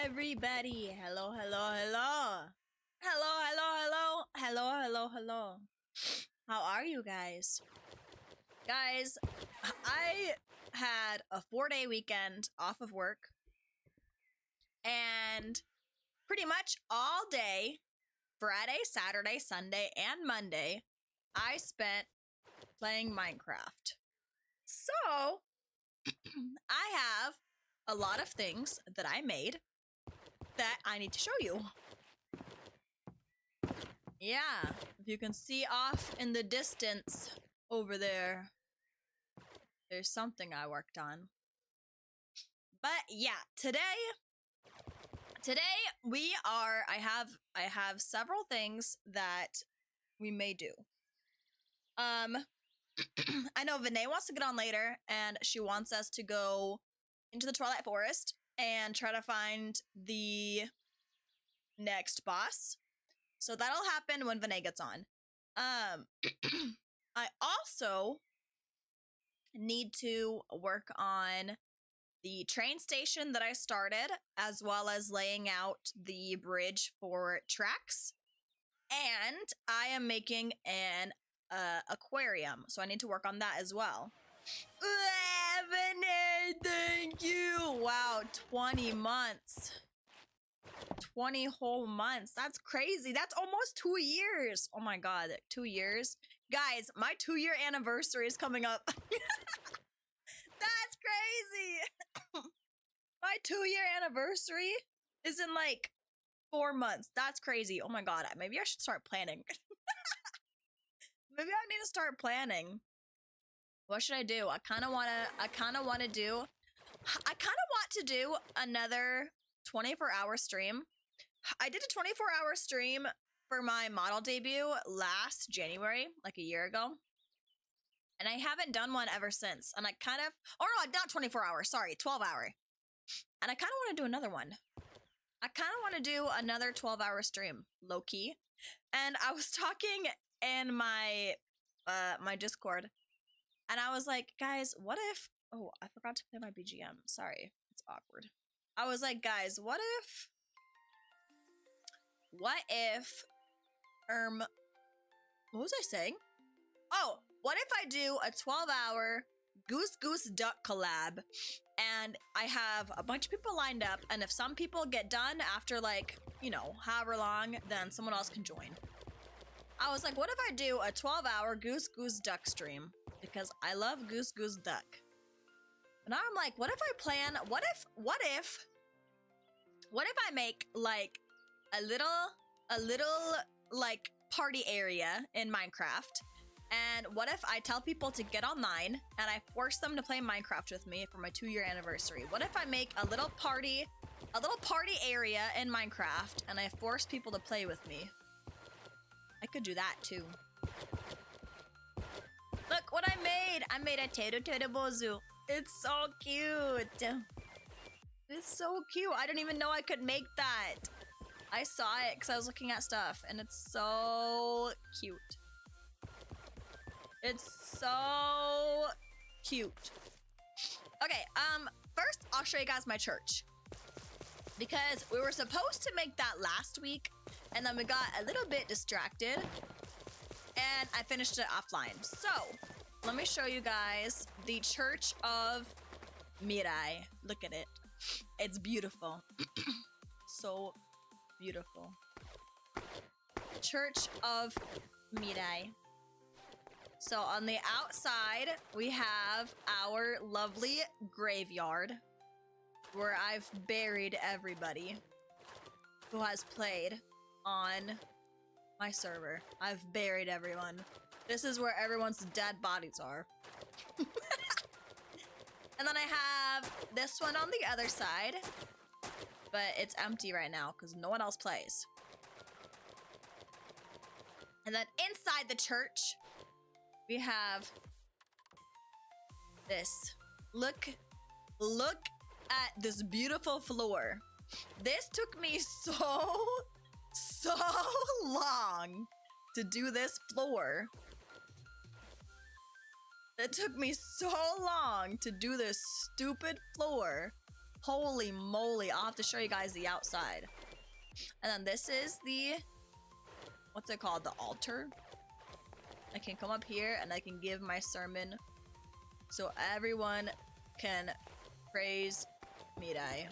everybody. Hello, hello, hello. Hello, hello, hello. Hello, hello, hello. How are you guys? Guys, I had a 4-day weekend off of work. And pretty much all day, Friday, Saturday, Sunday, and Monday, I spent playing Minecraft. So, I have a lot of things that I made that I need to show you. Yeah, if you can see off in the distance over there, there's something I worked on. But yeah, today I have several things that we may do. I know Vinay wants to get on later and she wants us to go into the Twilight Forest and try to find the next boss. So that'll happen when Vinay gets on. I also need to work on the train station that I started, as well as laying out the bridge for tracks. And I am making an aquarium, so I need to work on that as well. Vinay, thank you. Wow, 20 months. 20 whole months. That's crazy. That's almost 2 years. Oh my god, 2 years. Guys, my 2-year anniversary is coming up. That's crazy. My 2-year anniversary is in like 4 months. That's crazy. Oh my god, maybe I should start planning. Maybe I need to start planning. What should I do? I kind of want to do another 24-hour stream. I did a 24-hour stream for my model debut last January, like a year ago. And I haven't done one ever since. And I kind of, oh no, not 24 hours, sorry, 12 hour. And I kind of want to do another one. I kind of want to do another 12-hour stream, low key. And I was talking in my my Discord, and I was like, guys, what if, oh, I forgot to play my BGM. Sorry, it's awkward. I was like, guys, what if, what was I saying? Oh, what if I do a 12-hour Goose Duck collab and I have a bunch of people lined up, and if some people get done after like, you know, however long, then someone else can join. I was like, what if I do a 12-hour Goose Duck stream? Because I love Goose Duck. And now I'm like, what if I plan, what if I make like a little like party area in Minecraft? And what if I tell people to get online and I force them to play Minecraft with me for my 2-year anniversary? What if I make a little party area in Minecraft and I force people to play with me? I could do that too. Look what I made! I made a Tato Bozu. It's so cute. It's so cute. I didn't even know I could make that. I saw it because I was looking at stuff and it's so cute. It's so cute. Okay, first I'll show you guys my church. Because we were supposed to make that last week, and then we got a little bit distracted, and I finished it offline. So, let me show you guys the Church of Miraii. Look at it. It's beautiful. So beautiful. Church of Miraii. So on the outside, we have our lovely graveyard where I've buried everybody who has played on my server. I've buried everyone. This is where everyone's dead bodies are. And then I have this one on the other side, but it's empty right now because no one else plays. And then inside the church, we have this. Look at this beautiful floor. This took me so long to do this floor. It took me so long to do this stupid floor. Holy moly, I'll have to show you guys the outside. And then this is the, what's it called? The altar. I can come up here and I can give my sermon so everyone can praise Miraii.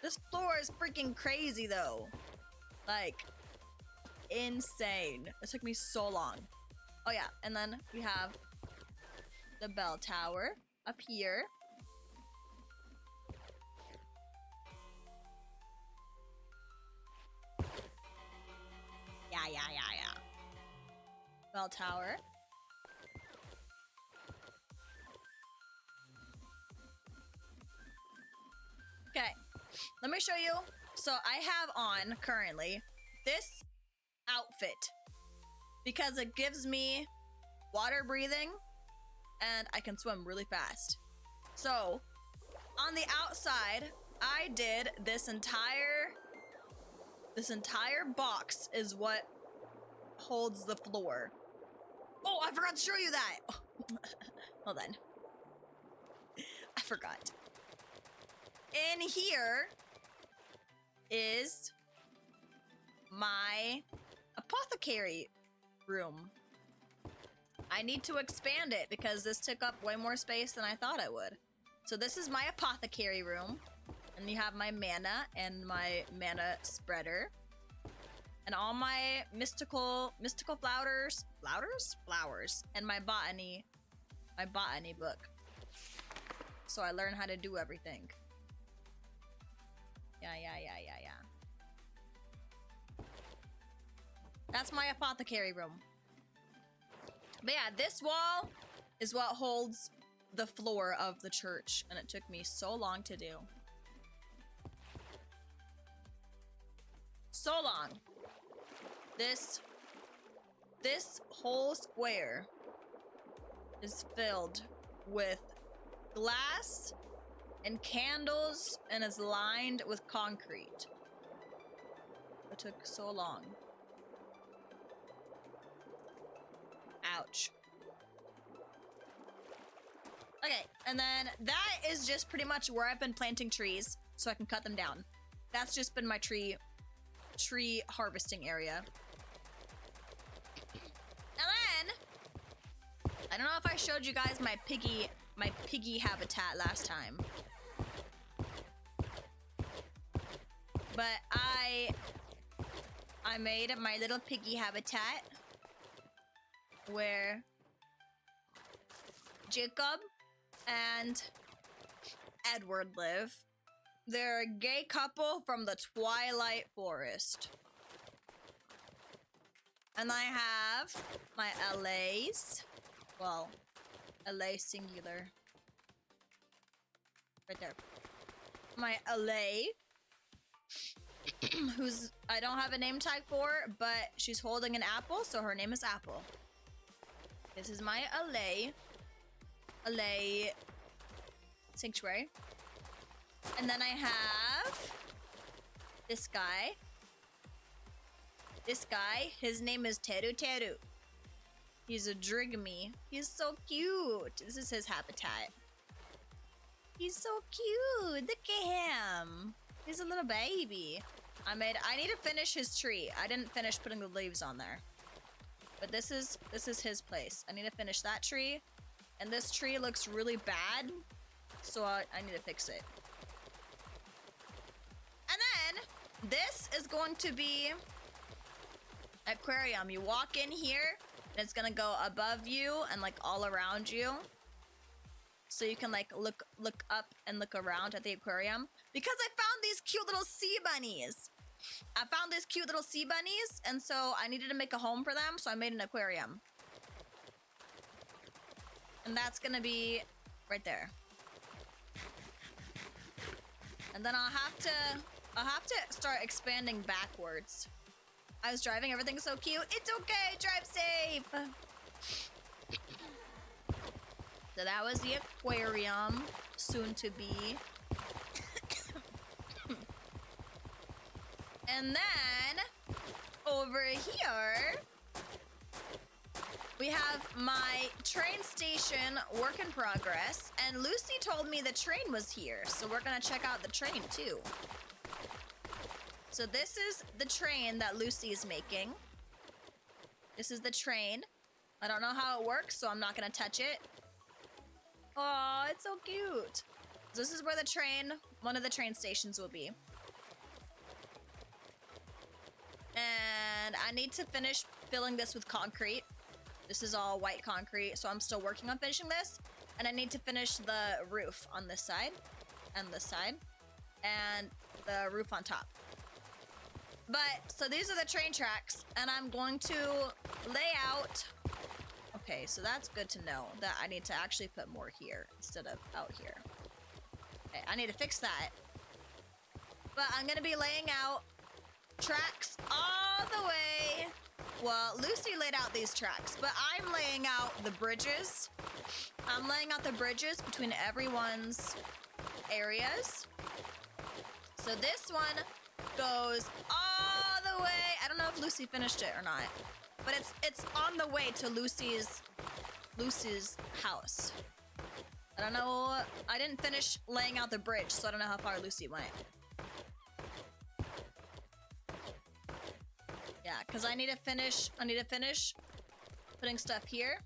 This floor is freaking crazy though. Like, insane. It took me so long. Oh yeah, and then we have the bell tower up here. Yeah. Bell tower. Okay, let me show you. So I have on currently this outfit because it gives me water breathing and I can swim really fast. So on the outside, I did this entire box is what holds the floor. Oh, I forgot to show you that. Hold on. I forgot. In here is my apothecary room. I need to expand it because this took up way more space than I thought it would. So this is my apothecary room. And you have my mana and my mana spreader. And all my mystical flowers, and my botany book. So I learn how to do everything. Yeah. That's my apothecary room. But yeah, this wall is what holds the floor of the church, and it took me so long to do. So long. This whole square is filled with glass and candles and is lined with concrete. It took so long. Ouch. Okay, and then that is just pretty much where I've been planting trees so I can cut them down. That's just been my tree harvesting area. And then I don't know if I showed you guys my piggy habitat last time. But I made my little piggy habitat where Jacob and Edward live. They're a gay couple from the Twilight Forest. And I have my LAs. Well, LA singular. Right there. My LA. Who's I don't have a name tag for, but she's holding an apple, so her name is Apple. This is my LA sanctuary. And then I have this guy. His name is Teru Teru. He's a drigmy. He's so cute. This is his habitat. He's so cute. Look at him. He's a little baby. I need to finish his tree. I didn't finish putting the leaves on there. But this is his place. I need to finish that tree. And this tree looks really bad. So I need to fix it. And then this is going to be aquarium. You walk in here and it's gonna go above you and like all around you. So you can like look up and look around at the aquarium. Because I found these cute little sea bunnies. And so I needed to make a home for them, so I made an aquarium. And that's gonna be right there. And then I'll have to start expanding backwards. I was driving, everything's so cute. It's okay, drive safe. So that was the aquarium, soon to be. And then over here, we have my train station work in progress. And Lucy told me the train was here, so we're gonna check out the train too. So this is the train that Lucy is making. This is the train. I don't know how it works, so I'm not gonna touch it. Oh, it's so cute. So this is where the train, one of the train stations will be. And I need to finish filling this with concrete. This is all white concrete, so I'm still working on finishing this. And I need to finish the roof on this side, and this side, and the roof on top. But, so these are the train tracks, and I'm going to lay out... Okay, so that's good to know, that I need to actually put more here instead of out here. Okay, I need to fix that. But I'm gonna be laying out tracks all the way. Well, Lucy laid out these tracks, but I'm laying out the bridges. I'm laying out the bridges between everyone's areas. So this one goes all the way. I don't know if Lucy finished it or not, but it's on the way to Lucy's house. I don't know. I didn't finish laying out the bridge, so I don't know how far Lucy went. Yeah, because I need to finish putting stuff here.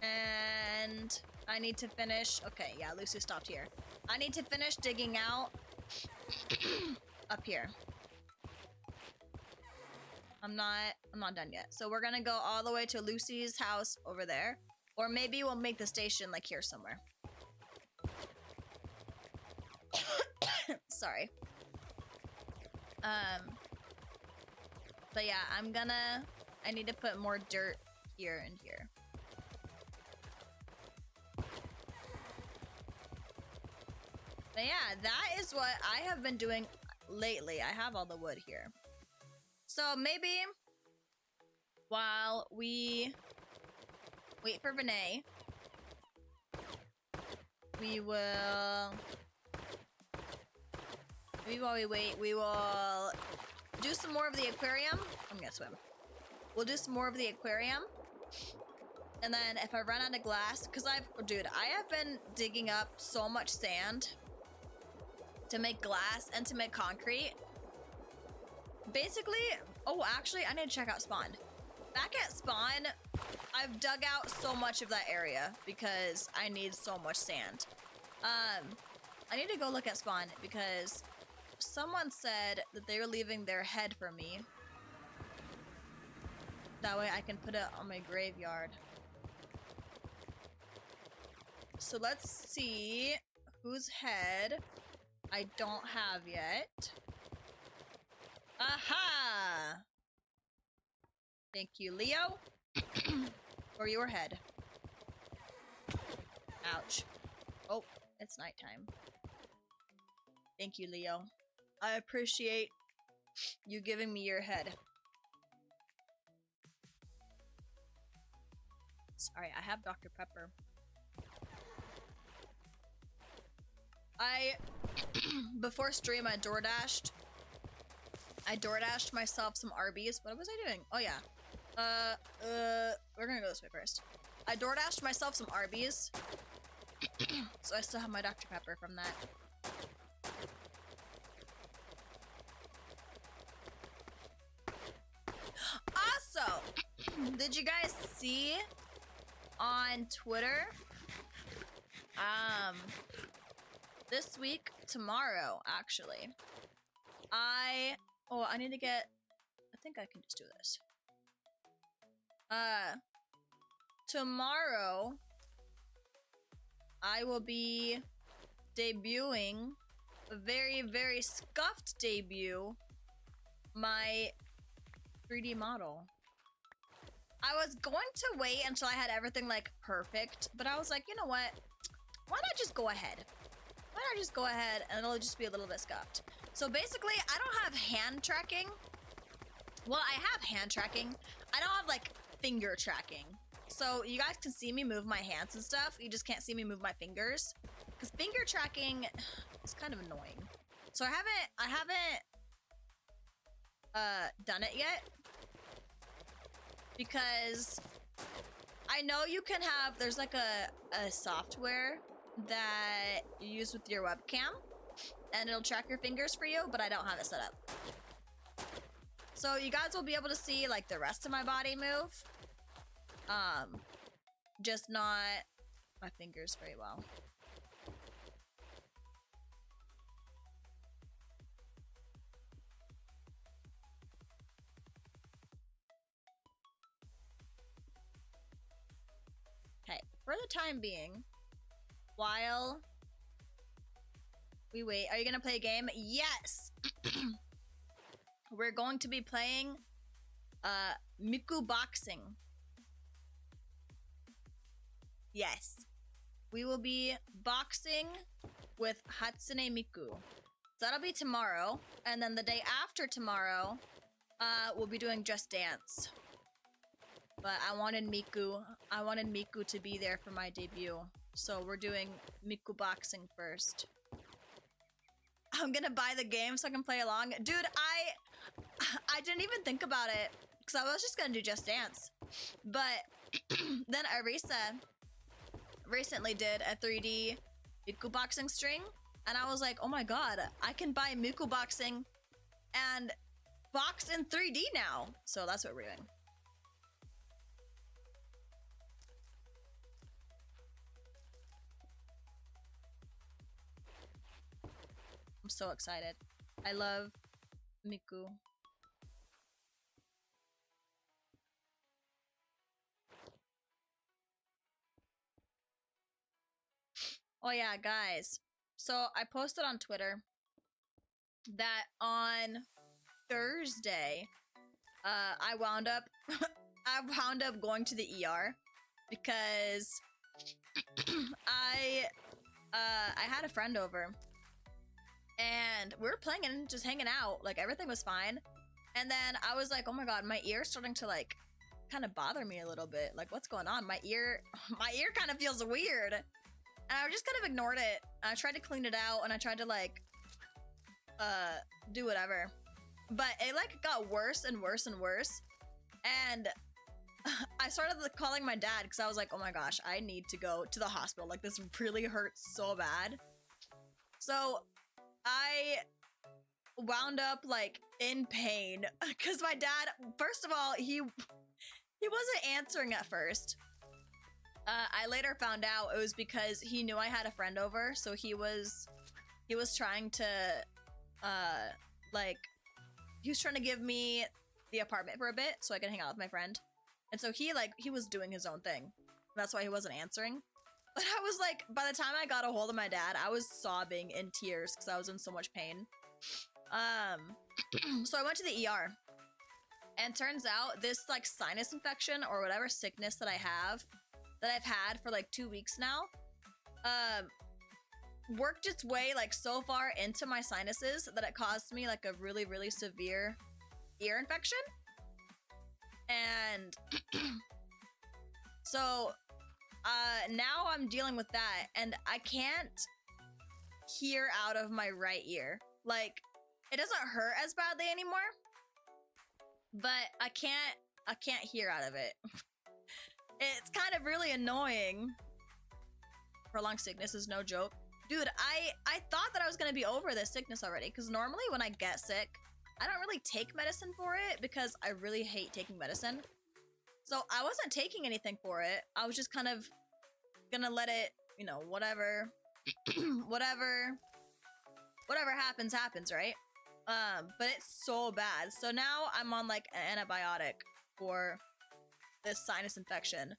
And I need to finish, okay, yeah, Lucy stopped here. I need to finish digging out up here. I'm not done yet. So we're gonna go all the way to Lucy's house over there. Or maybe we'll make the station like here somewhere. Sorry. But yeah, I need to put more dirt here and here. But yeah, that is what I have been doing lately. I have all the wood here. So maybe while we wait for Vinay, we will do some more of the aquarium. I'm gonna swim. We'll do some more of the aquarium. And then if I run out of glass, because I have been digging up so much sand to make glass and to make concrete. Basically, oh, actually, I need to check out Spawn. Back at Spawn, I've dug out so much of that area because I need so much sand. I need to go look at Spawn because someone said that they were leaving their head for me. That way I can put it on my graveyard. So let's see whose head I don't have yet. Aha! Thank you, Leo. For your head. Ouch. Oh, it's nighttime. Thank you, Leo. I appreciate you giving me your head. Sorry, I have Dr. Pepper. Before stream, I DoorDashed myself some Arby's. What was I doing? Oh yeah. We're gonna go this way first. I DoorDashed myself some Arby's. So I still have my Dr. Pepper from that. Also, did you guys see on Twitter? This week, tomorrow, actually. I need to get, I think I can just do this. Tomorrow, I will be debuting, a very, very scuffed debut, my 3D model. I was going to wait until I had everything, like, perfect, but I was like, you know what? Why not just go ahead? Why not just go ahead and it'll just be a little bit scuffed? So basically, I don't have hand tracking. Well, I have hand tracking. I don't have, like, finger tracking. So you guys can see me move my hands and stuff. You just can't see me move my fingers. Because finger tracking is kind of annoying. So I haven't done it yet. Because I know you can have, there's like a software that you use with your webcam and it'll track your fingers for you, but I don't have it set up. So you guys will be able to see like the rest of my body move. Just not my fingers very well. Okay, for the time being, while we wait, are you gonna play a game? Yes! We're going to be playing Miku boxing. Yes. We will be boxing with Hatsune Miku. So that'll be tomorrow. And then the day after tomorrow, we'll be doing Just Dance. But I wanted Miku to be there for my debut. So we're doing Miku boxing first. I'm gonna buy the game so I can play along. Dude, I didn't even think about it because I was just gonna do Just Dance. But then Arisa recently did a 3D Miku boxing string, and I was like, oh my god, I can buy Miku boxing and box in 3D now. So that's what we're doing. I'm so excited. I love Miku. Oh yeah, guys. So I posted on Twitter that on Thursday, I wound up going to the ER because I had a friend over and we were playing and just hanging out, like everything was fine. And then I was like, oh my god, my ear's starting to like kind of bother me a little bit. Like, what's going on? My ear kind of feels weird. And I just kind of ignored it. I tried to clean it out and I tried to like do whatever. But it like got worse and worse and worse. And I started calling my dad because I was like, oh my gosh, I need to go to the hospital. Like, this really hurts so bad. So I wound up like in pain because my dad, first of all, he wasn't answering at first. I later found out it was because he knew I had a friend over, so he was trying to he was trying to give me the apartment for a bit so I could hang out with my friend. And so he was doing his own thing. That's why he wasn't answering. But I was like, by the time I got a hold of my dad, I was sobbing in tears because I was in so much pain. So I went to the ER. And turns out this like sinus infection or whatever sickness that I have, that I've had for like 2 weeks now, worked its way like so far into my sinuses that it caused me like a really, really severe ear infection. And so now I'm dealing with that and I can't hear out of my right ear. Like, it doesn't hurt as badly anymore, but I can't hear out of it. It's kind of really annoying. Prolonged sickness is no joke. Dude, I thought that I was gonna be over this sickness already, because normally when I get sick, I don't really take medicine for it because I really hate taking medicine. So I wasn't taking anything for it. I was just kind of gonna let it, you know, whatever, whatever happens, happens, right? But it's so bad. So now I'm on like an antibiotic for this sinus infection,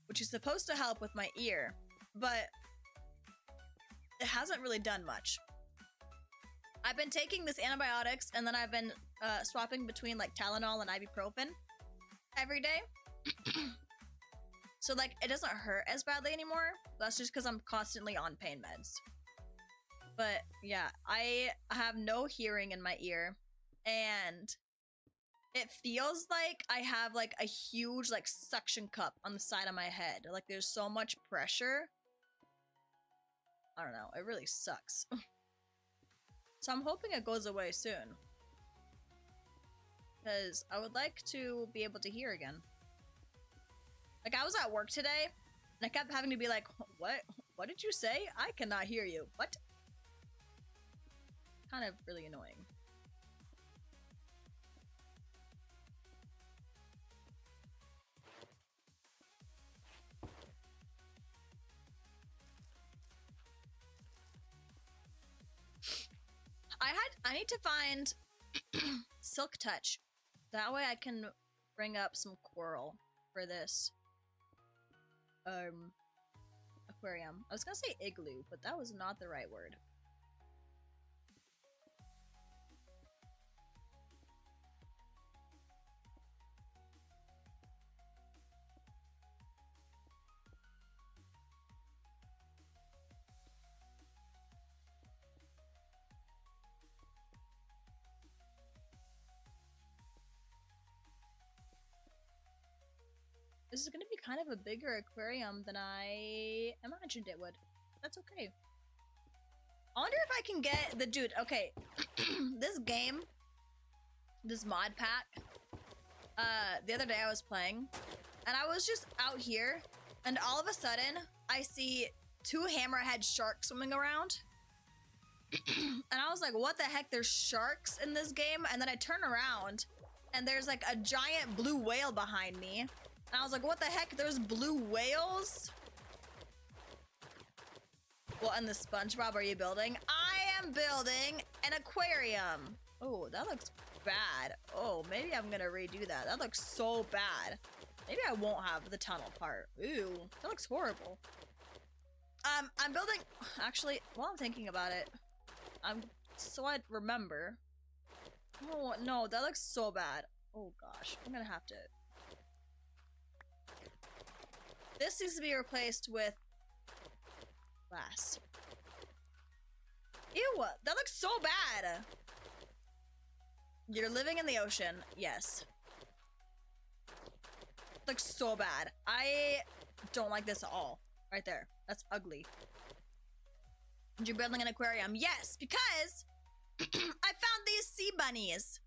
which is supposed to help with my ear, but it hasn't really done much. I've been taking this antibiotics and then I've been swapping between like Tylenol and ibuprofen every day. So like it doesn't hurt as badly anymore. That's just because I'm constantly on pain meds. But yeah, I have no hearing in my ear and it feels like I have like a huge like suction cup on the side of my head. Like there's so much pressure. I don't know, it really sucks. So I'm hoping it goes away soon. Because I would like to be able to hear again. Like, I was at work today, and I kept having to be like, what? What did you say? I cannot hear you. What? Kind of really annoying. I need to find Silk Touch. That way I can bring up some coral for this aquarium. I was gonna say igloo, but that was not the right word. This is gonna be kind of a bigger aquarium than I imagined it would. That's okay. I wonder if I can get the dude. Okay, this game, this mod pack. The other day I was playing, and I was just out here, and all of a sudden I see 2 hammerhead sharks swimming around, and I was like, "What the heck? There's sharks in this game?" And then I turn around, and there's like a giant blue whale behind me. And I was like, what the heck? There's blue whales? What in the SpongeBob are you building? I am building an aquarium. Oh, that looks bad. Oh, maybe I'm gonna redo that. That looks so bad. Maybe I won't have the tunnel part. Ooh, that looks horrible. I'm building, actually, while I'm thinking about it, so I remember. Oh, no, that looks so bad. Oh gosh, I'm gonna have to. This needs to be replaced with glass. Ew, that looks so bad. You're living in the ocean. Yes. Looks so bad. I don't like this at all. Right there. That's ugly. You're building an aquarium. Yes, because I found these sea bunnies.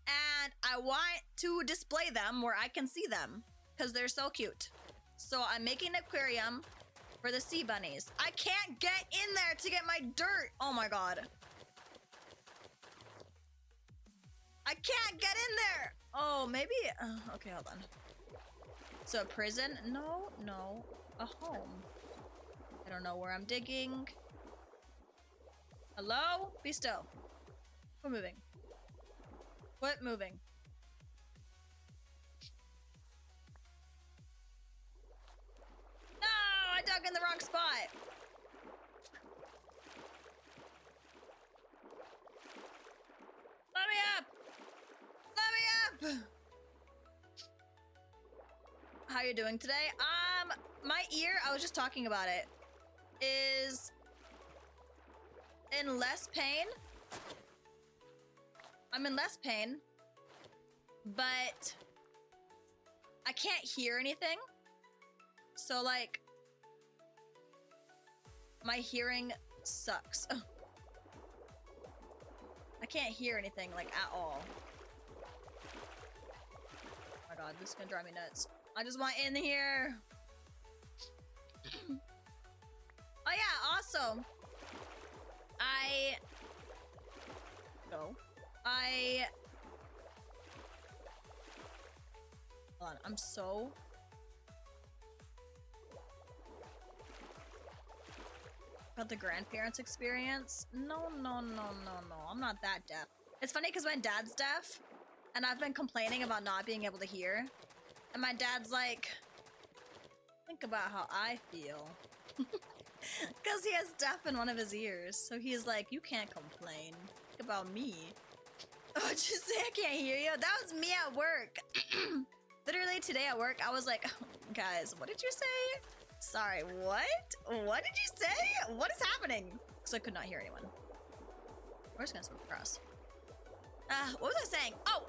And I want to display them where I can see them because they're so cute. So I'm making an aquarium for the sea bunnies. I can't get in there to get my dirt. Oh my god. I can't get in there. Oh, maybe. Okay, hold on. So a prison? No, no. A home. I don't know where I'm digging. Hello? Be still. We're moving. Quit moving. No, I dug in the wrong spot. Let me up. Let me up. How you doing today? My ear, I was just talking about it, is in less pain. I'm in less pain, but I can't hear anything. So, like, my hearing sucks. I can't hear anything, like, at all. Oh my god, this is gonna drive me nuts. I just want in here. Oh yeah, also, hold on, I'm so about the grandparents experience. No, I'm not that deaf. It's funny because my dad's deaf, and I've been complaining about not being able to hear, and my dad's like, think about how I feel. Because he has deaf in one of his ears, so he's like, you can't complain. Think about me. Oh, just say I can't hear you. That was me at work. Literally today at work, I was like, guys, what did you say? Sorry, what? What did you say? What is happening? Because I could not hear anyone. We're just gonna swim across. What was I saying? Oh,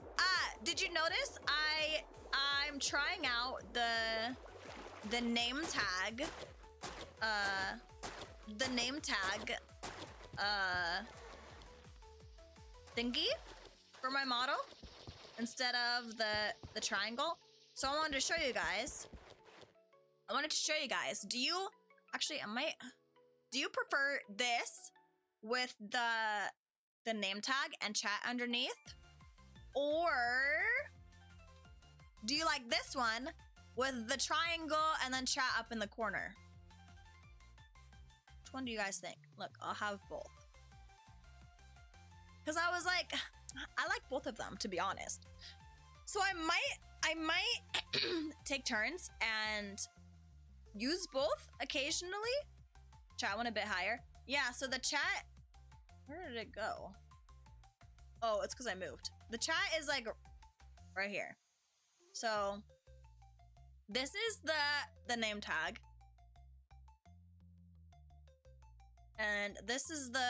did you notice I'm trying out the name tag thingy for my model. instead of the triangle. So I wanted to show you guys. Do you actually? Do you prefer this with the name tag and chat underneath, or do you like this one with the triangle and then chat up in the corner? Which one do you guys think? Look, I'll have both. Because I was like, I like both of them, to be honest. So I might take turns and use both occasionally. Chat went a bit higher. Yeah, so the chat, where did it go? Oh, it's because I moved. The chat is like right here. So this is the name tag. And this is the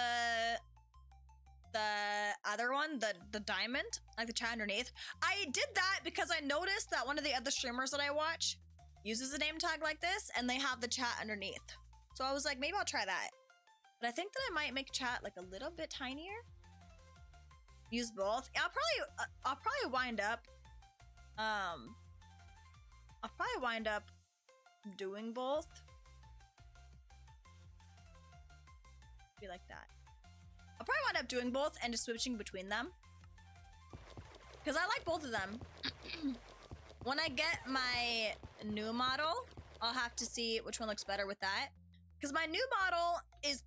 other one, the diamond, like the chat underneath. I did that because I noticed that one of the other streamers that I watch uses a name tag like this, and they have the chat underneath. So I was like, maybe I'll try that. But I think that I might make chat like a little bit tinier. Use both. I'll probably wind up doing both. Be like that. I'll probably wind up doing both and just switching between them. Because I like both of them. When I get my new model, I'll have to see which one looks better with that. Because my new model is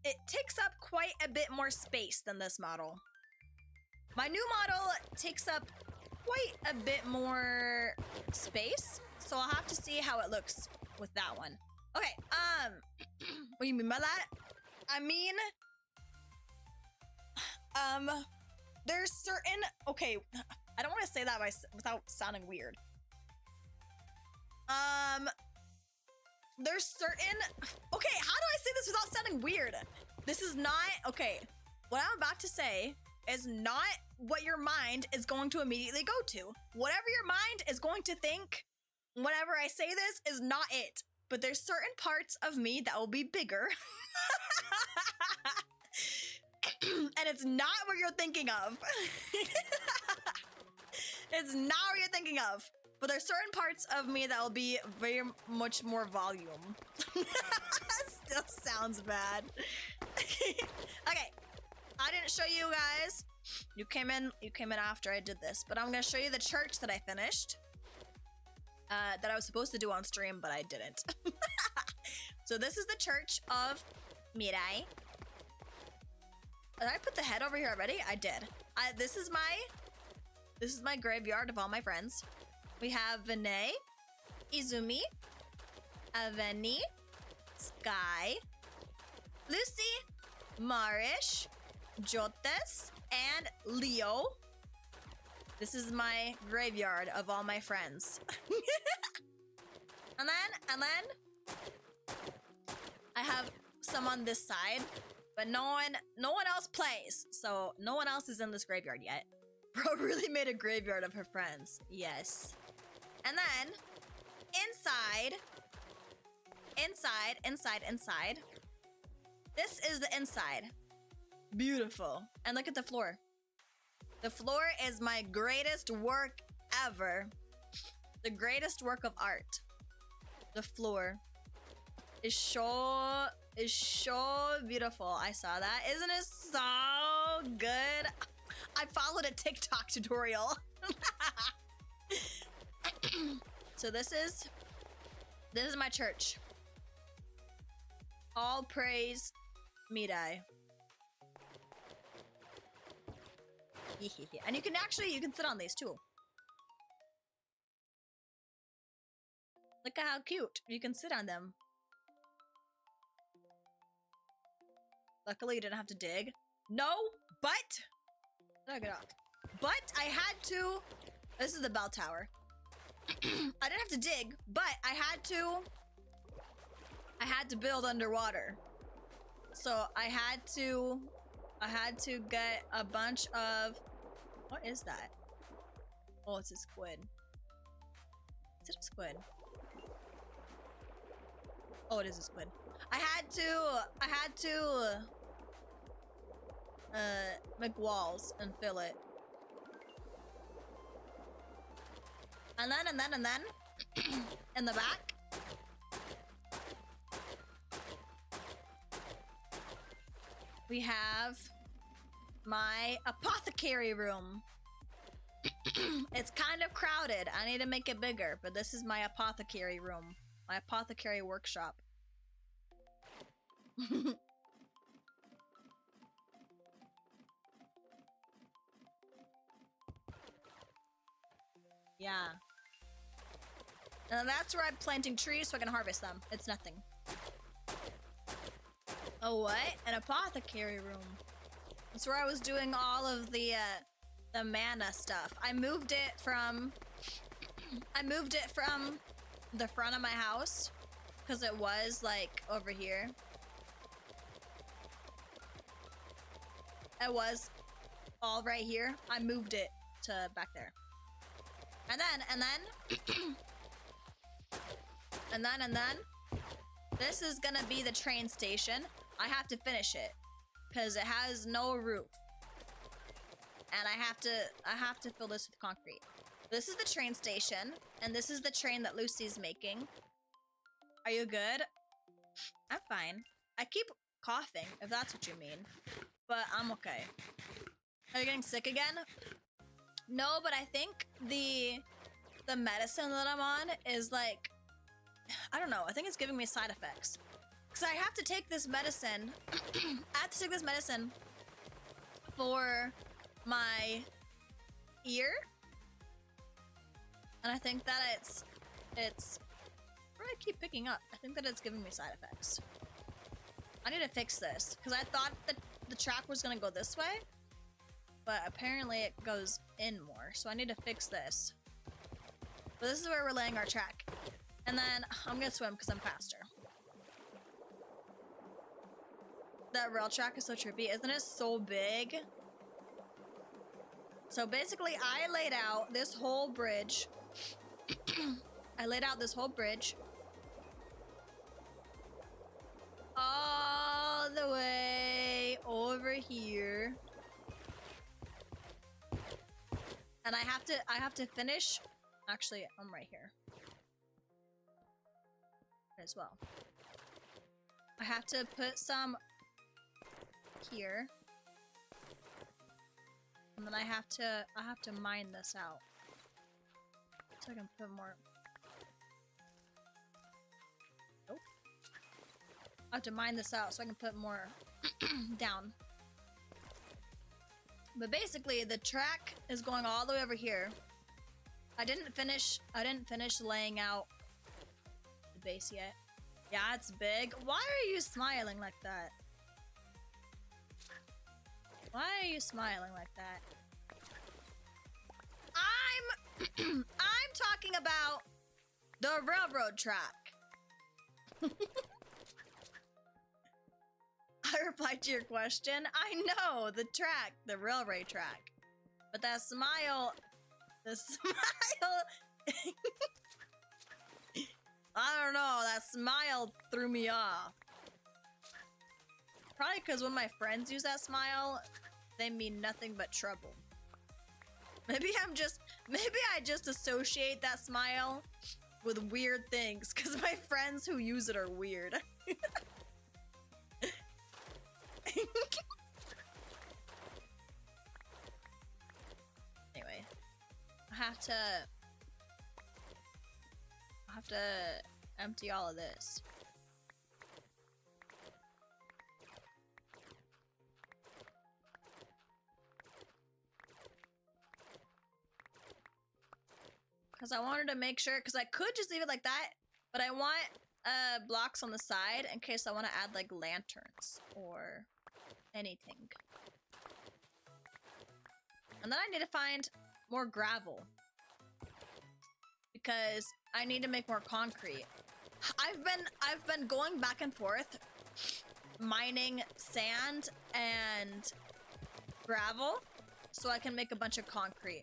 it takes up quite a bit more space than this model. My new model takes up quite a bit more space. So I'll have to see how it looks with that one. Okay, what do you mean by that? I mean, there's certain, okay, I don't want to say that without sounding weird. There's certain, okay, how do I say this without sounding weird? This is not, okay, what I'm about to say is not what your mind is going to immediately go to. Whatever your mind is going to think whenever I say this is not it. But there's certain parts of me that will be bigger. And it's not what you're thinking of. It's not what you're thinking of. But there's certain parts of me that will be very much more volume. Still sounds bad. Okay. I didn't show you guys. You came in after I did this, but I'm gonna show you the church that I finished. That I was supposed to do on stream, but I didn't. So this is the church of Miraii. Did I put the head over here already? I did. This is my graveyard of all my friends. We have Vinay, Izumi, Aveni, Sky, Lucy, Marish, Jotes, and Leo. This is my graveyard of all my friends. and then I have some on this side, but no one else plays, so no one else is in this graveyard yet. Bro really made a graveyard of her friends. Yes. And then inside. This is the inside. Beautiful. And look at the floor. The floor is my greatest work ever. The greatest work of art. The floor is so beautiful. I saw that. Isn't it so good? I followed a TikTok tutorial. So this is my church. All praise Miraii. And you can sit on these too. Look at how cute. You can sit on them. Luckily you didn't have to dig. No, but look it up. But I had to. This is the bell tower. I didn't have to dig, but I had to build underwater. So I had to get a bunch of, what is that? Oh, it's a squid. Is it a squid? Oh, it is a squid. I had to make walls and fill it. And then, in the back, we have my apothecary room. It's kind of crowded. I need to make it bigger, but this is my apothecary room. My apothecary workshop. Yeah. And that's where I'm planting trees so I can harvest them. It's nothing. Oh, what? An apothecary room. That's where I was doing all of the mana stuff. I moved it from the front of my house because it was like over here. It was all right here. I moved it to back there. And then this is gonna be the train station. I have to finish it because it has no roof. And I have to fill this with concrete. This is the train station, and this is the train that Lucy's making. Are you good? I'm fine. I keep coughing, if that's what you mean. But I'm okay. Are you getting sick again? No, but I think the medicine that I'm on is like, I don't know, I think it's giving me side effects. Because I have to take this medicine, for my ear. And I think that it's what do I keep picking up? I think that it's giving me side effects. I need to fix this, because I thought that the track was gonna go this way, but apparently it goes in more, so I need to fix this. But this is where we're laying our track. And then I'm gonna swim because I'm faster. That rail track is so trippy. Isn't it so big? So basically, I laid out this whole bridge. All the way over here. And I have to finish. Actually, I'm right here as well. I have to put some here. And then I have to mine this out. So I can put more. Oh. I have to mine this out so I can put more down. But basically the track is going all the way over here. I didn't finish laying out the base yet. Yeah, it's big. Why are you smiling like that? Why are you smiling like that? I'm talking about the railroad track. I replied to your question. I know, the track, the railway track. But that smile, I don't know, that smile threw me off. Probably because when my friends use that smile, they mean nothing but trouble. Maybe I just associate that smile with weird things, because my friends who use it are weird. Anyway, I have to empty all of this. Because I wanted to make sure, because I could just leave it like that, but I want blocks on the side in case I want to add like lanterns or anything. And then I need to find more gravel because I need to make more concrete. I've been going back and forth mining sand and gravel so I can make a bunch of concrete.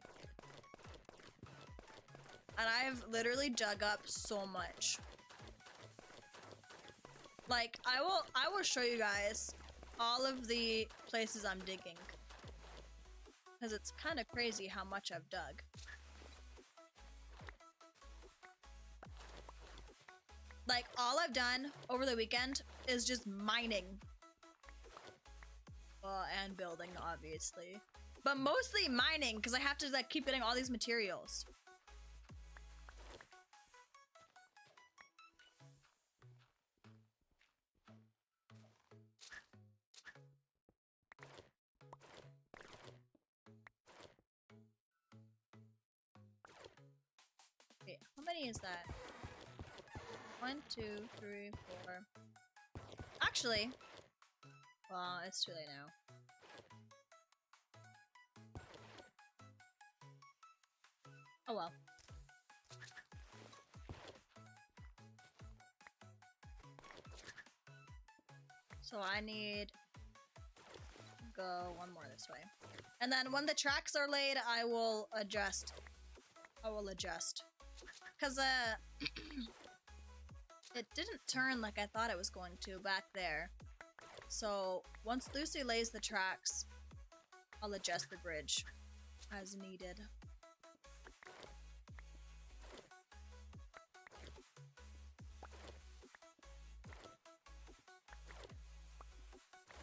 And I've literally dug up so much. Like, I will show you guys all of the places I'm digging. Because it's kind of crazy how much I've dug. Like, all I've done over the weekend is just mining. And building, obviously. But mostly mining, because I have to like keep getting all these materials. Wait, how many is that? 1, 2, 3, 4. Actually, well, it's too late now. Oh well. So I need go one more this way. And then when the tracks are laid, I will adjust. Cause it didn't turn like I thought it was going to back there. So once Lucy lays the tracks, I'll adjust the bridge as needed.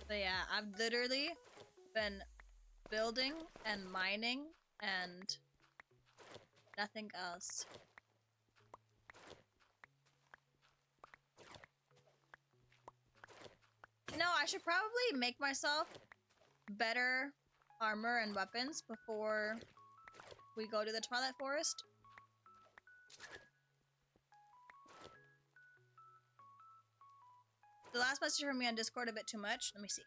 But yeah, I've literally been building and mining and nothing else. You know, I should probably make myself better armor and weapons before we go to the Twilight Forest. The last message from me on Discord a bit too much. Let me see.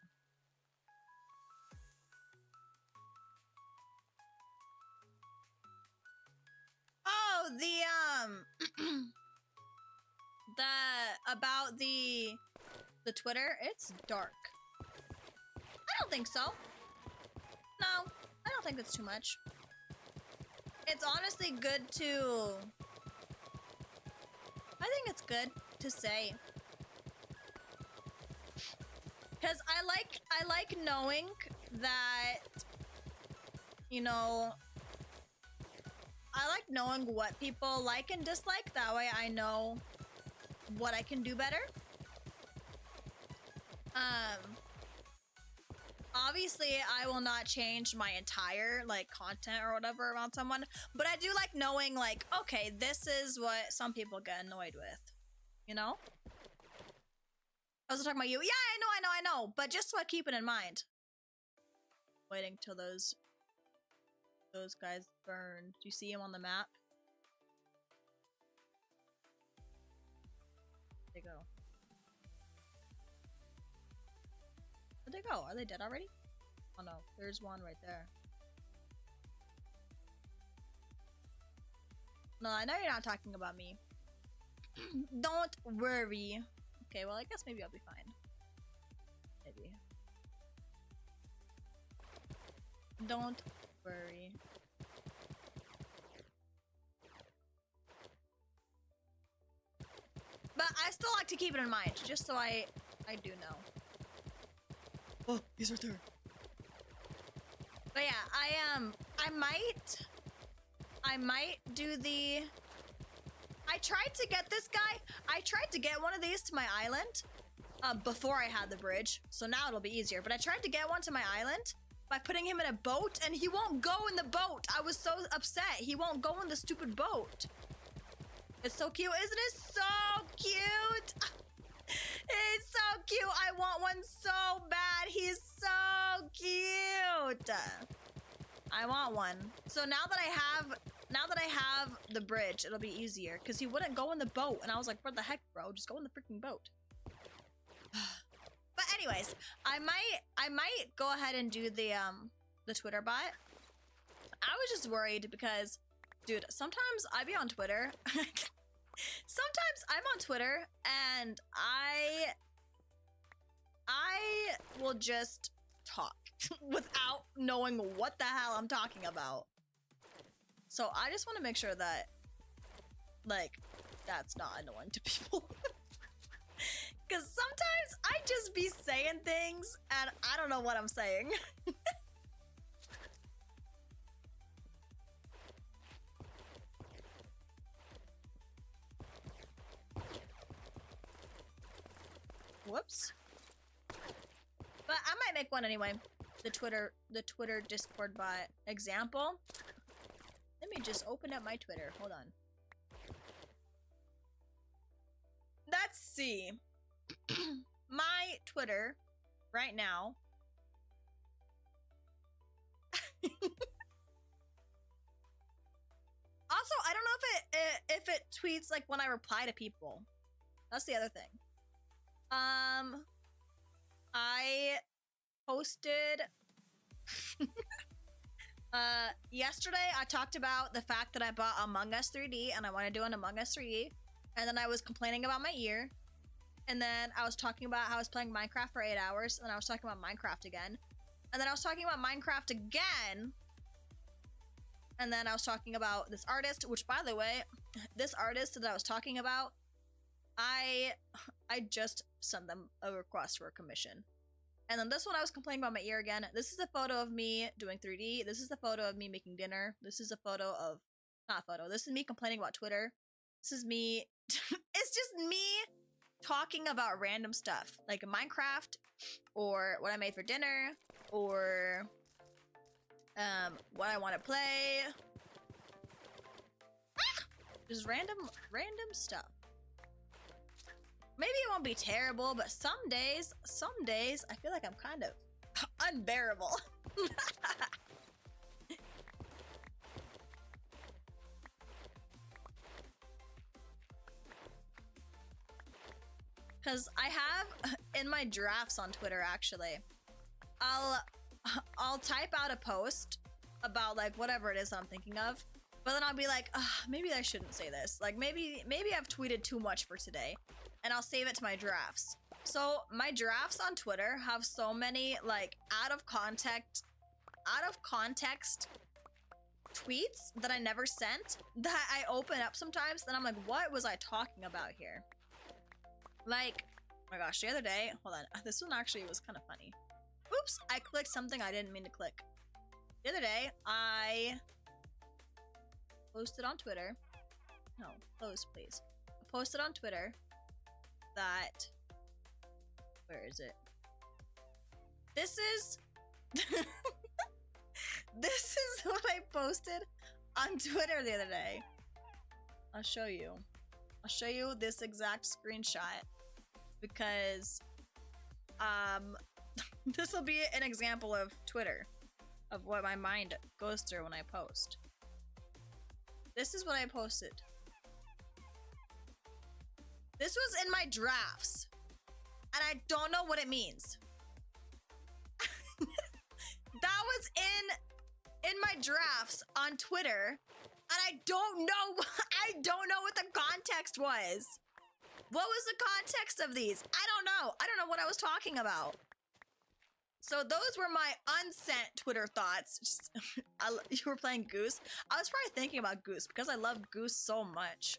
Oh, about the Twitter. It's dark. I don't think so. No, I don't think that's too much. It's honestly good to. I think it's good to say. Cause I like knowing that, you know, I like knowing what people like and dislike. That way I know what I can do better. Obviously I will not change my entire like content or whatever around someone, but I do like knowing like, okay, this is what some people get annoyed with, you know? I was talking about you. Yeah, I know. But just so I keep it in mind. Waiting till those guys burn. Do you see him on the map? Where'd they go? Where'd they go? Are they dead already? Oh no, there's one right there. No, I know you're not talking about me. Don't worry. Okay, well I guess maybe I'll be fine. Maybe. Don't worry. But I still like to keep it in mind, just so I do know. Oh, he's right there. But yeah, I might do the. I tried to get this guy. I tried to get one of these to my island before I had the bridge, so now it'll be easier. But I tried to get one to my island by putting him in a boat, and he won't go in the boat. I was so upset. He won't go in the stupid boat. It's so cute, isn't it? So cute. It's so cute. I want one so bad. He's so cute. I want one. So now that I have the bridge, it'll be easier because he wouldn't go in the boat, and I was like, "What the heck, bro? Just go in the freaking boat." But anyways, I might go ahead and do the Twitter bot. I was just worried because, dude, sometimes I be on Twitter. Sometimes I'm on Twitter and I will just talk without knowing what the hell I'm talking about. So I just want to make sure that, like, that's not annoying to people. Because sometimes I just be saying things and I don't know what I'm saying. Whoops. But I might make one anyway. The Twitter Discord bot example. Let me just open up my Twitter. Hold on. Let's see. My Twitter right now. Also, I don't know if it tweets like when I reply to people. That's the other thing. I posted yesterday I talked about the fact that I bought Among Us 3D and I want to do an Among Us 3D, and then I was complaining about my ear, and then I was talking about how I was playing Minecraft for 8 hours, and then I was talking about Minecraft again, and then I was talking about Minecraft again, and then I was talking about this artist, which, by the way, this artist that I was talking about, I just sent them a request for a commission. And then this one, I was complaining about my ear again. This is a photo of me doing 3D. This is the photo of me making dinner. This is a photo of, not photo, this is me complaining about Twitter. This is me, it's just me talking about random stuff, like Minecraft, or what I made for dinner, or what I want to play. Just random stuff. Maybe it won't be terrible, but some days I feel like I'm kind of unbearable. Cause I have in my drafts on Twitter, actually, I'll type out a post about like whatever it is I'm thinking of, but then I'll be like, maybe I shouldn't say this. Like maybe I've tweeted too much for today, and I'll save it to my drafts. So my drafts on Twitter have so many like out of context tweets that I never sent that I open up sometimes, and I'm like, what was I talking about here? Like, oh my gosh, the other day, hold on, this one actually was kind of funny. Oops, I clicked something I didn't mean to click. The other day, I posted on Twitter. No, close, please. I posted on Twitter that, where is it? This is, this is what I posted on Twitter the other day. I'll show you. I'll show you this exact screenshot because this will be an example of Twitter, of what my mind goes through when I post. This is what I posted. This was in my drafts, and I don't know what it means. That was in my drafts on Twitter, and I don't know what the context was. What was the context of these? I don't know what I was talking about. So those were my unsent Twitter thoughts. You were playing Goose. I was probably thinking about Goose because I love Goose so much.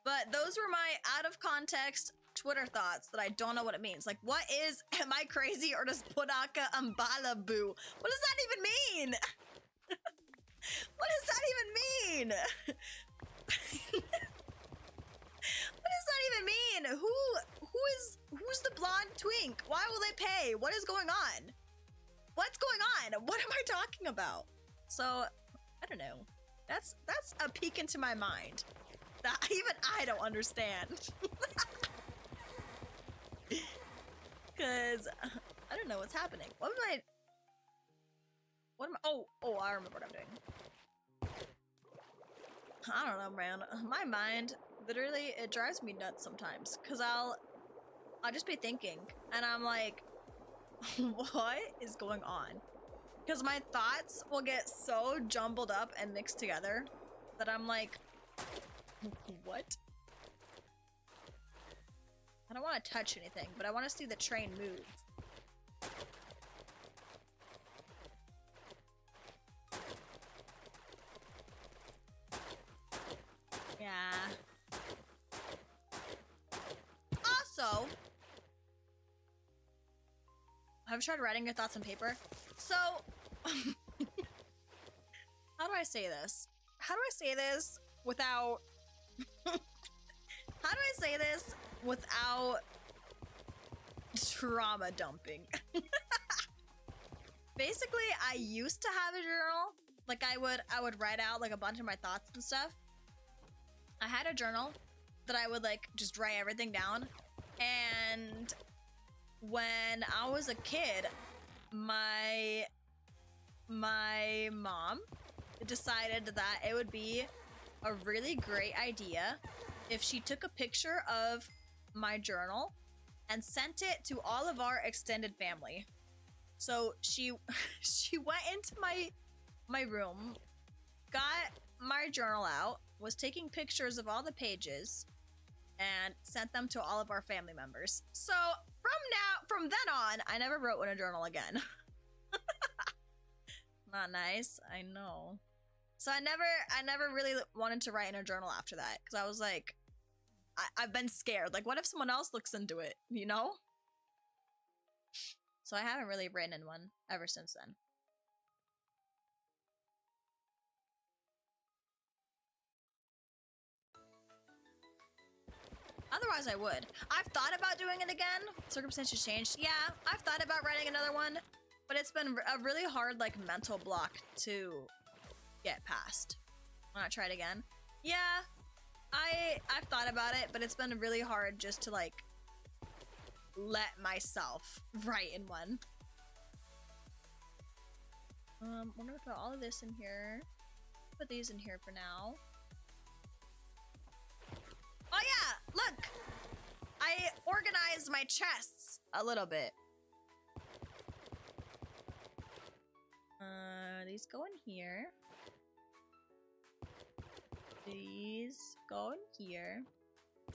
But those were my out of context Twitter thoughts that I don't know what it means. Like, what is, am I crazy or does Podaka Ambala boo? What does that even mean? What does that even mean? What does that even mean? Who's the blonde twink? Why will they pay? What is going on? What's going on? What am I talking about? So, I don't know. That's a peek into my mind that even I don't understand. Cause I don't know what's happening. What am I, oh, I remember what I'm doing. I don't know, man. My mind, literally, it drives me nuts sometimes. Cause I'll just be thinking, and I'm like, what is going on? Because my thoughts will get so jumbled up and mixed together that I'm like, what? I don't want to touch anything, but I want to see the train move. Yeah. Also, have you tried writing your thoughts on paper? So, how do I say this? How do I say this without... How do I say this without trauma dumping. Basically, I used to have a journal. Like I would write out like a bunch of my thoughts and stuff. I had a journal that I would like just write everything down. And when I was a kid, my mom decided that it would be a really great idea if she took a picture of my journal and sent it to all of our extended family. So she went into my room, got my journal out, was taking pictures of all the pages, and sent them to all of our family members. So from then on, I never wrote in a journal again. Not nice, I know. So I never really wanted to write in a journal after that, because I was like, I've been scared. Like, what if someone else looks into it, you know? So I haven't really written in one ever since then. Otherwise, I would. I've thought about doing it again. Circumstances changed. Yeah, I've thought about writing another one, but it's been a really hard, like, mental block to get past. Wanna try it again? Yeah, I've thought about it, but it's been really hard just to, like, let myself write in one. I'm gonna put all of this in here. Put these in here for now. Oh yeah, look! I organized my chests a little bit. These go in here. These go in here.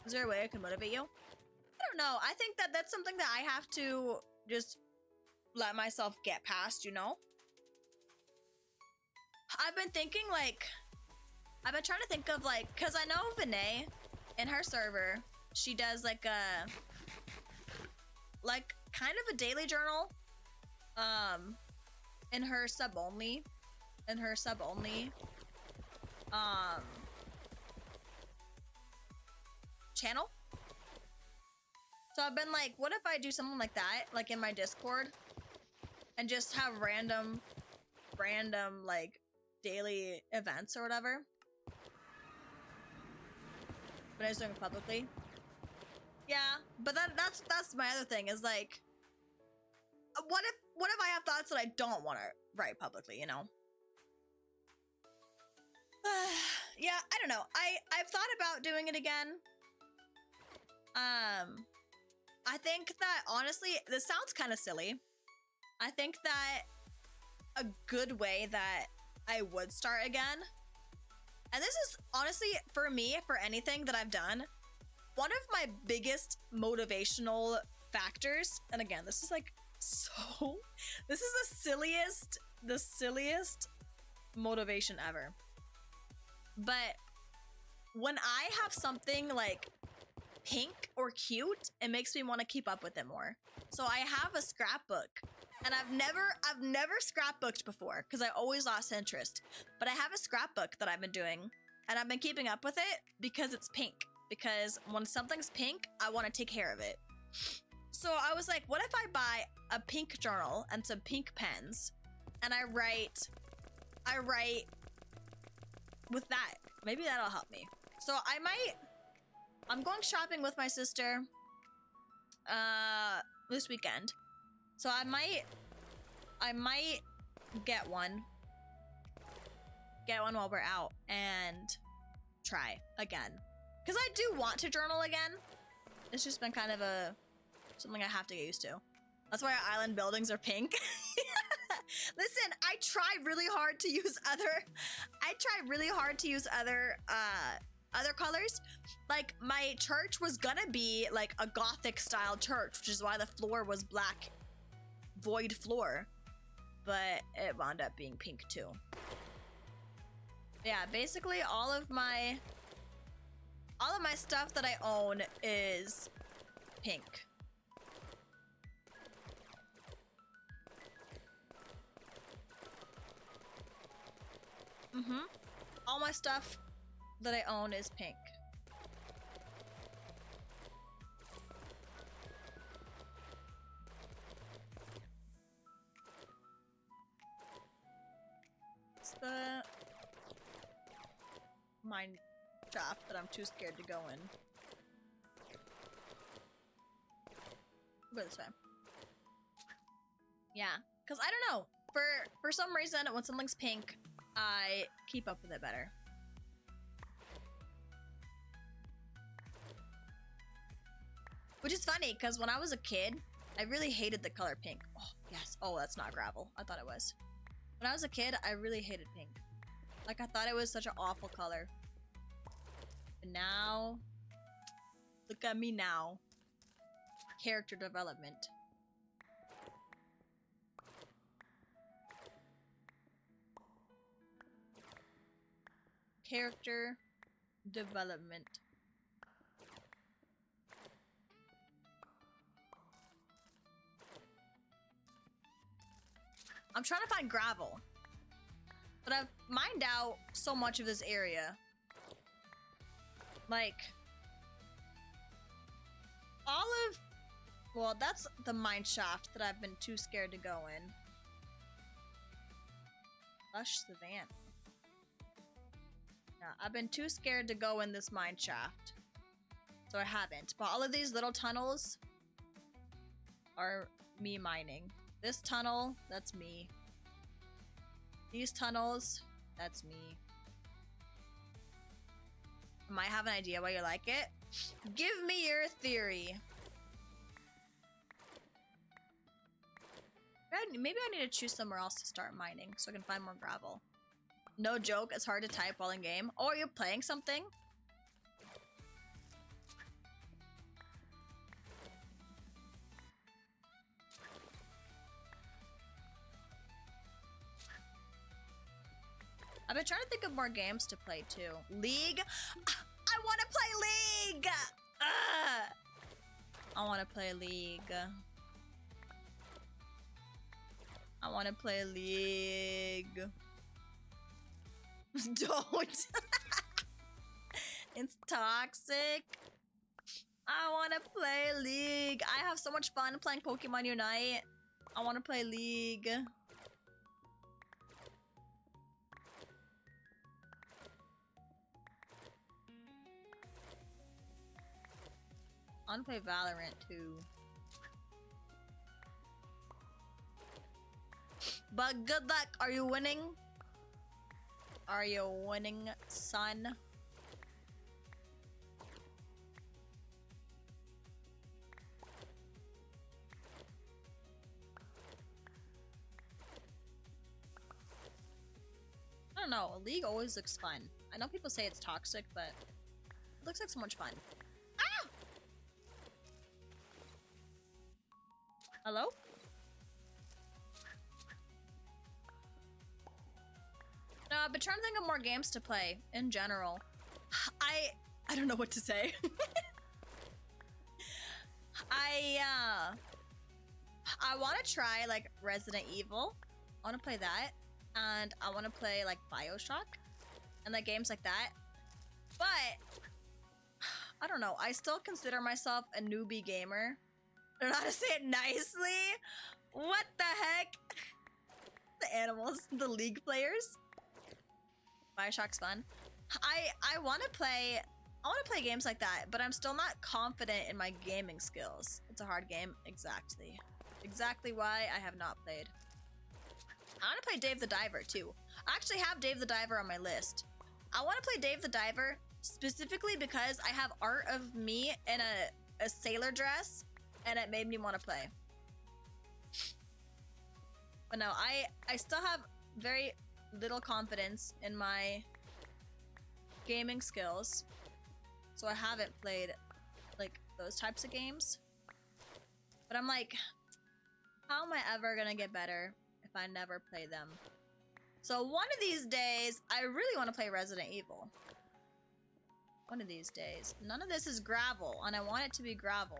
Is there a way I can motivate you? I don't know. I think that that's something that I have to just let myself get past, you know? I've been thinking, like, I've been trying to think of, like, because I know Vinay, in her server, she does, like, kind of a daily journal, in her sub-only, channel. So I've been like, what if I do something like that, like, in my Discord, and just have random, like, daily events or whatever, but I was doing it publicly. Yeah, but that's my other thing is like, what if I have thoughts that I don't want to write publicly, you know? Yeah, I don't know. I've thought about doing it again. I think that honestly, this sounds kind of silly. I think that a good way that I would start again, and this is honestly for me, for anything that I've done, one of my biggest motivational factors, and again, this is like this is the silliest motivation ever. But when I have something like pink or cute, it makes me want to keep up with it more. So I have a scrapbook, and I've never scrapbooked before because I always lost interest. But I have a scrapbook that I've been doing, and I've been keeping up with it because it's pink. Because when something's pink, I want to take care of it. So I was like, what if I buy a pink journal and some pink pens, and I write with that? Maybe that'll help me. So I'm going shopping with my sister this weekend. So I might get one while we're out and try again. Because I do want to journal again. It's just been kind of something I have to get used to. That's why our island buildings are pink. Listen, I try really hard to use other colors. Like, my church was gonna be like a gothic style church, which is why the floor was black, void floor, but it wound up being pink too. Yeah, basically all of my stuff that I own is pink. All my stuff that I own is pink. mine shaft that I'm too scared to go in. Go this way. Yeah, because I don't know. For some reason, when something's pink, I keep up with it better. Which is funny, because when I was a kid, I really hated the color pink. Oh, yes. Oh, that's not gravel. I thought it was. When I was a kid, I really hated pink. Like, I thought it was such an awful color. But now, look at me now. Character development. Character development. I'm trying to find gravel, but I've mined out so much of this area. Like, all of, well, that's the mine shaft that I've been too scared to go in. Lush Savannah. Yeah, I've been too scared to go in this mine shaft, so I haven't. But all of these little tunnels are me mining. This tunnel, that's me. These tunnels, that's me. I might have an idea why you like it. Give me your theory. Maybe I need to choose somewhere else to start mining so I can find more gravel. No joke, it's hard to type while in game. Or you're playing something. I've been trying to think of more games to play too. League? I want to play League! I want to play League. I want to play League. Don't. It's toxic. I want to play League. I have so much fun playing Pokemon Unite. I want to play League. I want to play Valorant too. But good luck. Are you winning? Are you winning, son? I don't know. League always looks fun. I know people say it's toxic, but it looks like so much fun. Ah! Hello? No, I've been trying to think of more games to play in general. I don't know what to say. I want to try like Resident Evil. I want to play that, and I want to play like BioShock and like games like that. But I don't know. I still consider myself a newbie gamer. I don't know how to say it nicely. What the heck? The animals, the League players. BioShock's fun. I want to play games like that, but I'm still not confident in my gaming skills. It's a hard game. Exactly why I have not played. I want to play Dave the Diver too. I actually have Dave the Diver on my list. I want to play Dave the Diver specifically because I have art of me in a sailor dress, and it made me want to play. But no, I still have very little confidence in my gaming skills, so I haven't played like those types of games. But I'm like, how am I ever gonna get better if I never play them? So one of these days, I really want to play Resident Evil. One of these days. None of this is gravel, and I want it to be gravel.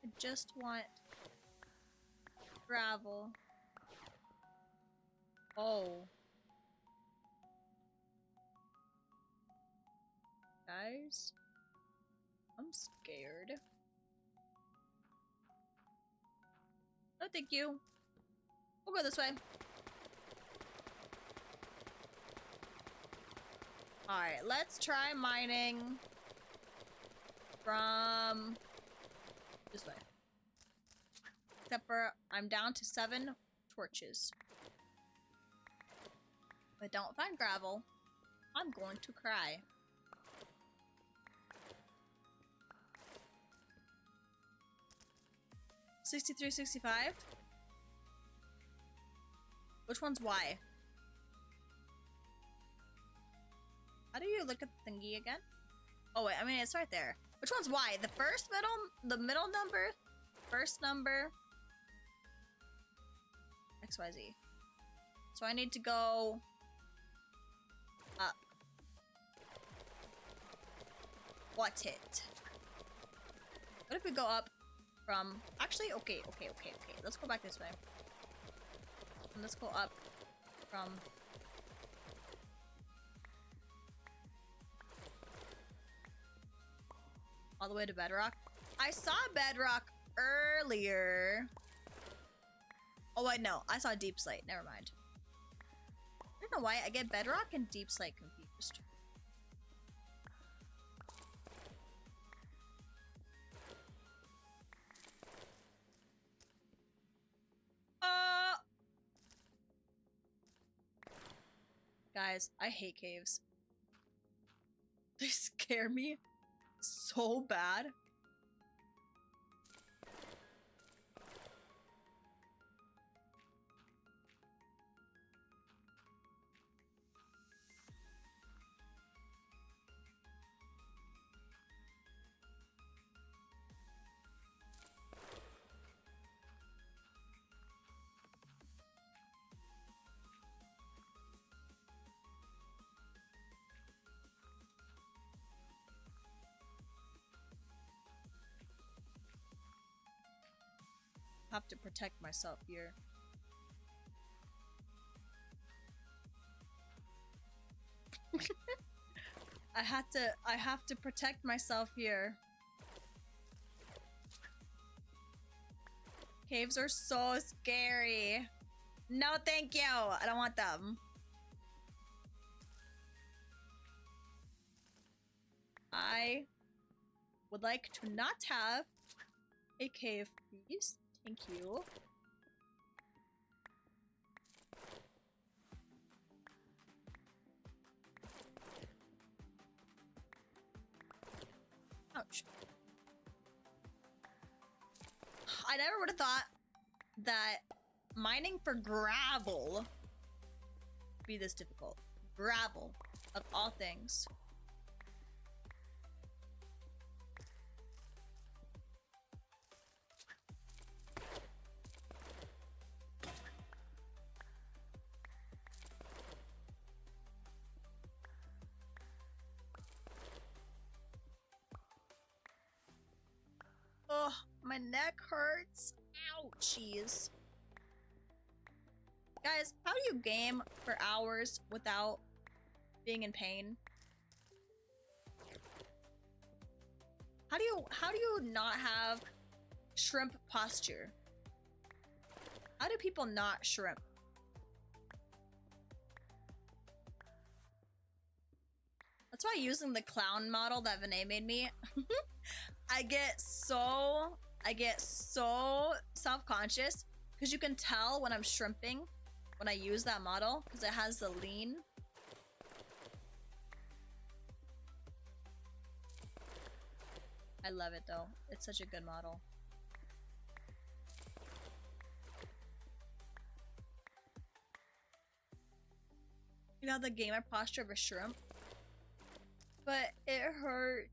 I just want gravel. Oh. Guys, I'm scared. No, thank you. We'll go this way. Alright, let's try mining from this way. Except for I'm down to 7 torches. If I don't find gravel, I'm going to cry. $63, $65. Which one's Y? How do you look at the thingy again? Oh wait, I mean it's right there. Which one's Y? The first middle, the middle number, first number, XYZ. So I need to go up. What's it? What if we go up from... Actually, okay. Let's go back this way. And let's go up from... all the way to bedrock. I saw bedrock earlier. Oh wait, no. I saw deep slate. Never mind. I don't know why I get bedrock and deep slate confused. Guys, I hate caves. They scare me so bad. Have to protect myself here. I have to protect myself here. Caves are so scary. No, thank you. I don't want them. I would like to not have a cave, please. Thank you. Ouch. I never would have thought that mining for gravel would be this difficult. Gravel, of all things. Oh, my neck hurts. Ouchies. Guys, how do you game for hours without being in pain? How do you not have shrimp posture? How do people not shrimp? That's why using the clown model that Vinay made me, I get so self-conscious because you can tell when I'm shrimping when I use that model because it has the lean. I love it though. It's such a good model. You know the gamer posture of a shrimp? But it hurt.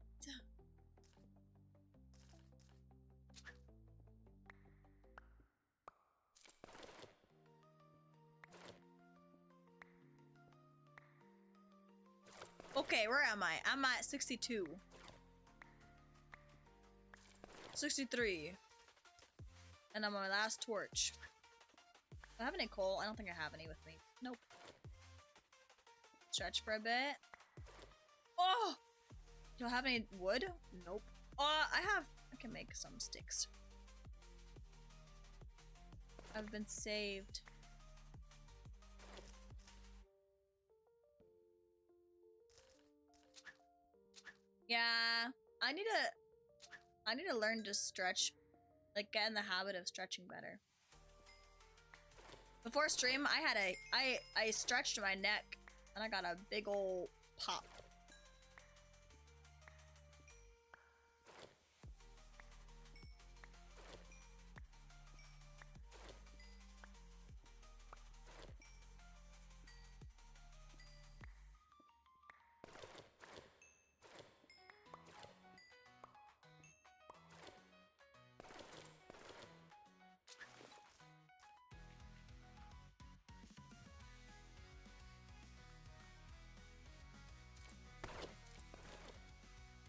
Okay, where am I? I'm at 62. 63. And I'm on my last torch. Do I have any coal? I don't think I have any with me. Nope. Stretch for a bit. Oh! Do I have any wood? Nope. I can make some sticks. I've been saved. Yeah, I need to learn to stretch, like get in the habit of stretching better. Before stream, I stretched my neck and I got a big ol' pop.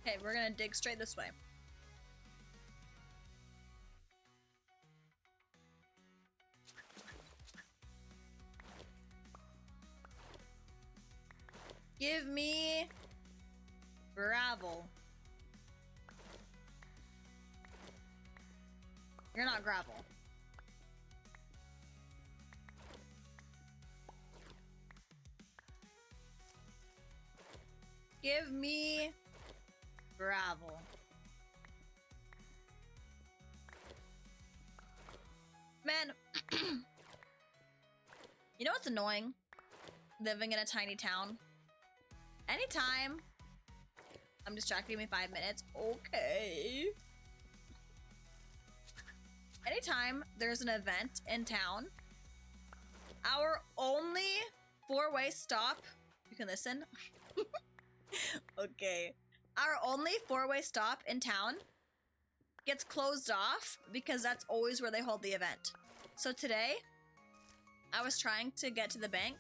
Okay, we're gonna dig straight this way. Give me gravel. You're not gravel. Give me gravel. Man, you know what's annoying? Living in a tiny town. Anytime. I'm distracted, give me 5 minutes. Okay. Anytime there's an event in town, our only 4-way stop, you can listen. Okay. Our only 4-way stop in town gets closed off because that's always where they hold the event. So today, I was trying to get to the bank,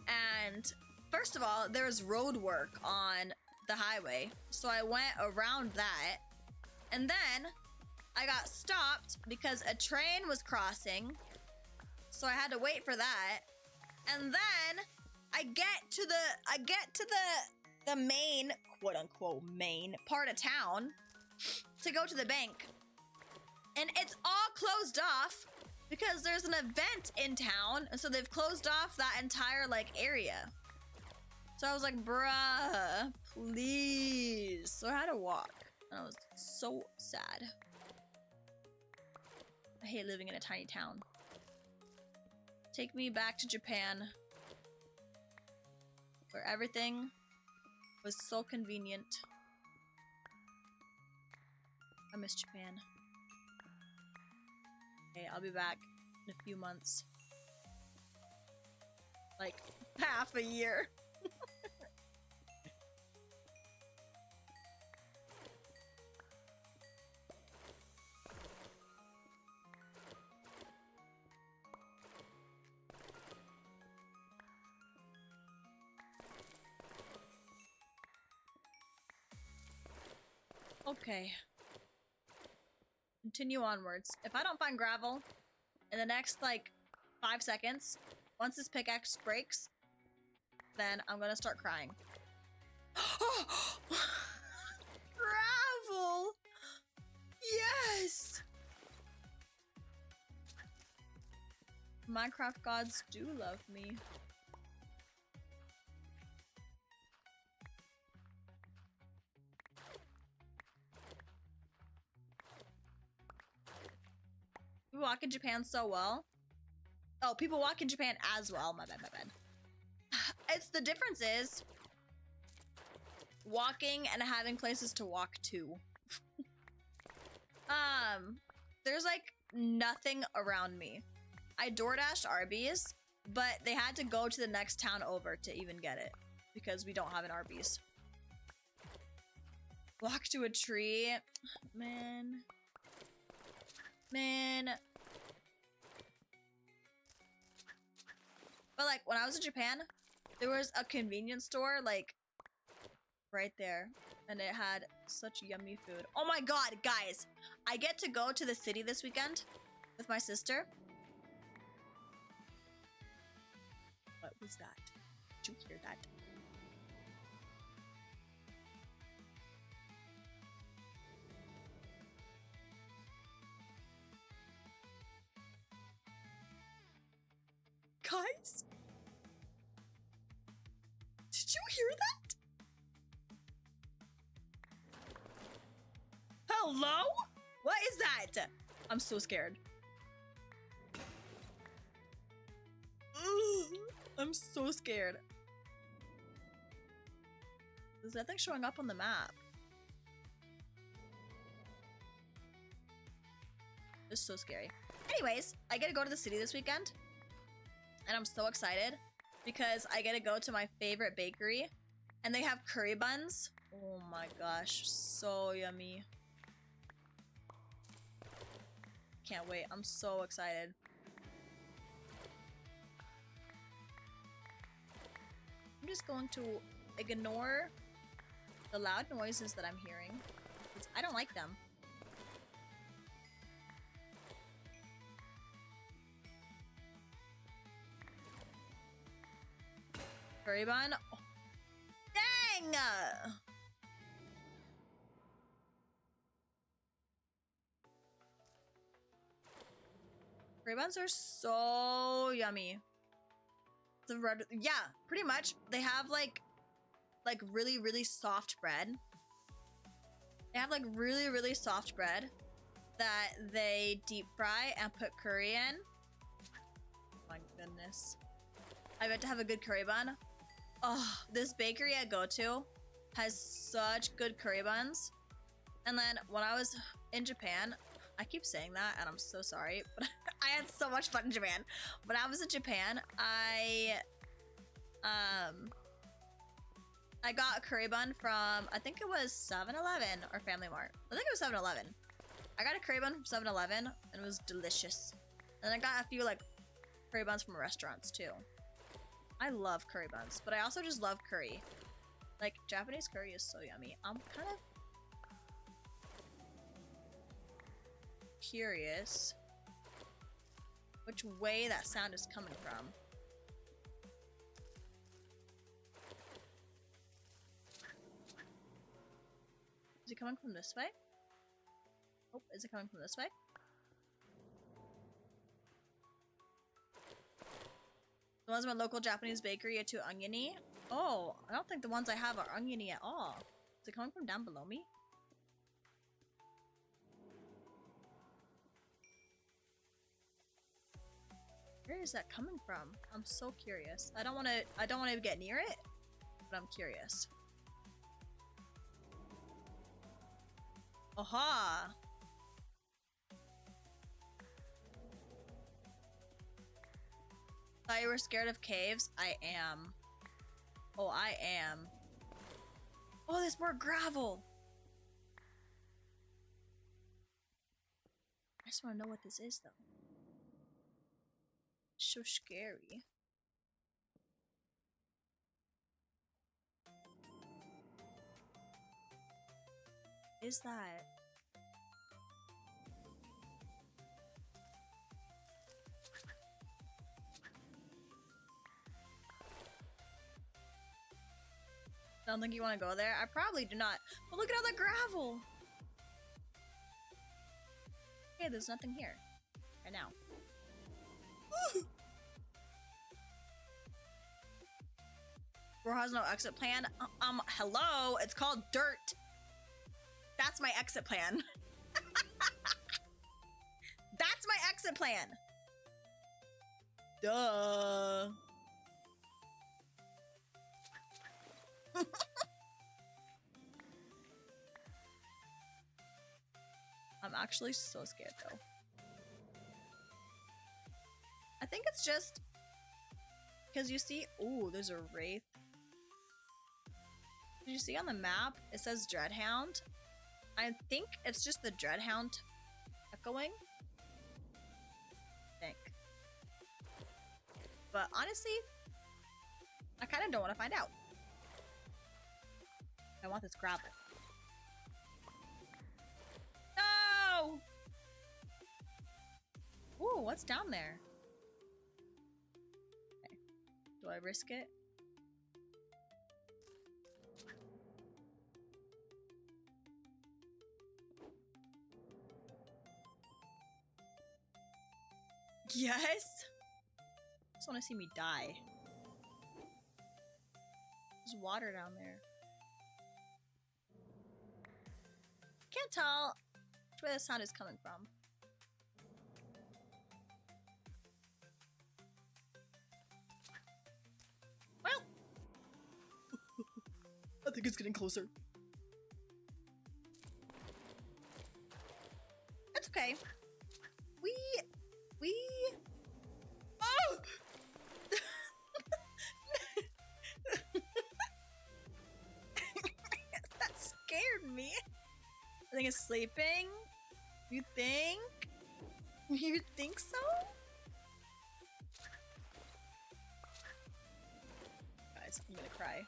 and first of all, there's road work on the highway, so I went around that, and then I got stopped because a train was crossing, so I had to wait for that, and then I get to the main, quote-unquote main part of town to go to the bank, and it's all closed off because there's an event in town, and so they've closed off that entire like area. So I was like, bruh, please. So I had to walk, and I was so sad. I hate living in a tiny town. Take me back to Japan, where everything was so convenient. I miss Japan. Okay, I'll be back in a few months. Like, half a year. Okay. Continue onwards. If I don't find gravel in the next, like, 5 seconds, once this pickaxe breaks, then I'm gonna start crying. Gravel! Yes! Minecraft gods do love me. People walk in Japan so well. Oh, people walk in Japan as well. My bad, my bad. It's the difference is walking and having places to walk to. There's like nothing around me. I DoorDashed Arby's, but they had to go to the next town over to even get it because we don't have an Arby's. Walk to a tree. Man. But like when I was in Japan, there was a convenience store like right there, and it had such yummy food. Oh my god, guys, I get to go to the city this weekend with my sister, What was that? Did you hear that? Guys? Did you hear that? Hello? What is that? I'm so scared. Ugh, I'm so scared. There's nothing showing up on the map. It's so scary. Anyways, I get to go to the city this weekend. And I'm so excited because I get to go to my favorite bakery. And they have curry buns. Oh my gosh, so yummy. Can't wait. I'm so excited. I'm just going to ignore the loud noises that I'm hearing, because I don't like them. Curry bun? Oh, dang! Curry buns are so yummy. The red, yeah, pretty much. They have like really, really soft bread. They have like really, really soft bread that they deep fry and put curry in. My goodness. I bet to have a good curry bun. Oh, this bakery I go to has such good curry buns. And then when I was in Japan, I keep saying that and I'm so sorry, but I had so much fun in Japan. When I was in Japan, I got a curry bun from, I think it was 7-Eleven or Family Mart. I think it was 7-Eleven. I got a curry bun from 7-Eleven and it was delicious. And I got a few like curry buns from restaurants too. I love curry buns, but I also just love curry. Like, Japanese curry is so yummy. I'm kind of curious which way that sound is coming from. Is it coming from this way? Oh, is it coming from this way? The ones from a local Japanese bakery are too oniony. Oh, I don't think the ones I have are oniony at all. Is it coming from down below me? Where is that coming from? I'm so curious. I don't want to get near it, but I'm curious. Aha! Thought you were scared of caves? I am. Oh, I am. Oh, there's more gravel! I just want to know what this is, though. It's so scary. What is that? I don't think you want to go there. I probably do not. But look at all the gravel. Okay, there's nothing here. Right now. Bro has no exit plan. Hello? It's called dirt. That's my exit plan. That's my exit plan. Duh. I'm actually so scared though. I think it's just because you see, ooh, there's a wraith. Did you see on the map? It says Dreadhound. I think it's just the Dreadhound echoing. I think. But honestly, I kind of don't want to find out. I want this gravel. No! Ooh, what's down there? Okay. Do I I risk it? Yes? Just want to see me die. There's water down there. Can't tell which way the sound is coming from. Well, I think it's getting closer. That's okay. We. Oh! That scared me. I think it's sleeping. You think? You think so? Guys, I'm gonna cry.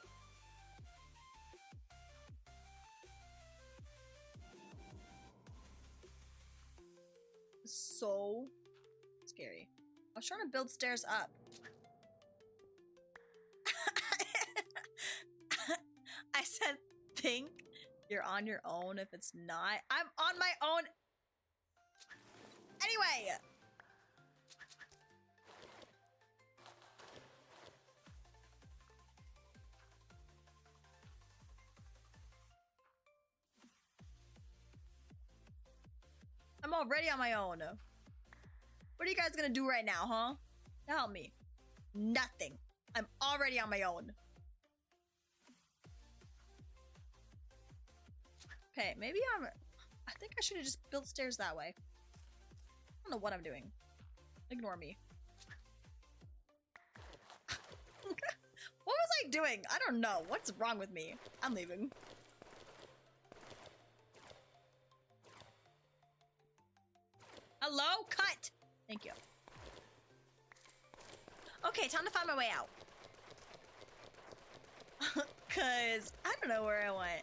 So scary. I was trying to build stairs up. I said think you're on your own if it's not. I'm on my own. Anyway. I'm already on my own. What are you guys gonna do right now, huh? To help me. Nothing. I'm already on my own. Okay, maybe I think I should have just built stairs that way. I don't know what I'm doing. Ignore me. What was I doing? I don't know. What's wrong with me? I'm leaving. Hello? Cut! Thank you. Okay, time to find my way out. Cause I don't know where I went.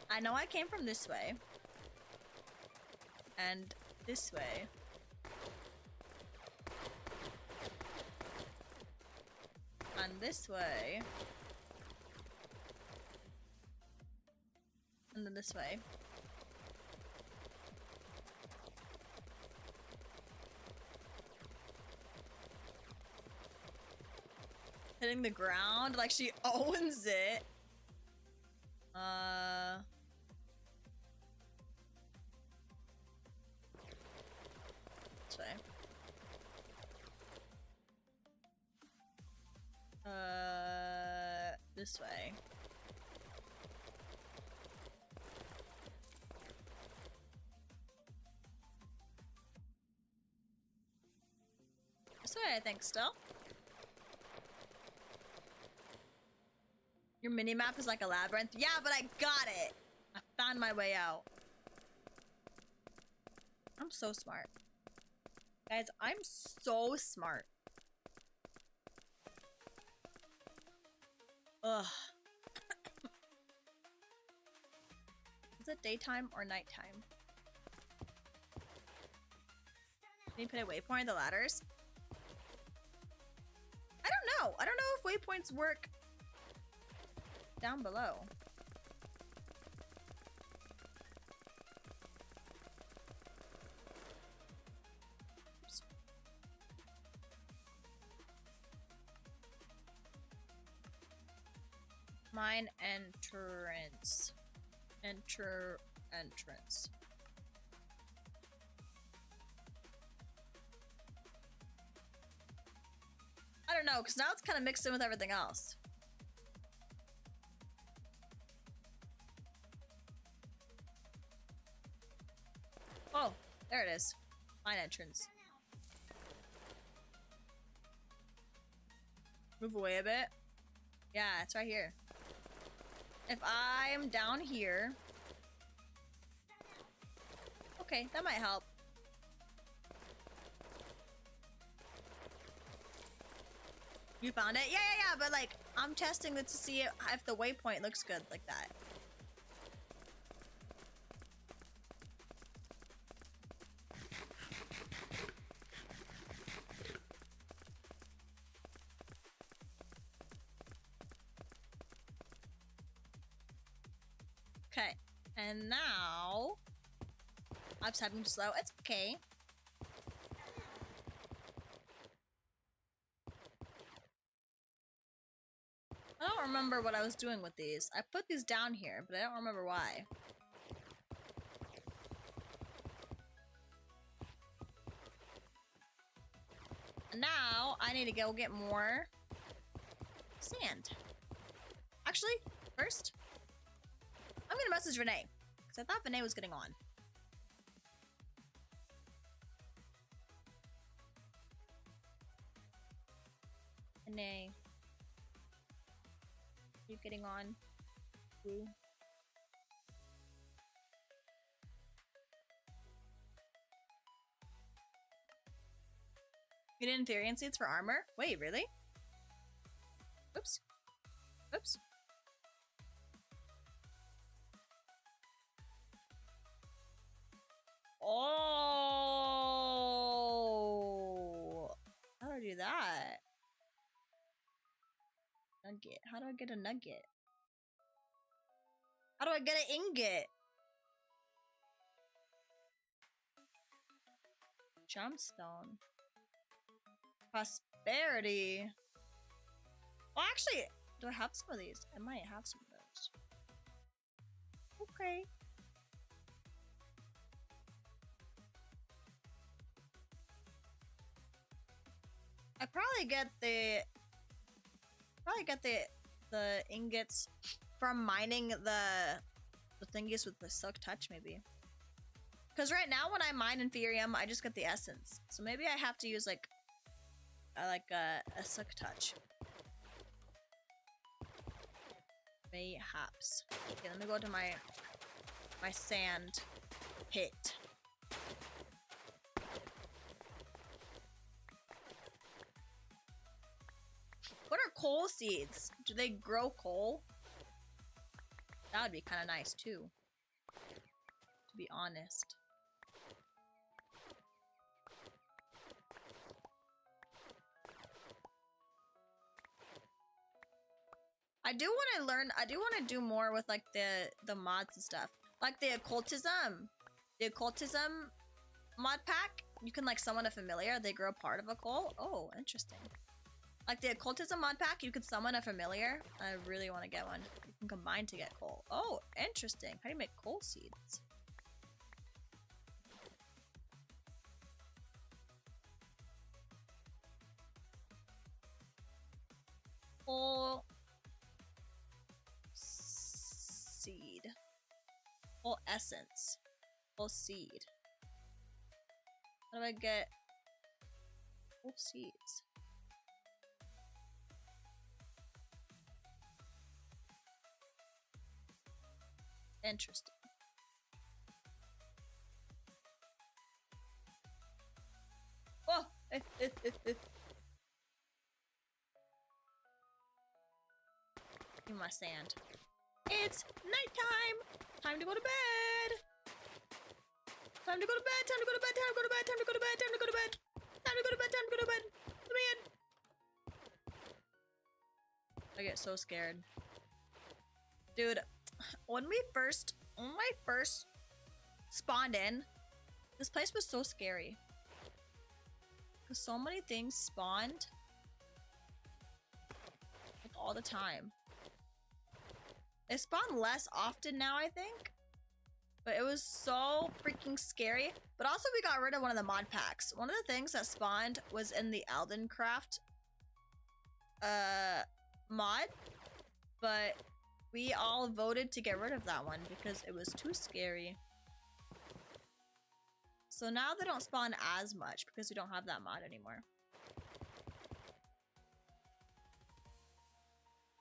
I know I came from this way. And this way. And this way. And then this way. Hitting the ground like she owns it. This way. This way. This way, I think, still. Your mini-map is like a labyrinth? Yeah, but I got it! I found my way out. I'm so smart. Guys, I'm so smart. Ugh. Is it daytime or nighttime? Can you put a waypoint on the ladders? I don't know. I don't know if waypoints work down below. Oops. Mine entrance. Entrance. I don't know, because now it's kind of mixed in with everything else. Oh, there it is. Mine entrance. Move away a bit. Yeah, it's right here. If I'm down here... Okay, that might help. You found it? Yeah, but like, I'm testing it to see if the waypoint looks good like that. And now I'm just having slow. It's okay. I don't remember what I was doing with these. I put these down here, but I don't remember why. And now I need to go get more sand. Actually, first, I'm gonna message Renee, because I thought Renee was getting on. Renee. Are you getting on? Ooh. You did Ethereum seeds for armor? Wait, really? Oops. Oops. Oh. How do I do that? Nugget. How do I get a nugget? How do I get an ingot? Gemstone. Prosperity. Well, actually, do I have some of these? I might have some of those. Okay. I probably get the ingots from mining the thingies with the silk touch, maybe. Because right now when I mine Inferium, I just get the essence. So maybe I have to use like a silk touch. Mayhaps. Okay, let me go to my sand pit. What are coal seeds? Do they grow coal? That would be kind of nice too, to be honest. I do want to do more with like the mods and stuff. Like the occultism mod pack. You can like summon a familiar, they grow part of a coal. Oh, interesting. Like the occultism mod pack, you could summon a familiar. I really want to get one. You can combine to get coal. Oh, interesting. How do you make coal seeds? Coal seed. Coal essence. Coal seed. How do I get coal seeds? Interesting. Oh! Give me my sand. It's nighttime! Time to go to bed! Time to go to bed! Time to go to bed! Time to go to bed! Time to go to bed! Time to go to bed! Time to go to bed! Time to go to bed! Let me in! I get so scared. Dude, when I first spawned in, this place was so scary. Because so many things spawned like all the time. They spawn less often now, I think. But it was so freaking scary. But also we got rid of one of the mod packs. One of the things that spawned was in the Eldencraft mod. But we all voted to get rid of that one because it was too scary. So now they don't spawn as much because we don't have that mod anymore.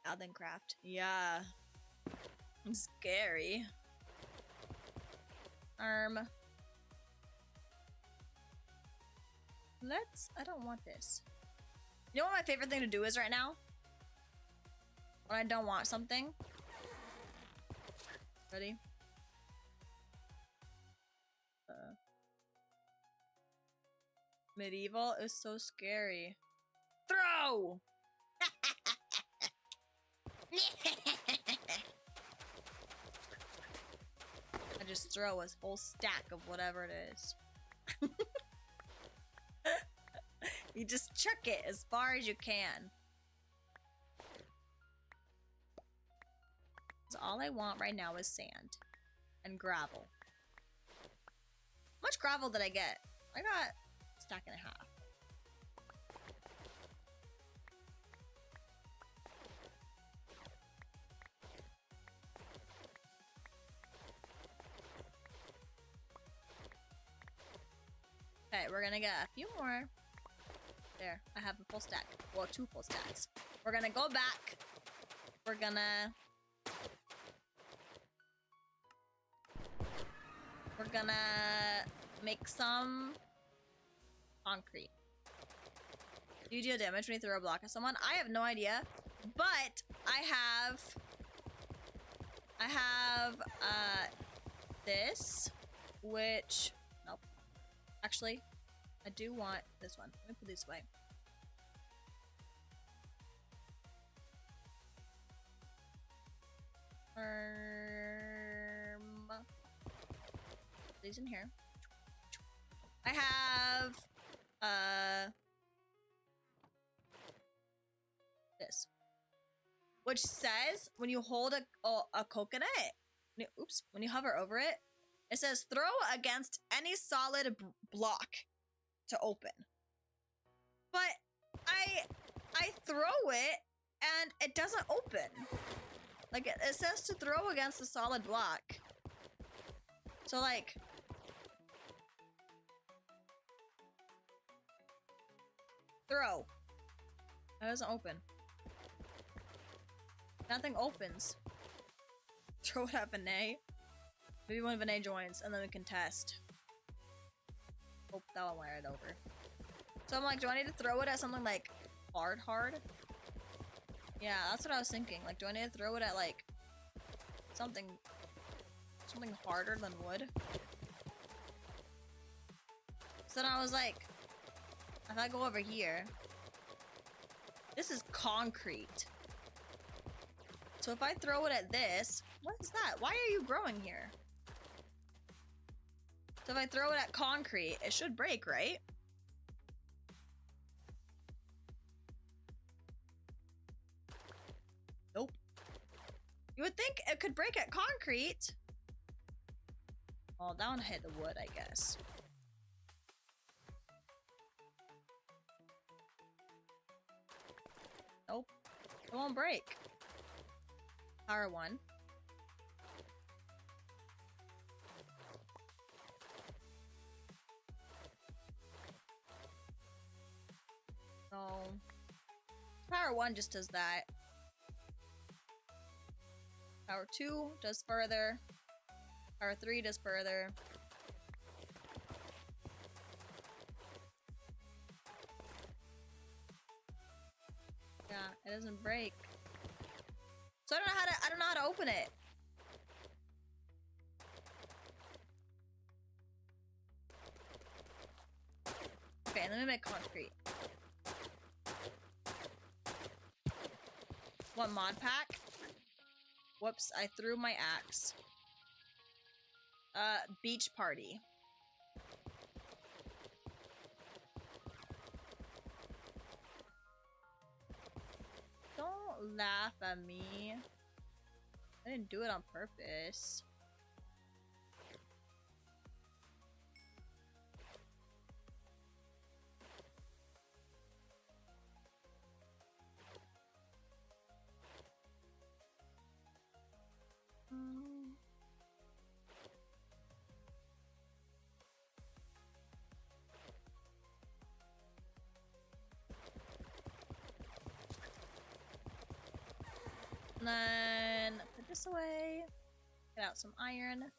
Eldencraft. Yeah. Scary. I don't want this. You know what my favorite thing to do is right now? When I don't want something. Ready? Medieval is so scary. Throw! just throw a whole stack of whatever it is. You just chuck it as far as you can. So all I want right now is sand and gravel. How much gravel did I get? I got a stack and a half. Okay, we're gonna get a few more. There, I have a full stack. Well, 2 full stacks. We're gonna go back. We're gonna make some concrete. Do you deal damage when you throw a block at someone? I have no idea, but I have this, which nope. Actually, I do want this one. Let me put this away. These in here. I have this, which says when you hold a coconut, when you hover over it, it says throw against any solid block to open. But I throw it and it doesn't open. Like it says to throw against a solid block. So like throw. That doesn't open. Nothing opens. Throw it at Vinay. Maybe when Vinay joins and then we can test. Oh, that one went right over. So I'm like, do I need to throw it at something like hard? Yeah, that's what I was thinking. Like, do I need to throw it at like something harder than wood? So then I was like, if I go over here, this is concrete. So if I throw it at this, what is that? Why are you growing here? So if I throw it at concrete, it should break, right? Nope. You would think it could break at concrete. Oh, that one hit the wood, I guess. Nope. It won't break. Power 1. No. Power 1 just does that. Power 2 does further. Power 3 does further. Yeah, it doesn't break. So I don't know how to open it. Okay, let me make concrete. What mod pack? Whoops, I threw my axe. Beach party. Don't laugh at me. I didn't do it on purpose. And then put this away. Get out some iron.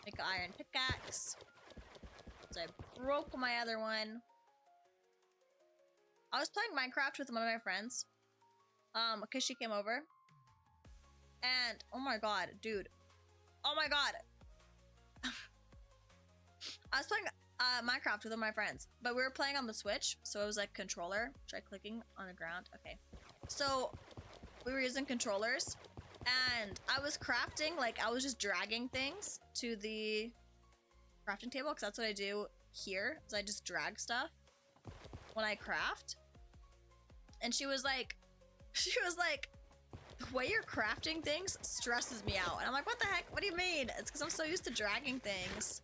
Make an iron pickaxe. So I broke my other one. I was playing Minecraft with one of my friends. Because she came over. And oh my god, dude. Oh my god. I was playing Minecraft with one of my friends, but we were playing on the Switch, so it was like controller. Try clicking on the ground. Okay. So we were using controllers, And I was crafting, like I was just dragging things to the crafting table because that's what I do here, is I just drag stuff when I craft. And she was like, the way you're crafting things stresses me out. And I'm like, what the heck? What do you mean? It's because I'm so used to dragging things.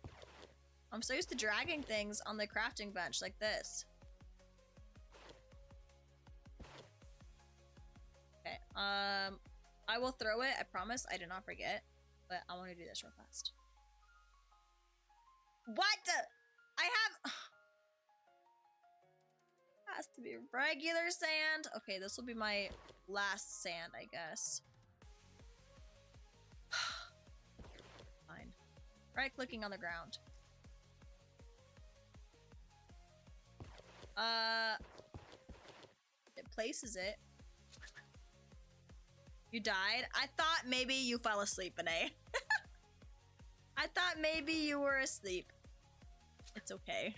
I'm so used to dragging things on the crafting bench like this. Okay, I will throw it. I promise I did not forget. But I want to do this real fast. What? I have... Has to be regular sand. Okay, this will be my last sand, I guess. Fine. Right-clicking on the ground. It places it. You died? I thought maybe you fell asleep, Benet. I thought maybe you were asleep. It's okay.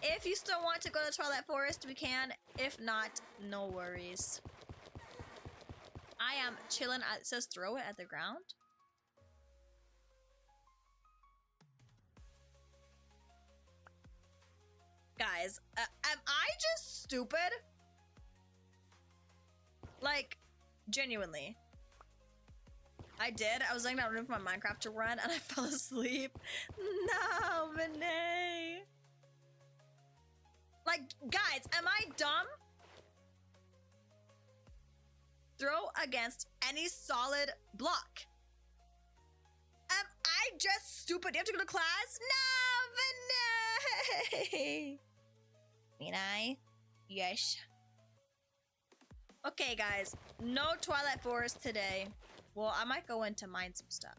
If you still want to go to Twilight Forest, we can. If not, no worries. I am chilling. It says throw it at the ground. Guys, am I just stupid? Like, genuinely. I did. I was laying down room for my Minecraft to run and I fell asleep. No, Benet. Like, guys, am I dumb? Throw against any solid block. Am I just stupid? Do you have to go to class? No, Benet. Miraii? Yes. Okay, guys. No Twilight Forest today. Well, I might go in to mine some stuff.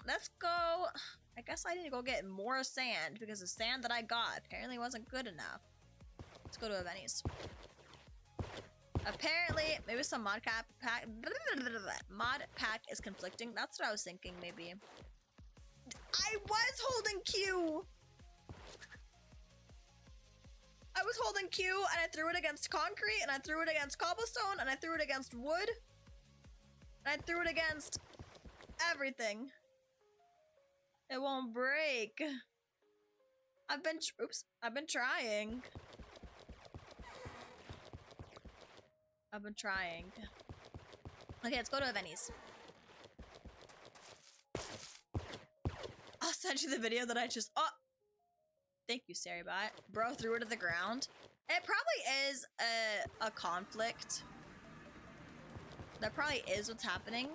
Let's go. I guess I need to go get more sand because the sand that I got apparently wasn't good enough. Let's go to Aveni's. Apparently, maybe some mod pack is conflicting. That's what I was thinking, maybe. I was holding Q. I was holding Q and I threw it against concrete and I threw it against cobblestone and I threw it against wood. And I threw it against everything. It won't break. I've been trying. I've been trying. Okay, let's go to Aveni's. I'll send you the video that I just... Oh! Thank you, Saribot. Bro threw it to the ground. It probably is a conflict. That probably is what's happening.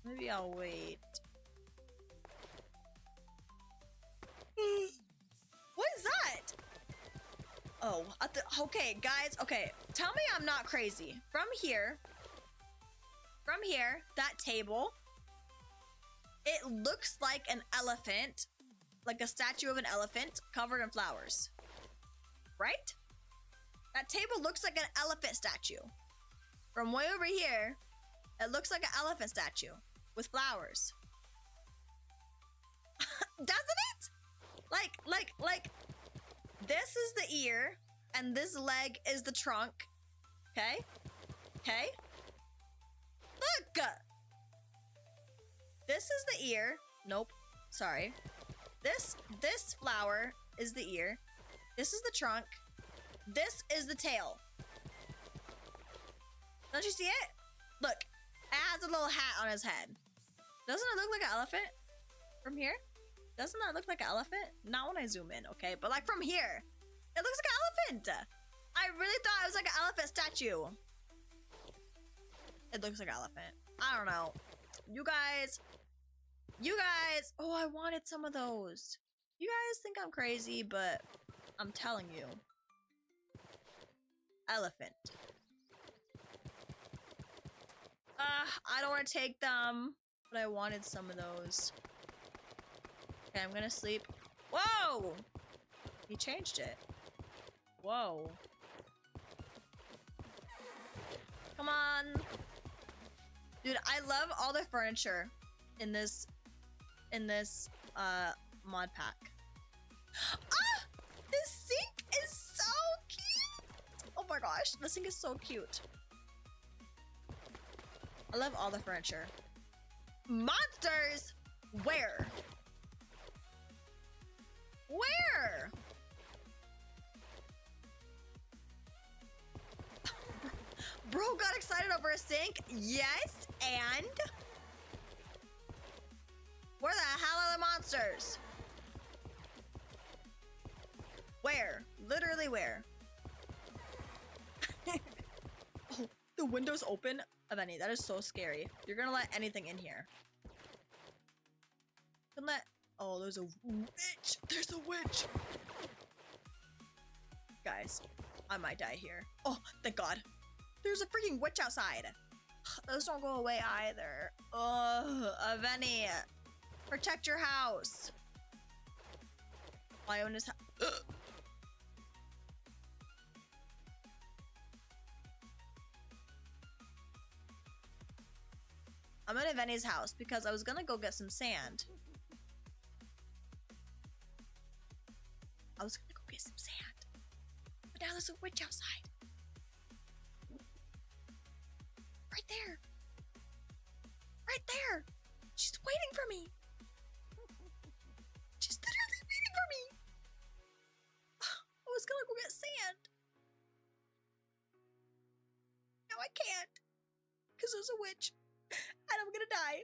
Maybe I'll wait. What is that? Oh, okay, guys. Okay, tell me I'm not crazy. From here, that table, it looks like an elephant, like a statue of an elephant covered in flowers. Right? That table looks like an elephant statue. From way over here, it looks like an elephant statue with flowers. Doesn't it? Like, this is the ear, and this leg is the trunk. Okay? Okay? Look! This is the ear. Nope. Sorry. This flower is the ear. This is the trunk. This is the tail. Don't you see it? Look. It has a little hat on his head. Doesn't it look like an elephant? From here? Doesn't that look like an elephant? Not when I zoom in, okay? But like from here. It looks like an elephant. I really thought it was like an elephant statue. It looks like an elephant. I don't know. You guys. Oh, I wanted some of those. You guys think I'm crazy, but I'm telling you. Elephant. I don't want to take them, but I wanted some of those. Okay, I'm gonna sleep. Whoa! He changed it. Whoa. Come on. Dude, I love all the furniture in this mod pack. Ah! This sink is my gosh, this thing is so cute. I love all the furniture. Monsters? Where? Where? Bro got excited over a sink? Yes, and? Where the hell are the monsters? Where? Literally where? Oh, the window's open? Aveni, that is so scary. You're gonna let anything in here. Don't let... Oh, there's a witch! There's a witch! Guys, I might die here. Oh, thank God. There's a freaking witch outside. Those don't go away either. Oh, Aveni. Protect your house. I own his house. I'm at Aveni's house because I was gonna go get some sand. But now there's a witch outside. Right there. Right there. She's waiting for me. She's literally waiting for me. I was gonna go get sand. Now I can't. Because there's a witch. And I'm gonna die.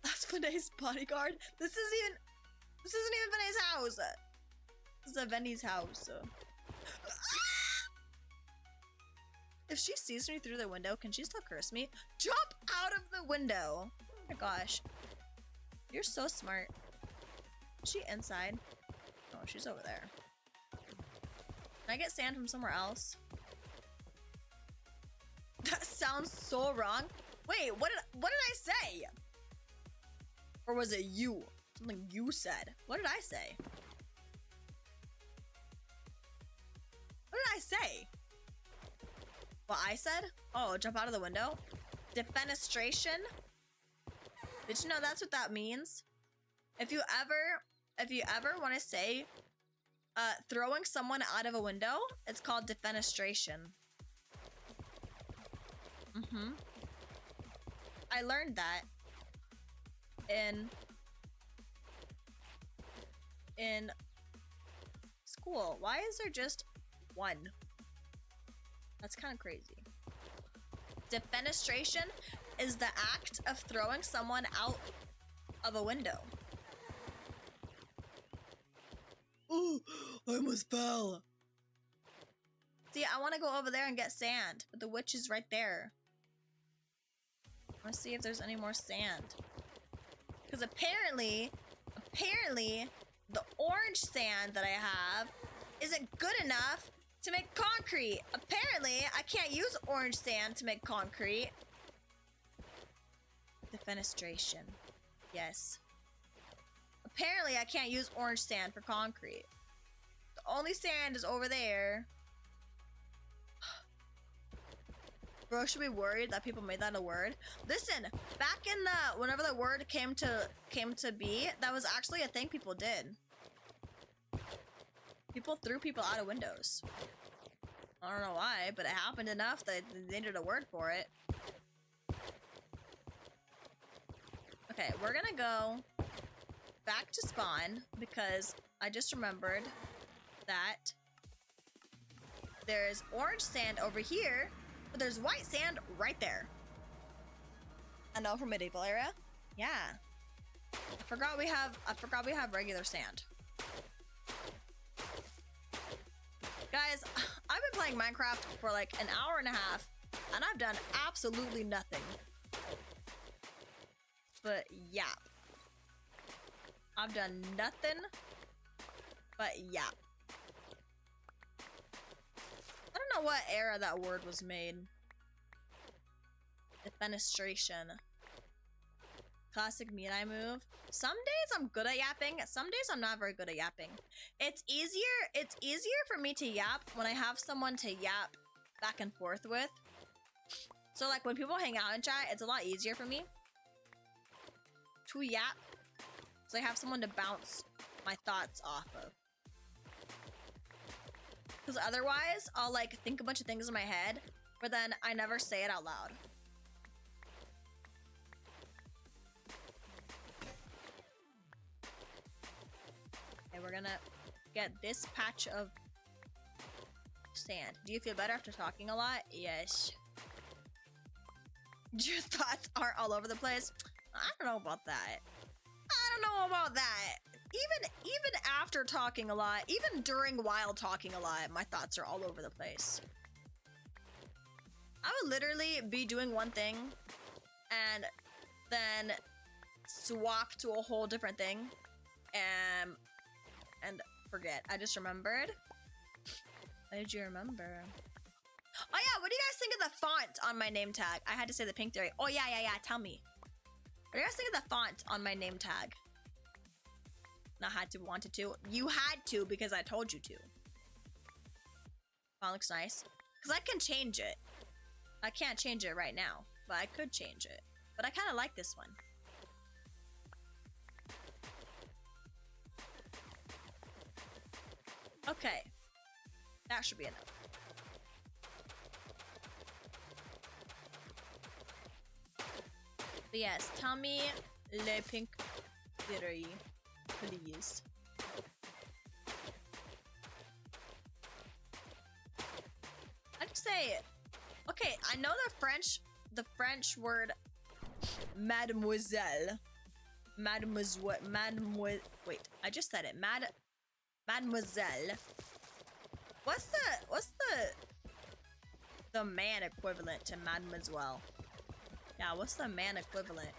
That's Vinay's bodyguard. This isn't even Vinay's house. This is Aveni's house. If she sees me through the window, can she still curse me? Jump out of the window. Oh my gosh. You're so smart. Is she inside? Oh, she's over there. Can I get sand from somewhere else? That sounds so wrong. Wait, what did I say? Or was it you? Something you said. What did I say? What did I say? What I said? Oh, jump out of the window? Defenestration? Did you know that's what that means? If you ever want to say throwing someone out of a window, it's called defenestration. I learned that in school. Why is there just one? That's kind of crazy. Defenestration is the act of throwing someone out of a window. Ooh, I almost fell. See, I want to go over there and get sand, but the witch is right there. Let's see if there's any more sand. Because apparently, the orange sand that I have isn't good enough to make concrete. Apparently, I can't use orange sand to make concrete. Defenestration. Yes. Apparently, I can't use orange sand for concrete. The only sand is over there. Bro should be worried that people made that a word. Listen, back in the whenever the word came to be, that was actually a thing people did. People threw people out of windows. I don't know why, but it happened enough that they needed a word for it. Okay, we're gonna go back to spawn because I just remembered that there's orange sand over here, but there's white sand right there. I know, from medieval area. Yeah. I forgot we have regular sand. Guys, I've been playing Minecraft for like an hour and a half, and I've done absolutely nothing. But yeah. I've done nothing but yeah. I don't know what era that word was made. Defenestration. Classic Miraii move. Some days I'm good at yapping. Some days I'm not very good at yapping. It's easier for me to yap when I have someone to yap back and forth with. So like when people hang out in chat, it's a lot easier for me to yap. So I have someone to bounce my thoughts off of. Because otherwise, I'll like think a bunch of things in my head, but then I never say it out loud. Okay, we're gonna get this patch of sand. Do you feel better after talking a lot? Yes. Your thoughts are all over the place. I don't know about that. I don't know about that. Even after talking a lot, even during while talking a lot, my thoughts are all over the place. I would literally be doing one thing and then swap to a whole different thing and forget. I just remembered. What did you remember? Oh yeah, what do you guys think of the font on my name tag? I had to say the pink theory. Oh yeah, tell me. What do you guys think of the font on my name tag? Not had to, wanted to. You had to because I told you to. Font looks nice. Because I can change it. I can't change it right now, but I could change it. But I kind of like this one. Okay. That should be enough. But yes, tell me le pink theory, please. I'd say, okay, I know the French word mademoiselle. Wait, I just said it. Mademoiselle. What's the man equivalent to mademoiselle? Yeah, what's the man equivalent?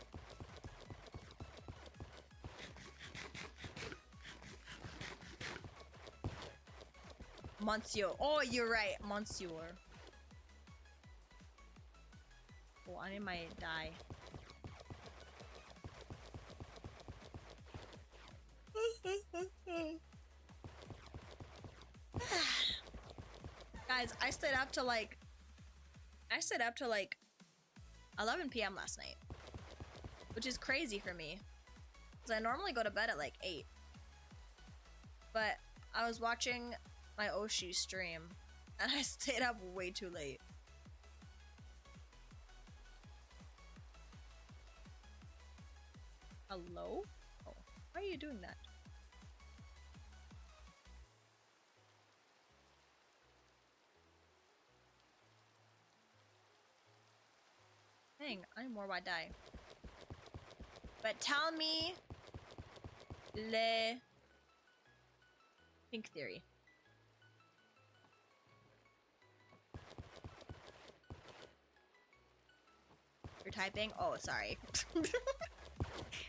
Monsieur. Oh, you're right. Monsieur. Oh, I need my dye. Guys, I stayed up till like 11 p.m. last night, which is crazy for me because I normally go to bed at like 8, but I was watching my Oshi stream and I stayed up way too late. Hello? Oh, why are you doing that? Dang, I need more white dye. But tell me le pink theory. You're typing? Oh, sorry.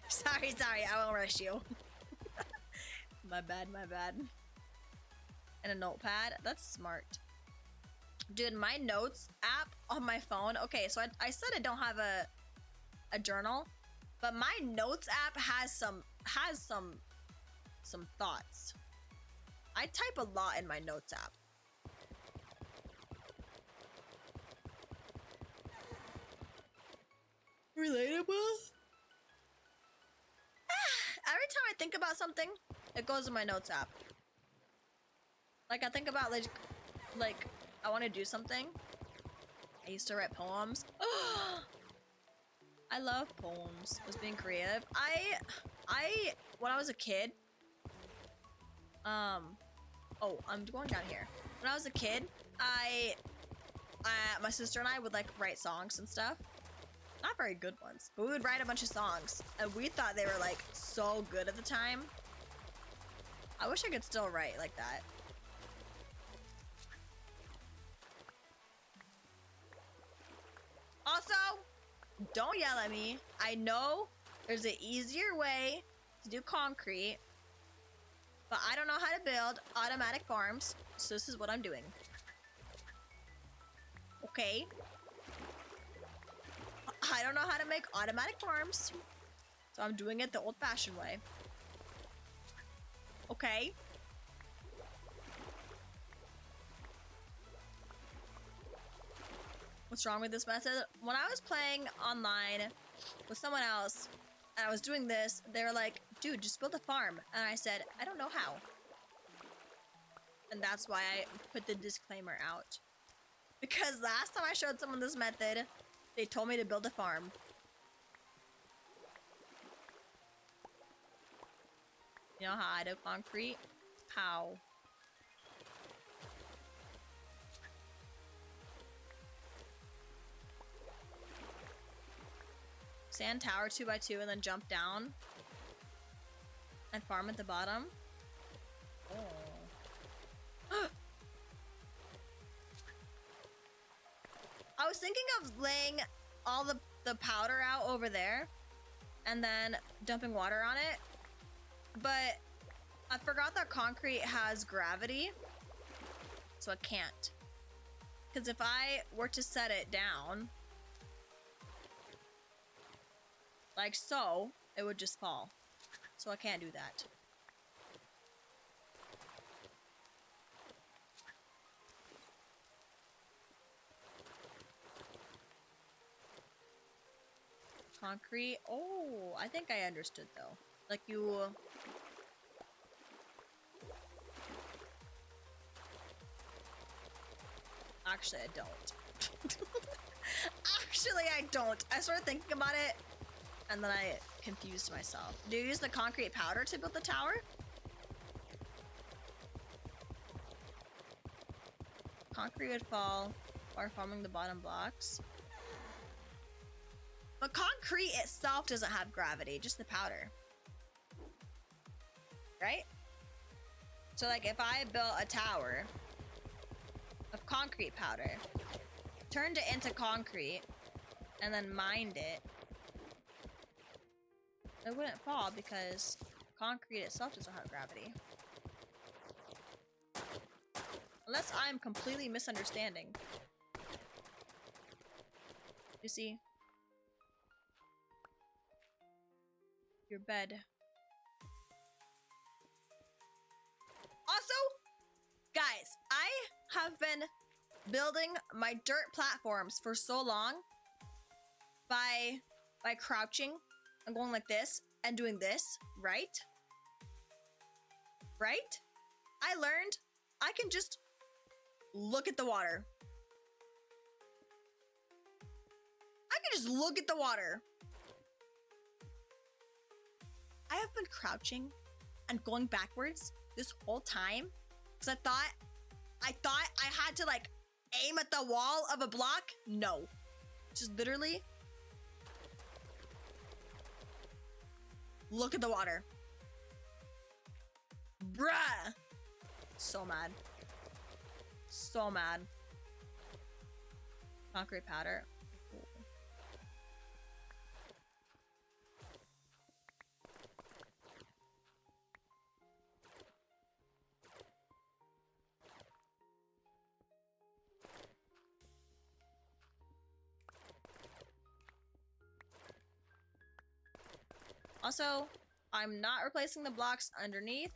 sorry, I won't rush you. my bad. And a notepad? That's smart. Dude, my notes app on my phone. Okay, so I said I don't have a journal, but my notes app has some thoughts. I type a lot in my notes app. Relatable? Every time I think about something, it goes in my notes app. Like I think about like I want to do something. I used to write poems. I love poems. I was being creative. I when I was a kid. Oh, I'm going down here. When I was a kid, my sister and I would like write songs and stuff. Not very good ones, but we would write a bunch of songs, and we thought they were like so good at the time. I wish I could still write like that. Also, don't yell at me. I know there's an easier way to do concrete, but I don't know how to build automatic farms, so this is what I'm doing. Okay. I don't know how to make automatic farms, so I'm doing it the old-fashioned way. Okay. What's wrong with this method? When I was playing online with someone else, and I was doing this, they were like, dude, just build a farm. And I said, I don't know how. And that's why I put the disclaimer out. Because last time I showed someone this method, they told me to build a farm. You know how I do concrete? How? Sand tower 2x2 and then jump down and farm at the bottom. Oh. I was thinking of laying all the powder out over there and then dumping water on it, but I forgot that concrete has gravity, so I can't. Because if I were to set it down, like so, it would just fall. So I can't do that. Concrete. Oh, I think I understood though. Like you... Actually, I don't. Actually, I don't. I started thinking about it, and then I confused myself. Do you use the concrete powder to build the tower? Concrete would fall while forming the bottom blocks. But concrete itself doesn't have gravity, just the powder. Right? So like if I built a tower of concrete powder, turned it into concrete, and then mined it, it wouldn't fall because concrete itself doesn't have gravity. Unless I'm completely misunderstanding. You see? Your bed. Also, guys, I have been building my dirt platforms for so long by crouching and going like this and doing this, right? Right? I learned I can just look at the water. I can just look at the water. I have been crouching and going backwards this whole time because I thought I had to like aim at the wall of a block. No, just literally look at the water. Bruh. So mad. So mad. Concrete powder. Ooh. Also, I'm not replacing the blocks underneath.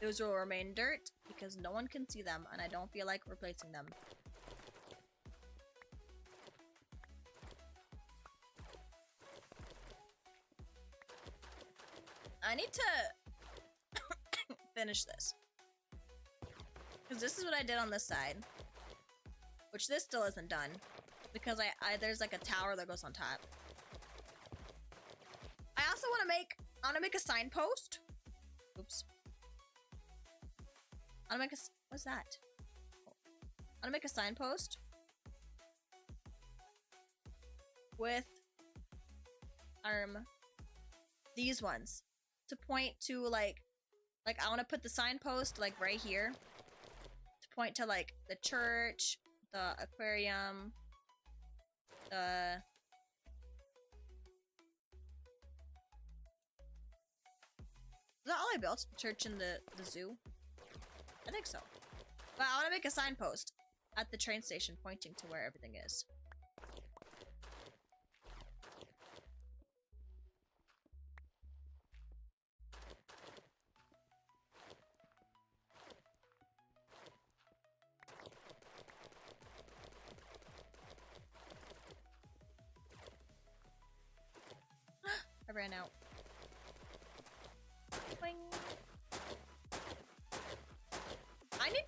Those will remain dirt because no one can see them and I don't feel like replacing them. I need to finish this. Because this is what I did on this side. Which this still isn't done. Because there's like a tower that goes on top. I also want to make a signpost. Oops. I want to make what's that? I want to make a signpost with these ones to point to like I want to put the signpost like right here to point to like the church, the aquarium, the is that all I built? The church and the zoo? I think so. But I want to make a signpost at the train station pointing to where everything is. I ran out. Boing. I need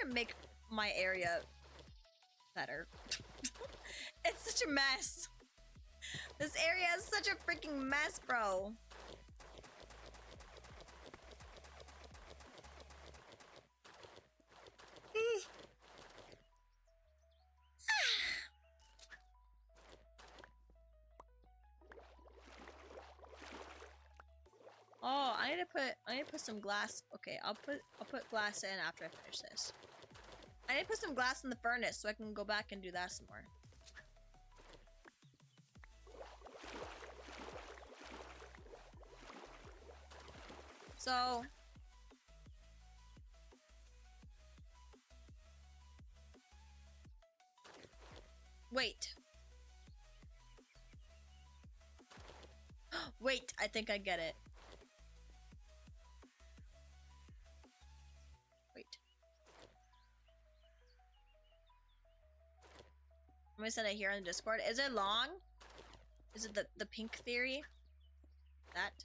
to make my area better. It's such a mess. This area is such a freaking mess, bro. Oh, I need to put some glass. Okay, I'll put glass in after I finish this. I need to put some glass in the furnace so I can go back and do that some more. So wait. Wait, I think I get it. Wait. I'm gonna send it here on the Discord. Is it long? Is it the pink theory? That?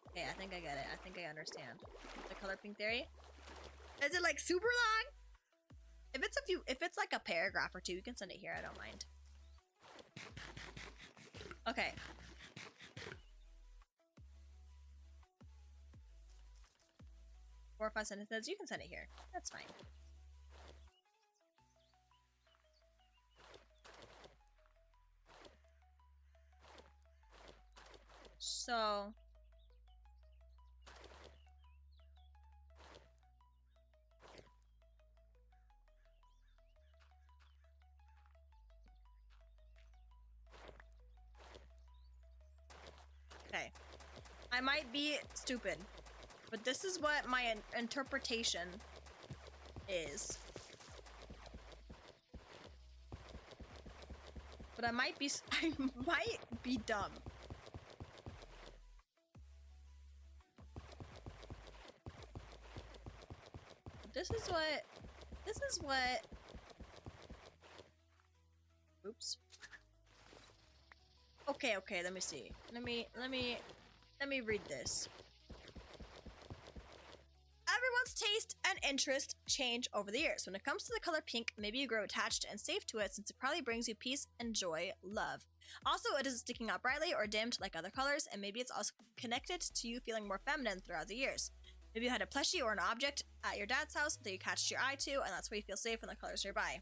Okay, I think I get it. I think I understand. The color pink theory? Is it like super long? If it's like a paragraph or two, you can send it here, I don't mind. Okay. Four or five sentences, you can send it here. That's fine. So okay. I might be stupid, but this is what my interpretation is. But I might be dumb. This is what oops. Okay, let me see. Let me read this. Everyone's taste and interest change over the years. When it comes to the color pink, maybe you grow attached and safe to it since it probably brings you peace and joy, love. Also, it isn't sticking out brightly or dimmed like other colors, and maybe it's also connected to you feeling more feminine throughout the years. Maybe you had a plushie or an object at your dad's house that you catched your eye to, and that's where you feel safe when the color's nearby.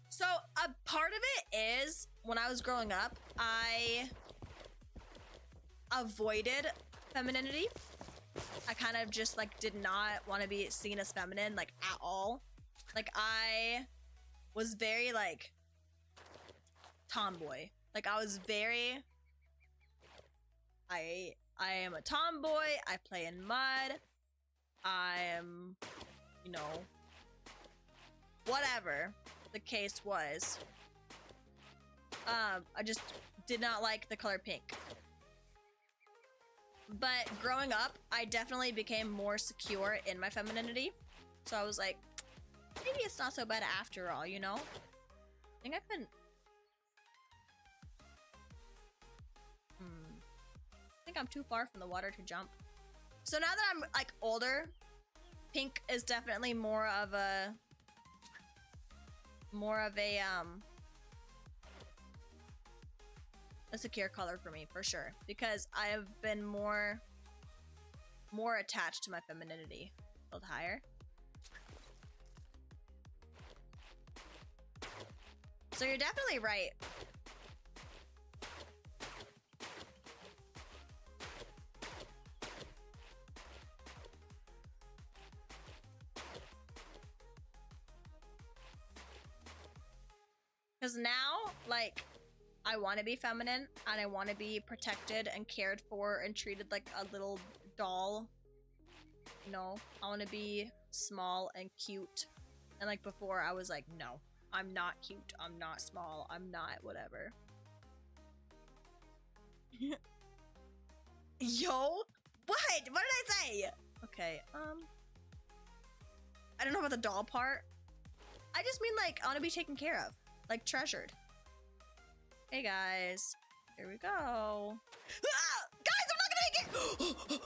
So, a part of it is, when I was growing up, I avoided femininity. I kind of just, like, did not want to be seen as feminine, like, at all. Like, I was very, like, tomboy. Like, I was very... I am a tomboy. I play in mud. I am, you know, whatever the case was. I just did not like the color pink. But growing up, I definitely became more secure in my femininity. So I was like, maybe it's not so bad after all, you know? I think I've been... I think I'm too far from the water to jump. So now that I'm, like, older, pink is definitely more of a secure color for me, for sure. Because I have been more attached to my femininity. Build higher. So you're definitely right. Because now, like, I want to be feminine, and I want to be protected and cared for and treated like a little doll. You know, I want to be small and cute. And like before, I was like, no, I'm not cute, I'm not small, I'm not whatever. Yo, what did I say? Okay, I don't know about the doll part. I just mean, like, I want to be taken care of, like, treasured. Hey guys, here we go. Ah! Guys, I'm not gonna make it.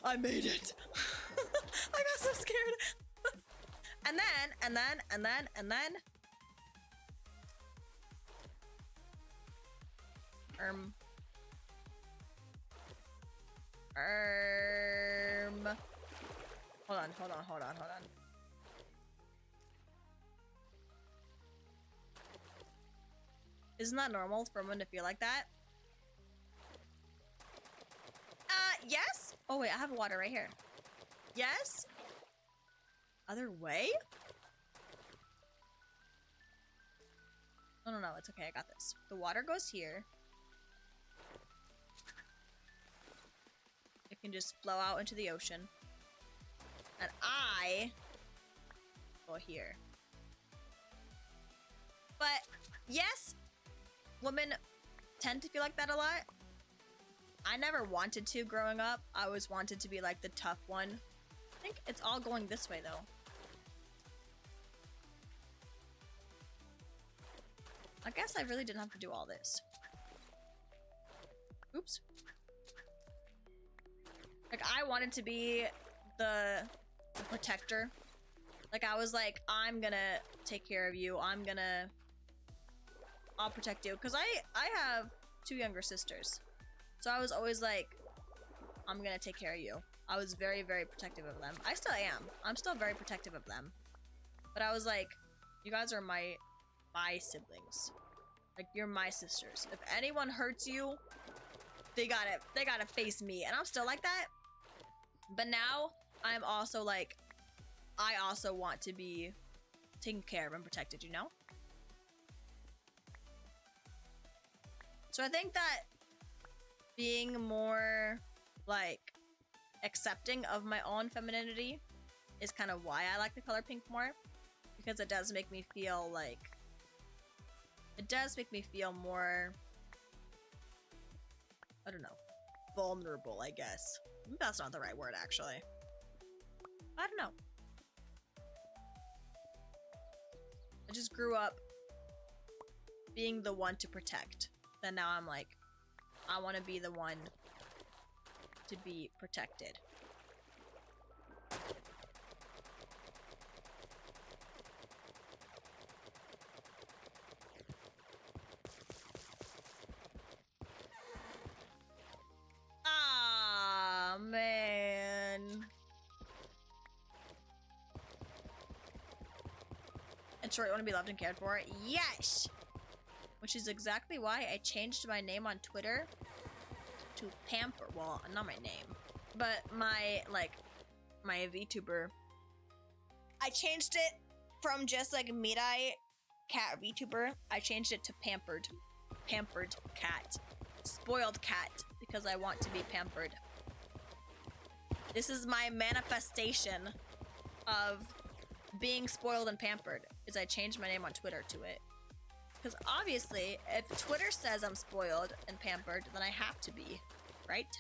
I made it. scared. and then. Hold on. Isn't that normal for women to feel like that? Yes? Oh wait, I have water right here. Yes? Other way? No, it's okay, I got this. The water goes here. It can just flow out into the ocean. And I go here. But yes, women tend to feel like that a lot. I never wanted to growing up. I always wanted to be like the tough one. I think it's all going this way though. I guess I really didn't have to do all this. Oops. Like, I wanted to be the protector. Like, I was like, I'm gonna take care of you. I'll protect you. Because I have 2 younger sisters. So I was always like, I'm gonna take care of you. I was very, very protective of them. I still am. I'm still very protective of them. But I was like, you guys are my siblings. Like, you're my sisters. If anyone hurts you, they gotta face me. And I'm still like that. But now, I'm also like, I also want to be taken care of and protected, you know? So I think that being more, like, accepting of my own femininity is kind of why I like the color pink more. Because it does make me feel like... It does make me feel more... I don't know. Vulnerable, I guess. That's not the right word, actually. I don't know. I just grew up being the one to protect. Then now I'm like, I want to be the one to be protected. Ah, man. And short, you want to be loved and cared for? Yes! Which is exactly why I changed my name on Twitter to Pamper. Well, not my name, but my VTuber. I changed it from just like Miraii cat VTuber. I changed it to Pampered cat. Spoiled cat, because I want to be pampered. This is my manifestation of being spoiled and pampered, is I changed my name on Twitter to it. Because obviously, if Twitter says I'm spoiled and pampered, then I have to be, right?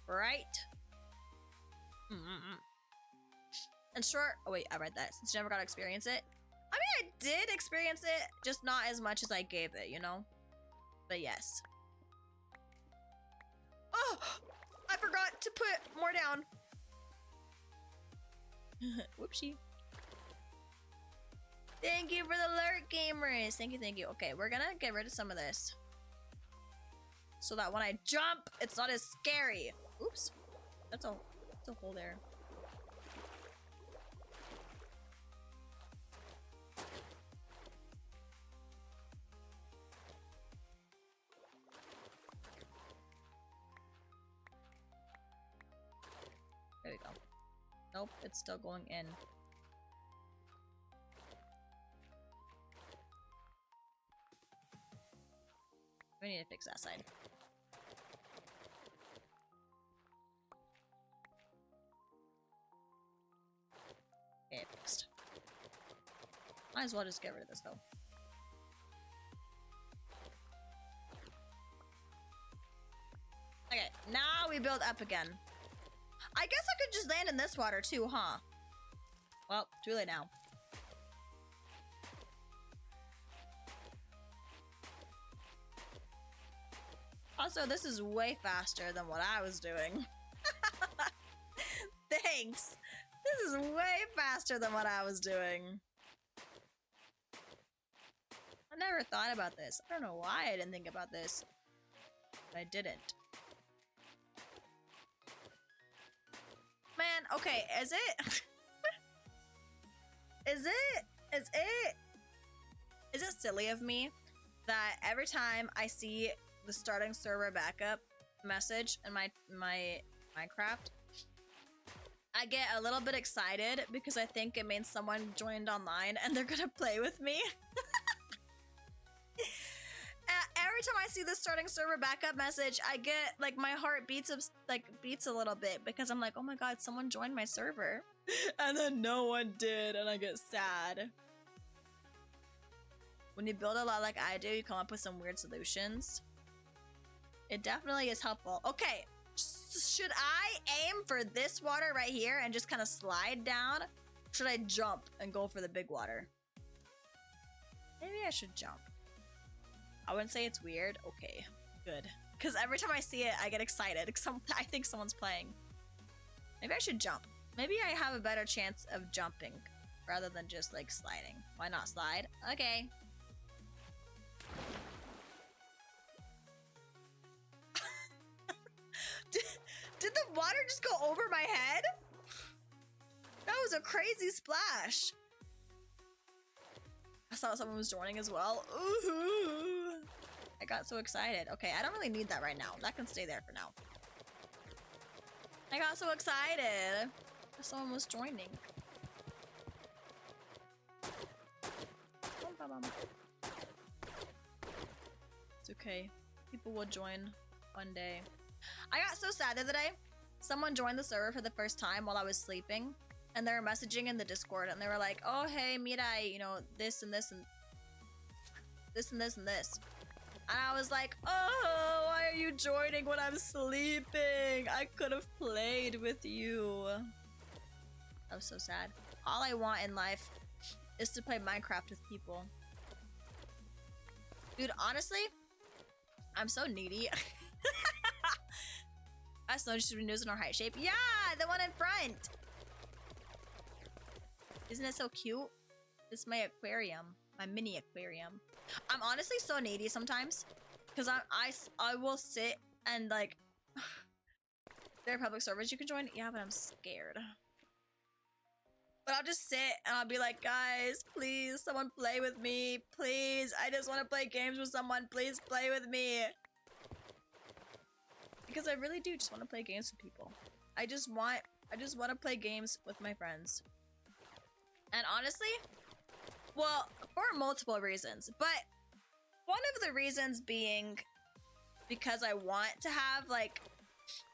Right? And short, oh wait, I read that, since you never got to experience it. I mean, I did experience it, just not as much as I gave it, you know? But yes. Oh! I forgot to put more down. Whoopsie. Thank you for the alert, gamers. Thank you. Okay, we're gonna get rid of some of this. So that when I jump, it's not as scary. Oops. That's a hole there. There we go. Nope, it's still going in. We need to fix that side. Okay, fixed. Might as well just get rid of this though. Okay, now we build up again. I guess I could just land in this water too, huh? Well, too late now. Also, this is way faster than what I was doing. Thanks. This This is way faster than what I was doing. I never thought about this. I don't know why I didn't think about this. But I didn't. Man, okay, is it? Is it silly of me that every time I see the starting server backup message in my Minecraft, I get a little bit excited because I think it means someone joined online and they're gonna play with me? Every time I see the starting server backup message, I get like my heart beats a little bit because I'm like, oh my god, someone joined my server, and then no one did, and I get sad. When you build a lot like I do, you come up with some weird solutions. It definitely is helpful. Okay, should I aim for this water right here and just kind of slide down? Should I jump and go for the big water? Maybe I should jump. I wouldn't say it's weird. Okay, good. Because every time I see it, I get excited. I think someone's playing. Maybe I should jump. Maybe I have a better chance of jumping rather than just like sliding. Why not slide? Okay. Did the water just go over my head? That was a crazy splash. I saw someone was joining as well. Ooh. I got so excited. Okay, I don't really need that right now. That can stay there for now. I got so excited. Someone was joining. It's okay. People will join one day. I got so sad the other day. Someone joined the server for the first time while I was sleeping. And they were messaging in the Discord, and they were like, oh, hey, Miraii, you know, this and this and this and this and this. And I was like, oh, why are you joining when I'm sleeping? I could have played with you. I was so sad. All I want in life is to play Minecraft with people. Dude, honestly, I'm so needy. I just noticed news in our height shape. Yeah, the one in front. Isn't it so cute? This is my aquarium, my mini aquarium. I'm honestly so needy sometimes, because I will sit and like, there are public servers you can join. Yeah, but I'm scared. But I'll just sit and I'll be like, guys, please, someone play with me, please. I just want to play games with someone. Please play with me. Because I really do just want to play games with people. I just want to play games with my friends. And honestly, well, for multiple reasons, but one of the reasons being because I want to have like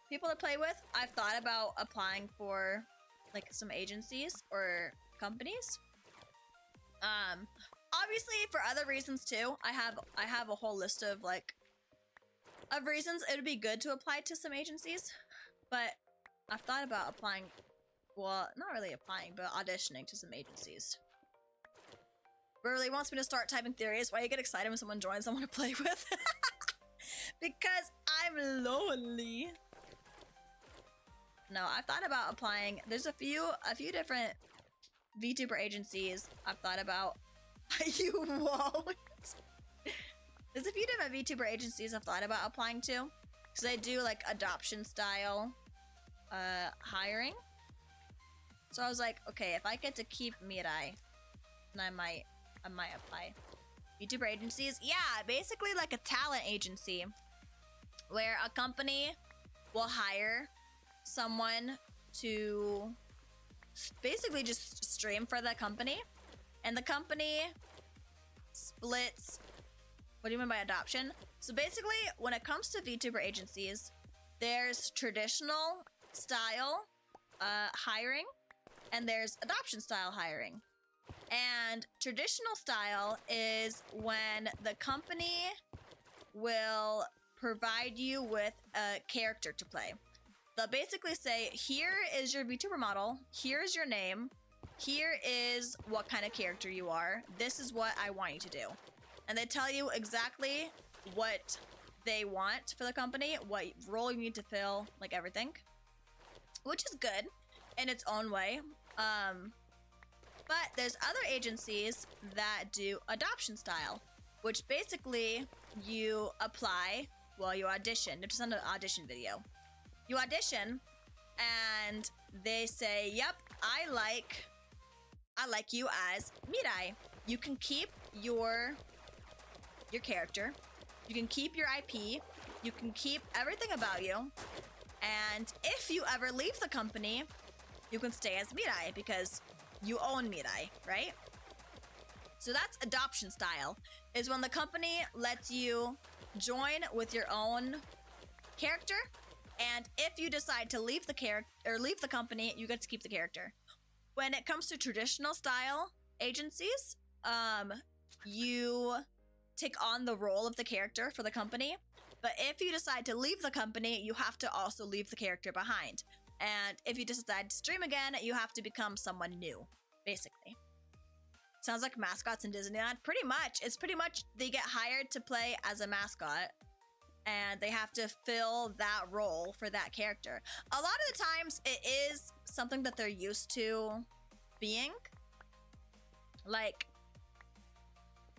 people to play with. I've thought about applying for like some agencies or companies. Obviously for other reasons too. I have a whole list of like of reasons it would be good to apply to some agencies, but I've thought about applying. Well, not really applying, but auditioning to some agencies. Really wants me to start typing theories. Why you get excited when someone joins someone to play with? Because I'm lonely. No, I've thought about applying. There's a few different VTuber agencies I've thought about. You won't. There's a few different VTuber agencies I've thought about applying to. Because they do like adoption style hiring. So I was like, okay, if I get to keep Miraii, then I might apply. VTuber agencies? Yeah, basically like a talent agency where a company will hire someone to basically just stream for the company, and the company splits. What do you mean by adoption? So basically, when it comes to VTuber agencies, there's traditional style hiring, and there's adoption style hiring. And traditional style is when the company will provide you with a character to play. They'll basically say, here is your VTuber model, here's your name, here is what kind of character you are, this is what I want you to do. And they tell you exactly what they want for the company, what role you need to fill, like everything. Which is good in its own way. But there's other agencies that do adoption style, which basically you apply, well, you audition. It's just an audition video. You audition, and they say, "Yep, I like you as Miraii. You can keep your character. You can keep your IP. You can keep everything about you. And if you ever leave the company, you can stay as Miraii because you own Miraii, right?" So that's adoption style, is when the company lets you join with your own character, and if you decide to leave the company, you get to keep the character. When it comes to traditional style agencies, you take on the role of the character for the company, but if you decide to leave the company, you have to also leave the character behind. And if you decide to stream again, you have to become someone new, basically. Sounds like mascots in Disneyland. Pretty much. It's pretty much they get hired to play as a mascot, and they have to fill that role for that character. A lot of the times, it is something that they're used to being. Like,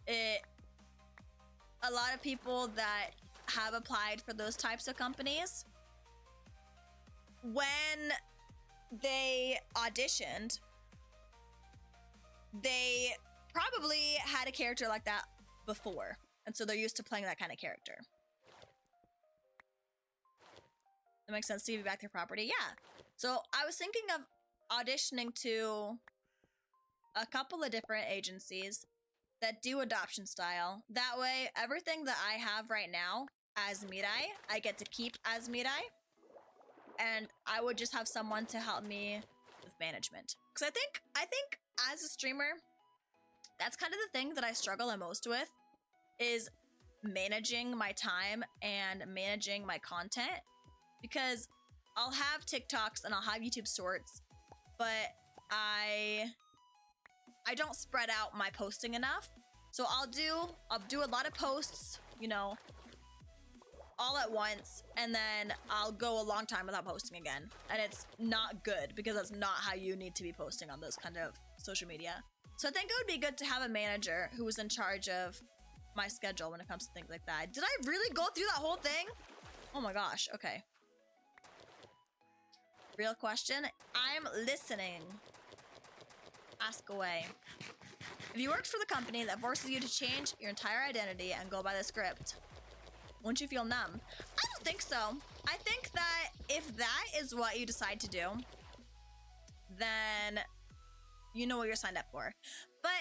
a lot of people that have applied for those types of companies, when they auditioned, they probably had a character like that before, and so they're used to playing that kind of character. That makes sense to give you back their property? Yeah. So I was thinking of auditioning to a couple of different agencies that do adoption style. That way, everything that I have right now as Miraii, I get to keep as Miraii, and I would just have someone to help me with management. Because I think as a streamer, that's kind of the thing that I struggle the most with, is managing my time and managing my content. Because I'll have TikToks and I'll have YouTube shorts, but I don't spread out my posting enough. So I'll do a lot of posts, you know, all at once, and then I'll go a long time without posting again. And it's not good, because that's not how you need to be posting on those kind of social media. So I think it would be good to have a manager who was in charge of my schedule when it comes to things like that. Did I really go through that whole thing? Oh my gosh, okay. Real question? I'm listening. Ask away. If you worked for the company that forces you to change your entire identity and go by the script, won't you feel numb? I don't think so. I think that if that is what you decide to do, then you know what you're signed up for. But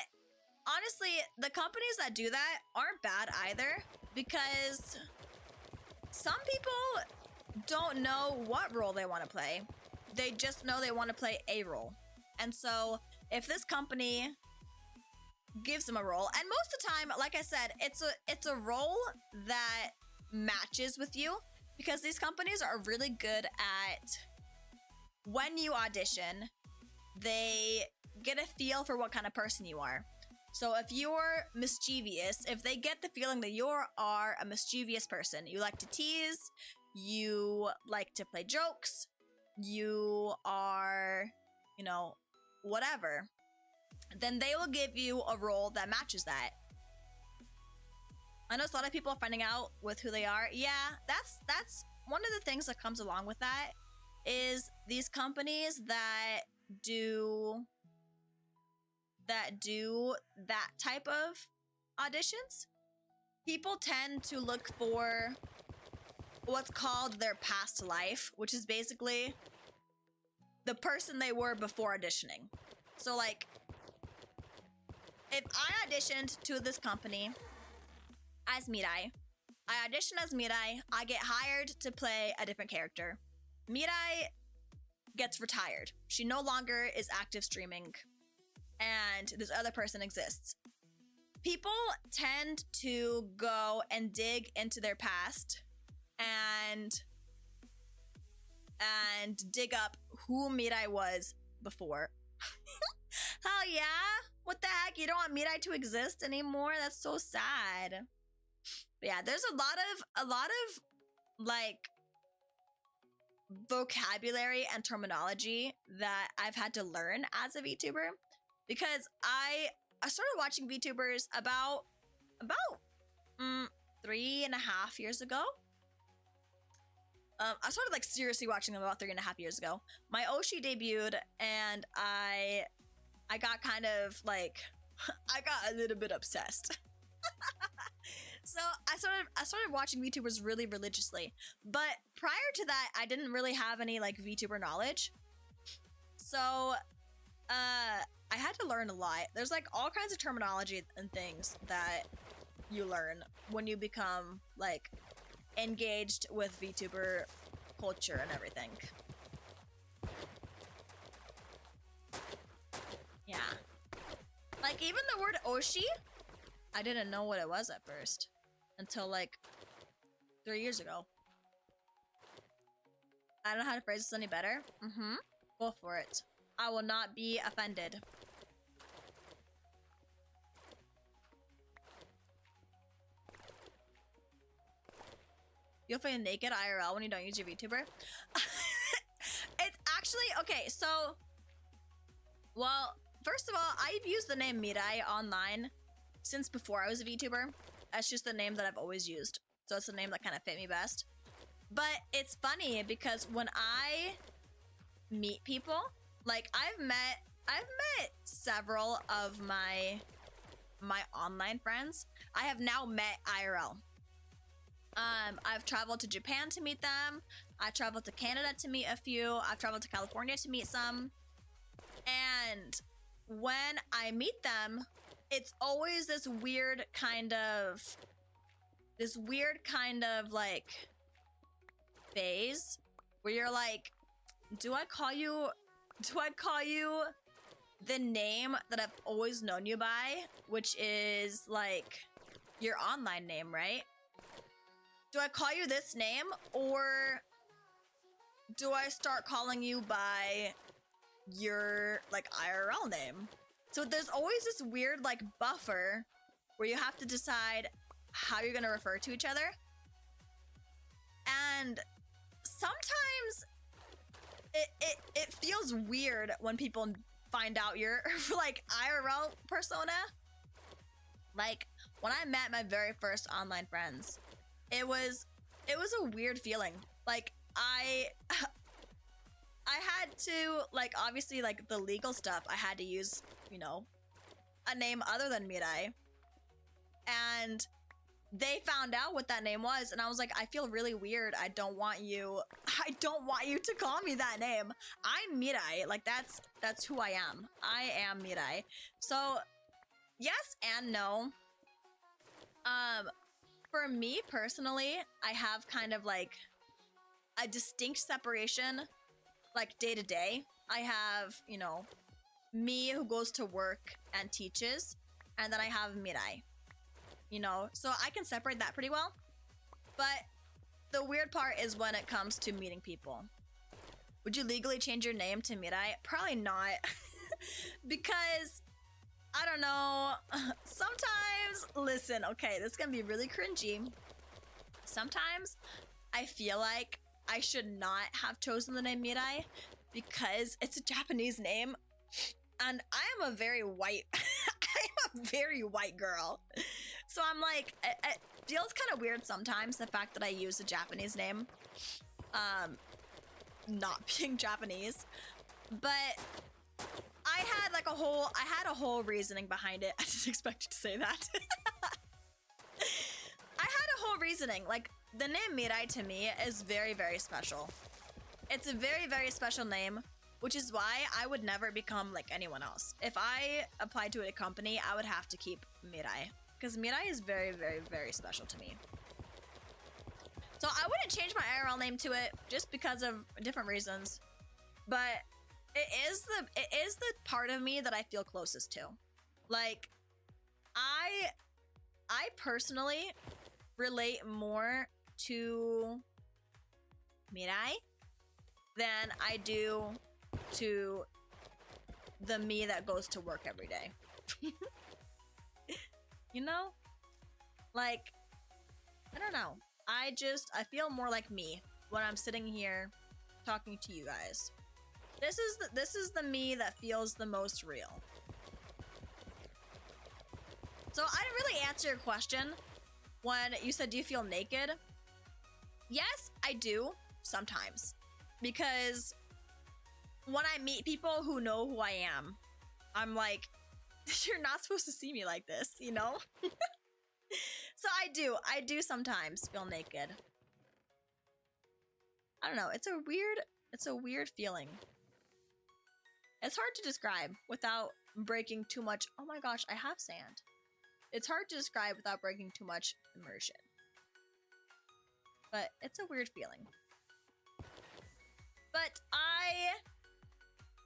honestly, the companies that do that aren't bad either, because some people don't know what role they want to play. They just know they want to play a role. And so if this company gives them a role, and most of the time, like I said, it's a role that matches with you, because these companies are really good at, when you audition, they get a feel for what kind of person you are. So if you're mischievous, if they get the feeling that you are a mischievous person, you like to tease, you like to play jokes, you are, you know, whatever, then they will give you a role that matches that. I know a lot of people are finding out with who they are. Yeah, that's one of the things that comes along with that, is these companies that do that type of auditions, people tend to look for what's called their past life, which is basically the person they were before auditioning. So like, if I auditioned to this company as Miraii, I audition as Miraii, I get hired to play a different character. Miraii gets retired. She no longer is active streaming, and this other person exists. People tend to go and dig into their past and dig up who Miraii was before. Hell yeah? What the heck? You don't want Miraii to exist anymore? That's so sad. But yeah, there's a lot of like vocabulary and terminology that I've had to learn as a VTuber, because I started watching VTubers about 3.5 years ago. I started like seriously watching them about 3.5 years ago. My Oshi debuted, and I got kind of like I got a little bit obsessed. So I started watching VTubers really religiously. But prior to that, I didn't really have any like VTuber knowledge. So I had to learn a lot. There's like all kinds of terminology and things that you learn when you become like engaged with VTuber culture and everything. Yeah. Like even the word Oshi, I didn't know what it was at first until like 3 years ago. I don't know how to phrase this any better. Go for it. I will not be offended. You'll feel naked IRL when you don't use your VTuber. It's actually okay. So, well, first of all, I've used the name Miraii online since before I was a VTuber. That's just the name that I've always used. So it's the name that kind of fit me best. But it's funny because when I meet people, like I've met several of my online friends. I have now met IRL. I've traveled to Japan to meet them. I traveled to Canada to meet a few. I've traveled to California to meet some. And when I meet them, it's always this weird kind of like phase where you're like, do I call you the name that I've always known you by, which is like your online name, right? Do I call you this name, or do I start calling you by your like IRL name? So there's always this weird like buffer where you have to decide how you're gonna refer to each other. And sometimes it feels weird when people find out your like IRL persona. Like when I met my very first online friends, it was a weird feeling. Like I had to, like, obviously, like the legal stuff, I had to use, you know, a name other than Miraii. And they found out what that name was, and I was like, I feel really weird. I don't want you to call me that name. I'm Miraii. Like that's who I am. I am Miraii. So yes and no. For me personally, I have kind of like a distinct separation, like day to day. I have, you know, me who goes to work and teaches, and then I have Miraii, you know, so I can separate that pretty well. But the weird part is when it comes to meeting people. Would you legally change your name to Miraii? Probably not. Because I don't know. Sometimes, listen, okay, this is gonna be really cringy. Sometimes I feel like I should not have chosen the name Miraii because it's a Japanese name, and I am a very white, I'm a very white girl. So I'm like, it feels kind of weird sometimes, the fact that I use a Japanese name, not being Japanese, but I had a whole reasoning behind it. I didn't expect you to say that. I had a whole reasoning. Like, the name Miraii to me is very, very special. It's a very, very special name, which is why I would never become like anyone else. If I applied to a company, I would have to keep Miraii, because Miraii is very, very, very special to me. So I wouldn't change my IRL name to it just because of different reasons. But it is the part of me that I feel closest to. Like, I personally relate more to Miraii than I do to the me that goes to work every day. You know? Like, I don't know. I feel more like me when I'm sitting here talking to you guys. This is the me that feels the most real. So I didn't really answer your question when you said, do you feel naked? Yes, I do sometimes, because when I meet people who know who I am, I'm like, you're not supposed to see me like this, you know? So I do sometimes feel naked. I don't know, it's a weird feeling. It's hard to describe without breaking too much. Oh my gosh, I have sand. It's hard to describe without breaking too much immersion. But it's a weird feeling. But I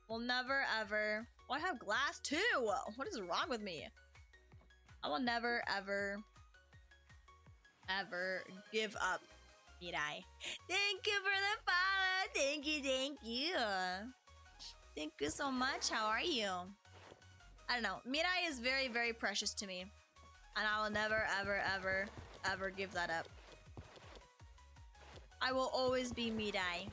will never ever... Oh, I have glass too! What is wrong with me? I will never ever give up, Miraii. Thank you for the follow! Thank you, thank you! Thank you so much, how are you? I don't know, Miraii is very, very precious to me. And I will never, ever give that up. I will always be Miraii.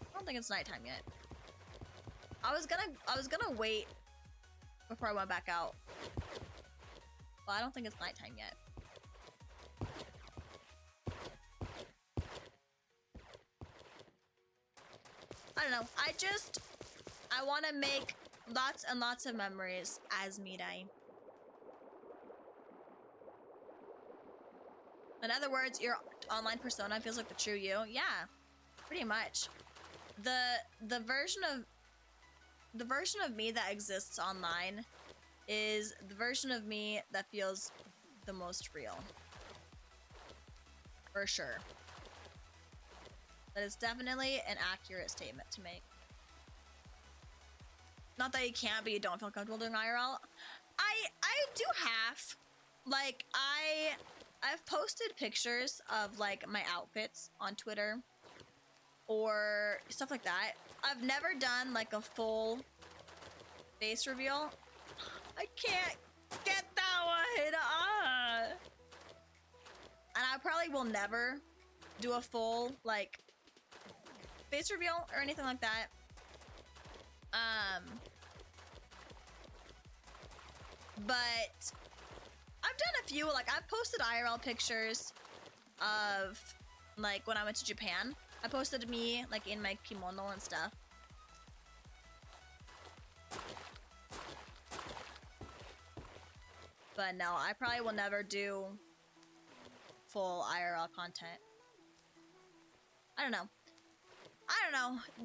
I don't think it's nighttime yet. I was gonna wait before I went back out. But I don't think it's nighttime yet. I don't know. I want to make lots and lots of memories as Miraii. In other words, your online persona feels like the true you. Yeah, pretty much. The version of me that exists online is the version of me that feels the most real. For sure. That is definitely an accurate statement to make. Not that you can't, but you don't feel comfortable doing IRL. I do half. Like, I've posted pictures of, like, my outfits on Twitter. Or stuff like that. I've never done, like, a full face reveal. I can't get that one! And I probably will never do a full, like, face reveal or anything like that. But I've done a few, like, I've posted IRL pictures of, like, when I went to Japan. I posted me, like, in my kimono and stuff. But no, I probably will never do full IRL content. I don't know.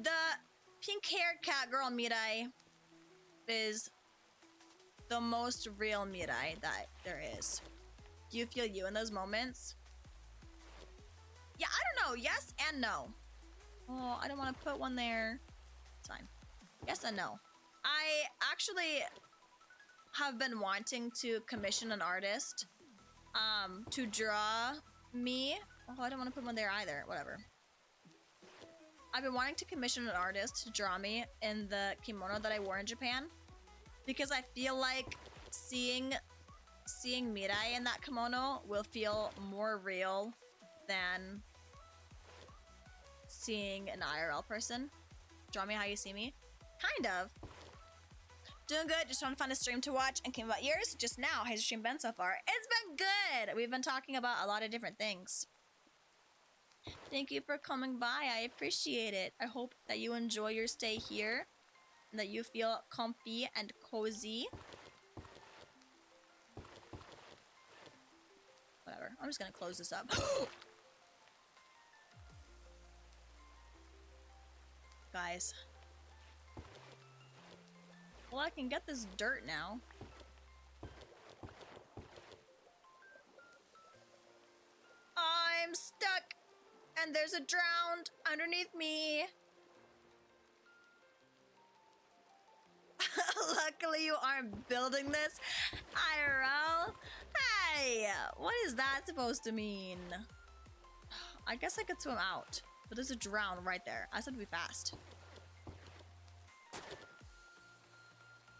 The pink-haired cat girl Miraii is the most real Miraii that there is. Do you feel you in those moments? Yeah, I don't know. Yes and no. Oh, I don't want to put one there. It's fine. Yes and no. I actually have been wanting to commission an artist to draw me. Oh, I don't want to put one there either. Whatever. I've been wanting to commission an artist to draw me in the kimono that I wore in Japan, because I feel like seeing Miraii in that kimono will feel more real than seeing an IRL person. Draw me how you see me. Kind of. Doing good. Just trying to find a stream to watch and came about yours just now. How's your stream been so far? It's been good. We've been talking about a lot of different things. Thank you for coming by. I appreciate it. I hope that you enjoy your stay here and that you feel comfy and cozy. Whatever. I'm just gonna close this up. Guys. Well, I can get this dirt now. I'm stuck! And there's a drowned underneath me. Luckily you aren't building this. IRL? Hey! What is that supposed to mean? I guess I could swim out. But there's a drown right there. I said to be fast.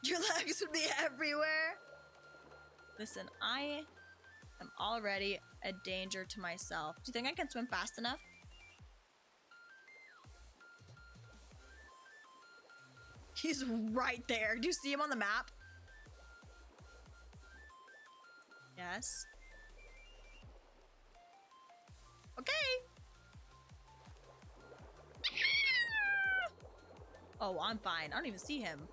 Your legs would be everywhere. Listen, I I'm already a danger to myself. Do you think I can swim fast enough? He's right there. Do you see him on the map? Yes. Okay. Oh, I'm fine. I don't even see him.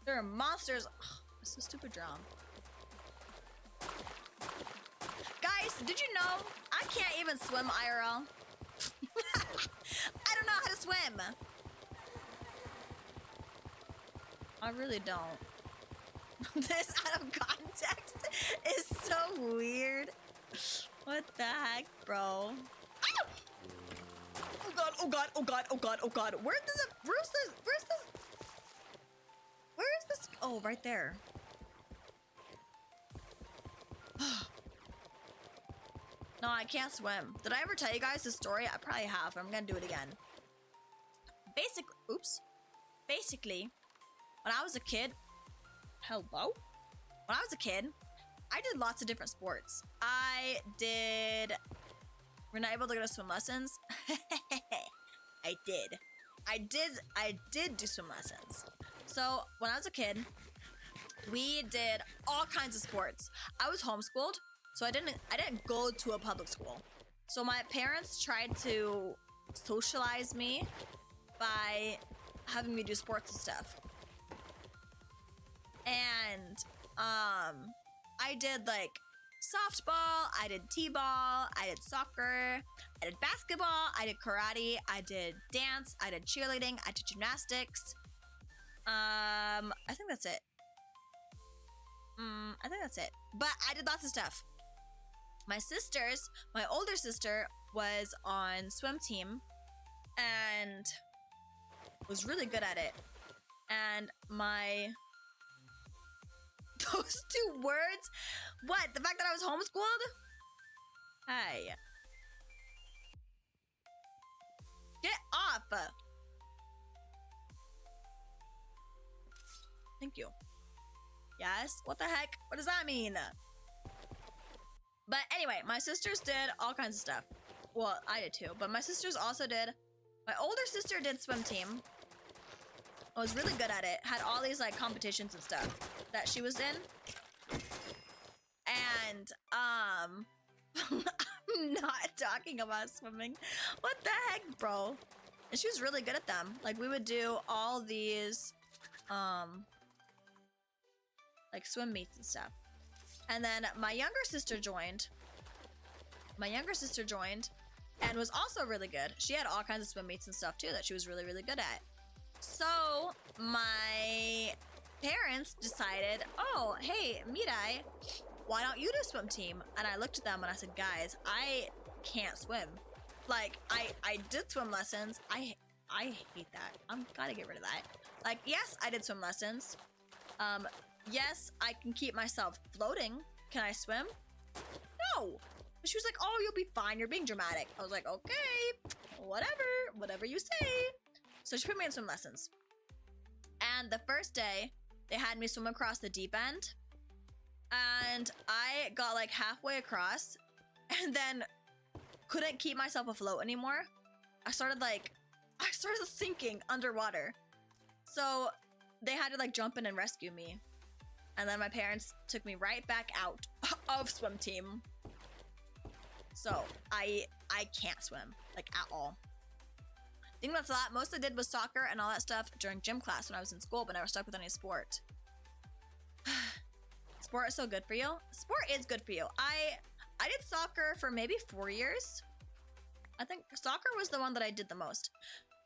There are monsters. Ugh, it's a stupid drum. Guys, did you know I can't even swim IRL? I don't know how to swim. I really don't. This out of context is so weird. What the heck, bro? Ow! Oh god, oh god, oh god, oh god, oh god. Where's this? Where is this? Oh, right there. No, I can't swim. Did I ever tell you guys this story? I probably have. I'm gonna do it again. Basically, when I was a kid, hello? When I was a kid, I did lots of different sports. We're not able to go to swim lessons. I did do swim lessons. So when I was a kid, we did all kinds of sports. I was homeschooled, so I didn't go to a public school. So my parents tried to socialize me by having me do sports and stuff. And I did like softball, I did t-ball, I did soccer, I did basketball, I did karate, I did dance, I did cheerleading, I did gymnastics. I think that's it. I think that's it. But I did lots of stuff. My older sister was on swim team and was really good at it. And those two words? What? The fact that I was homeschooled? Hey. Get off. Thank you. Yes? What the heck? What does that mean? But anyway, my sisters did all kinds of stuff. Well, I did too, but my sisters also did. My older sister did swim team. I was really good at it. Had all these like competitions and stuff that she was in. And I'm not talking about swimming. What the heck, bro? And she was really good at them. Like we would do all these like swim meets and stuff. And then my younger sister joined. And was also really good. She had all kinds of swim meets and stuff too that she was really, really good at. So my parents decided, oh, hey, Miraii, why don't you do swim team? And I looked at them and I said, guys, I can't swim. Like, I did swim lessons. I hate that. I'm gotta get rid of that. Like, yes, I did swim lessons. Yes, I can keep myself floating. Can I swim? No. But she was like, oh, you'll be fine. You're being dramatic. I was like, okay, whatever you say. So she put me in swim lessons. And the first day, they had me swim across the deep end. And I got like halfway across and then couldn't keep myself afloat anymore. I started sinking underwater. So they had to like jump in and rescue me. And then my parents took me right back out of swim team. So I can't swim, like at all. I think that's a lot. Most I did was soccer and all that stuff during gym class when I was in school, but never stuck with any sport. Sport is so good for you. Sport is good for you. I did soccer for maybe 4 years. I think soccer was the one that I did the most.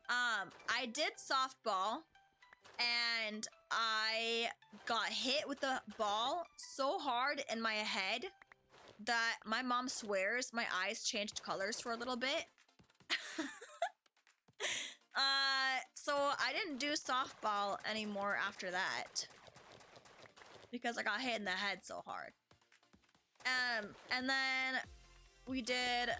I did softball and I got hit with the ball so hard in my head that my mom swears my eyes changed colors for a little bit. So I didn't do softball anymore after that because I got hit in the head so hard. And then I did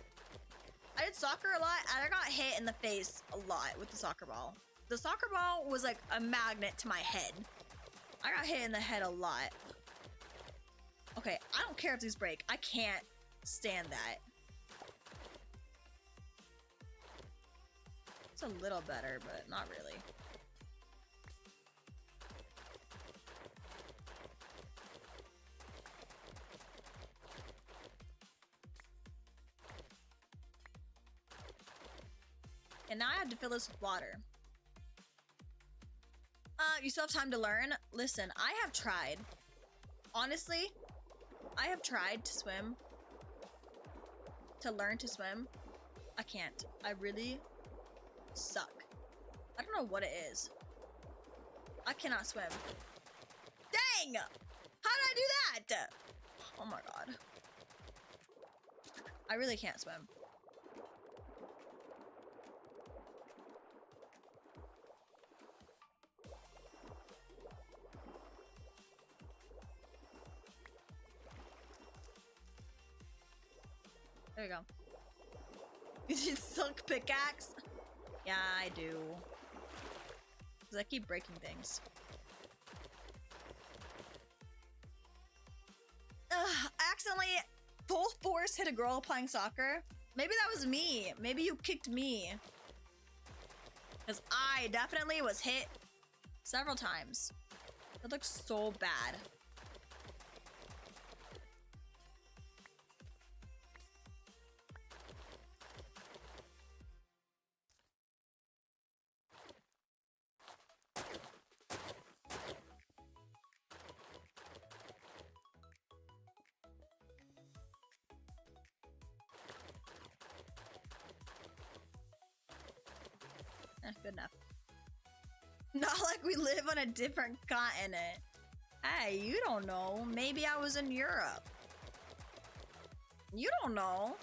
soccer a lot and I got hit in the face a lot with the soccer ball. the soccer ball was like a magnet to my head. I got hit in the head a lot. Okay, I don't care if these break. I can't stand that. It's a little better, but not really. And now I have to fill this with water. You still have time to learn? Listen, I have tried. Honestly, I have tried to swim. To learn to swim. I can't. I really suck. I don't know what it is. I cannot swim. Dang! How did I do that? Oh my god. I really can't swim. There we go. You need silk pickaxe? Yeah, I do. Because I keep breaking things. I accidentally full force hit a girl playing soccer. Maybe that was me. Maybe you kicked me. Because I definitely was hit several times. That looks so bad. Good enough. Not like we live on a different continent. Hey, you don't know. Maybe I was in Europe. You don't know.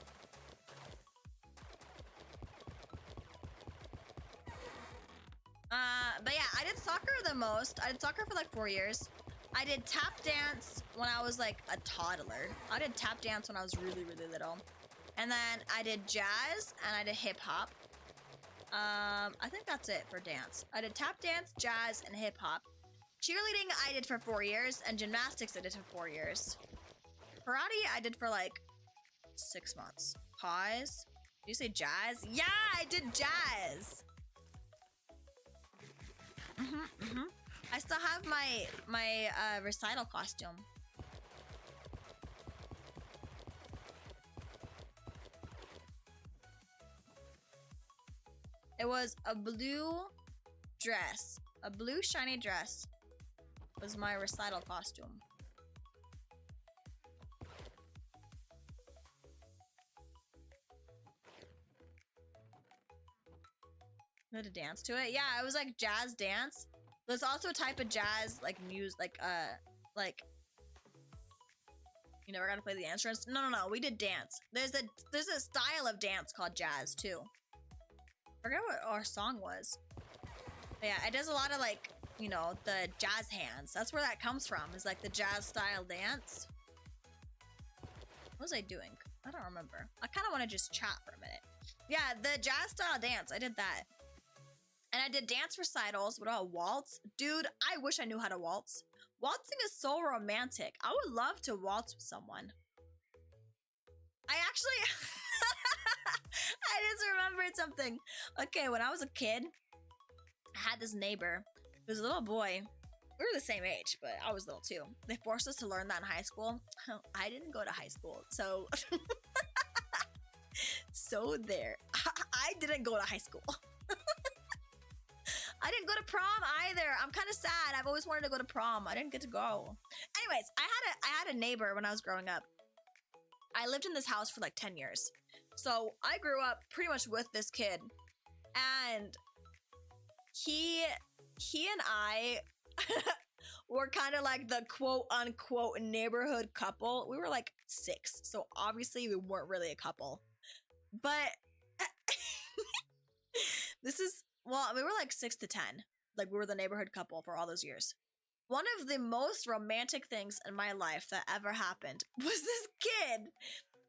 But yeah, I did soccer the most. I did soccer for like 4 years. I did tap dance when I was like a toddler. I did tap dance when I was really, really little. And then I did jazz and I did hip hop. I think that's it for dance. I did tap dance, jazz, and hip hop. Cheerleading I did for 4 years, and gymnastics I did for 4 years. Karate I did for like 6 months. Pause. Did you say jazz? Yeah, I did jazz. I still have my recital costume. It was a blue dress. A blue shiny dress was my recital costume. You had to dance to it? Yeah, it was like jazz dance. There's also a type of jazz, like music, like you never got to play the instruments. No, we did dance. There's a style of dance called jazz too. I forget what our song was. But yeah, it does a lot of like, you know, the jazz hands. That's where that comes from. Is like the jazz style dance. What was I doing? I don't remember. I kind of want to just chat for a minute. Yeah, the jazz style dance. I did that. And I did dance recitals. What about waltz? Dude, I wish I knew how to waltz. Waltzing is so romantic. I would love to waltz with someone. I actually... I just remembered something. Okay, when I was a kid, I had this neighbor. He was a little boy. We were the same age, but I was little too. They forced us to learn that in high school. I didn't go to high school, so... so there. I didn't go to high school. I didn't go to prom either. I'm kind of sad. I've always wanted to go to prom. I didn't get to go. Anyways, I had a neighbor when I was growing up. I lived in this house for like 10 years. So I grew up pretty much with this kid. And he and I were kind of like the quote unquote neighborhood couple. We were like 6. So obviously we weren't really a couple. But this is, well, we were like 6 to 10. Like we were the neighborhood couple for all those years. One of the most romantic things in my life that ever happened was this kid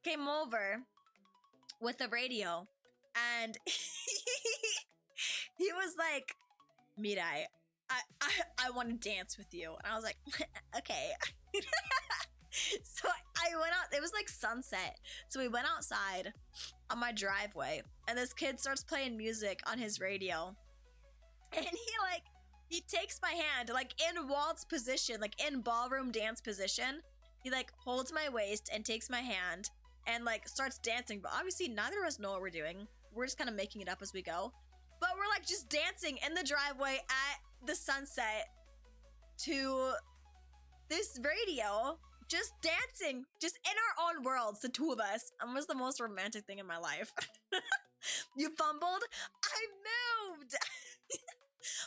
came over with the radio and he was like, Miraii, I want to dance with you. And I was like, okay. So I went out, it was like sunset. So we went outside on my driveway and this kid starts playing music on his radio. And he takes my hand, like in waltz position, like in ballroom dance position. He like holds my waist and takes my hand and like starts dancing. But obviously neither of us know what we're doing. We're just kind of making it up as we go. But we're like just dancing in the driveway at the sunset to this radio, just dancing, just in our own worlds, the two of us. It was the most romantic thing in my life. You fumbled? I moved!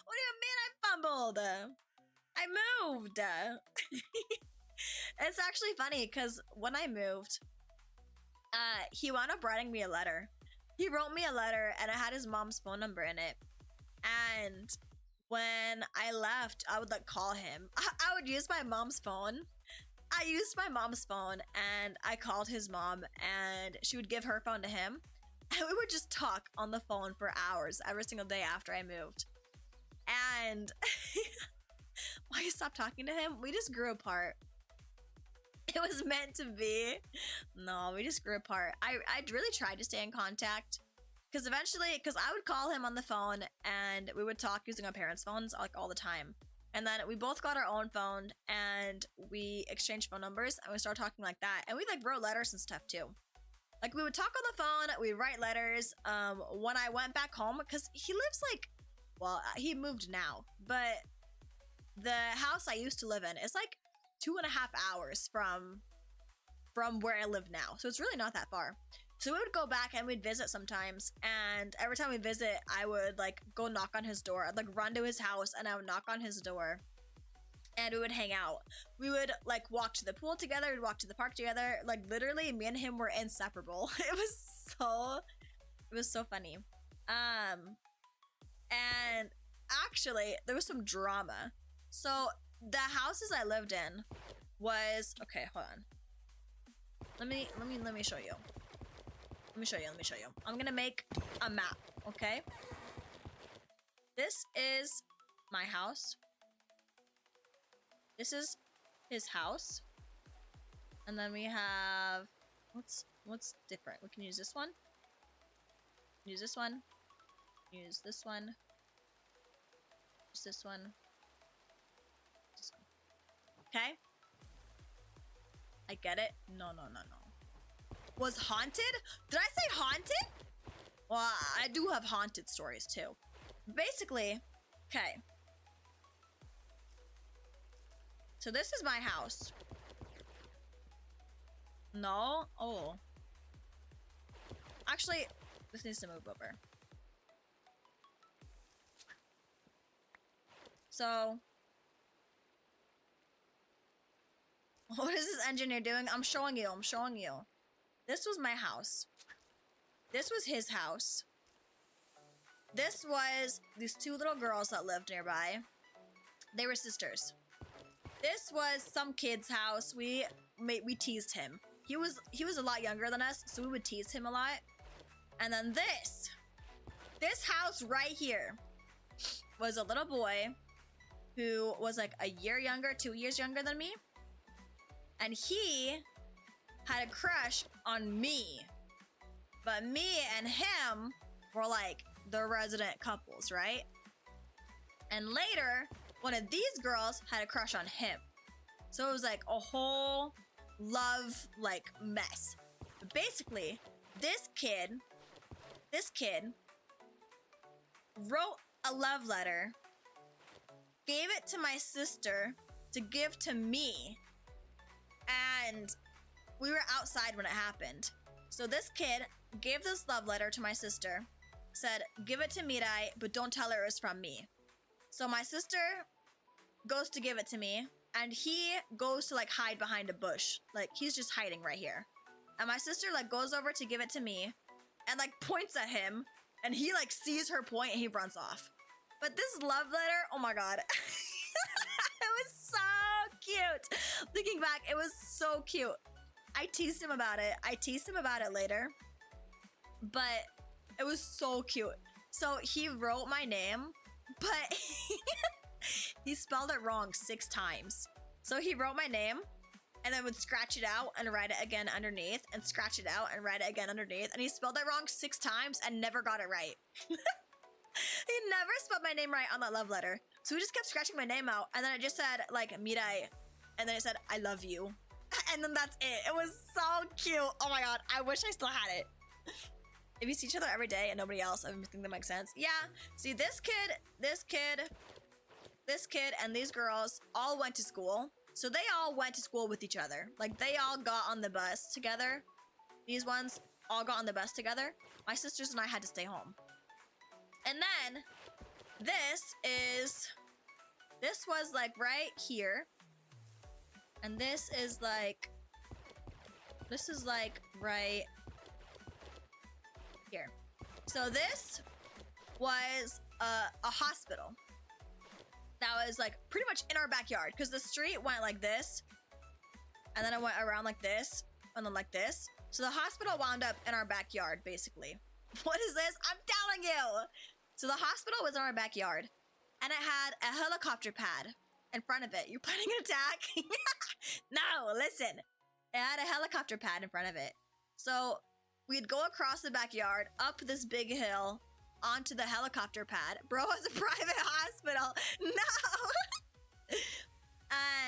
What do you mean I fumbled? I moved! It's actually funny because when I moved, he wound up writing me a letter. He wrote me a letter and it had his mom's phone number in it. And when I left, I would like call him. I would use my mom's phone. I used my mom's phone and I called his mom and she would give her phone to him. And we would just talk on the phone for hours every single day after I moved. And why you stopped talking to him? We just grew apart. It was meant to be. No, we just grew apart. I really tried to stay in contact because eventually, because I would call him on the phone and we would talk using our parents' phones like all the time. And then we both got our own phone and we exchanged phone numbers and we started talking like that. And we like wrote letters and stuff too. Like we would talk on the phone, we write letters. When I went back home, because he lives like, well, he moved now, but the house I used to live in is like 2.5 hours from where I live now. So it's really not that far. So we would go back and we'd visit sometimes. And every time we visit, I would like go knock on his door. I'd like run to his house and I would knock on his door and we would hang out. We would like walk to the pool together. We'd walk to the park together. Like literally me and him were inseparable. It was so funny. And actually there was some drama. So the houses I lived in was, okay, hold on. Let me show you. Let me show you. I'm gonna make a map, okay? This is my house. This is his house. And then we have, what's different? We can use this one. Use this one. Use this one. Use this one. Okay? I get it. No. Was haunted? Did I say haunted? Well, I do have haunted stories too. Basically, okay. So this is my house. No? Oh. Actually, this needs to move over. So, what is this engineer doing? I'm showing you. This was my house. This was his house. This was these two little girls that lived nearby. They were sisters. This was some kid's house. We teased him. He was a lot younger than us, so we would tease him a lot. And then this house right here was a little boy who was like a year younger, 2 years younger than me. And he had a crush on me. But me and him were like the resident couples, right? And later, one of these girls had a crush on him. So it was like a whole love like mess. But basically, this kid wrote a love letter, gave it to my sister to give to me, and we were outside when it happened. So this kid gave this love letter to my sister, said, give it to Miraii, but don't tell her it's from me. So my sister goes to give it to me, and he goes to like hide behind a bush. Like he's just hiding right here. And my sister like goes over to give it to me and like points at him, and he like sees her point and he runs off. But this love letter, oh my God. It was so cute. Thinking back, it was so cute. I teased him about it later, but it was so cute. So he wrote my name but he spelled it wrong 6 times. So he wrote my name and then would scratch it out and write it again underneath and scratch it out and write it again underneath. And he spelled it wrong 6 times and never got it right. He never spelled my name right on that love letter. So we just kept scratching my name out. And then it just said like Miraii. And then it said, I love you. And then that's it. It was so cute. Oh my God. I wish I still had it. If you see each other every day and nobody else, I think that makes sense. Yeah. See, this kid, and these girls all went to school. So they all went to school with each other. Like they all got on the bus together. These ones all got on the bus together. My sisters and I had to stay home. And then this was like right here. And this is like right here. So this was a hospital that was like pretty much in our backyard because the street went like this and then it went around like this and then like this. So the hospital wound up in our backyard basically. What is this? I'm telling you. So the hospital was in our backyard and it had a helicopter pad in front of it. You're planning an attack? No, listen. It had a helicopter pad in front of it. So we'd go across the backyard, up this big hill, onto the helicopter pad. Bro, it's a private hospital. No.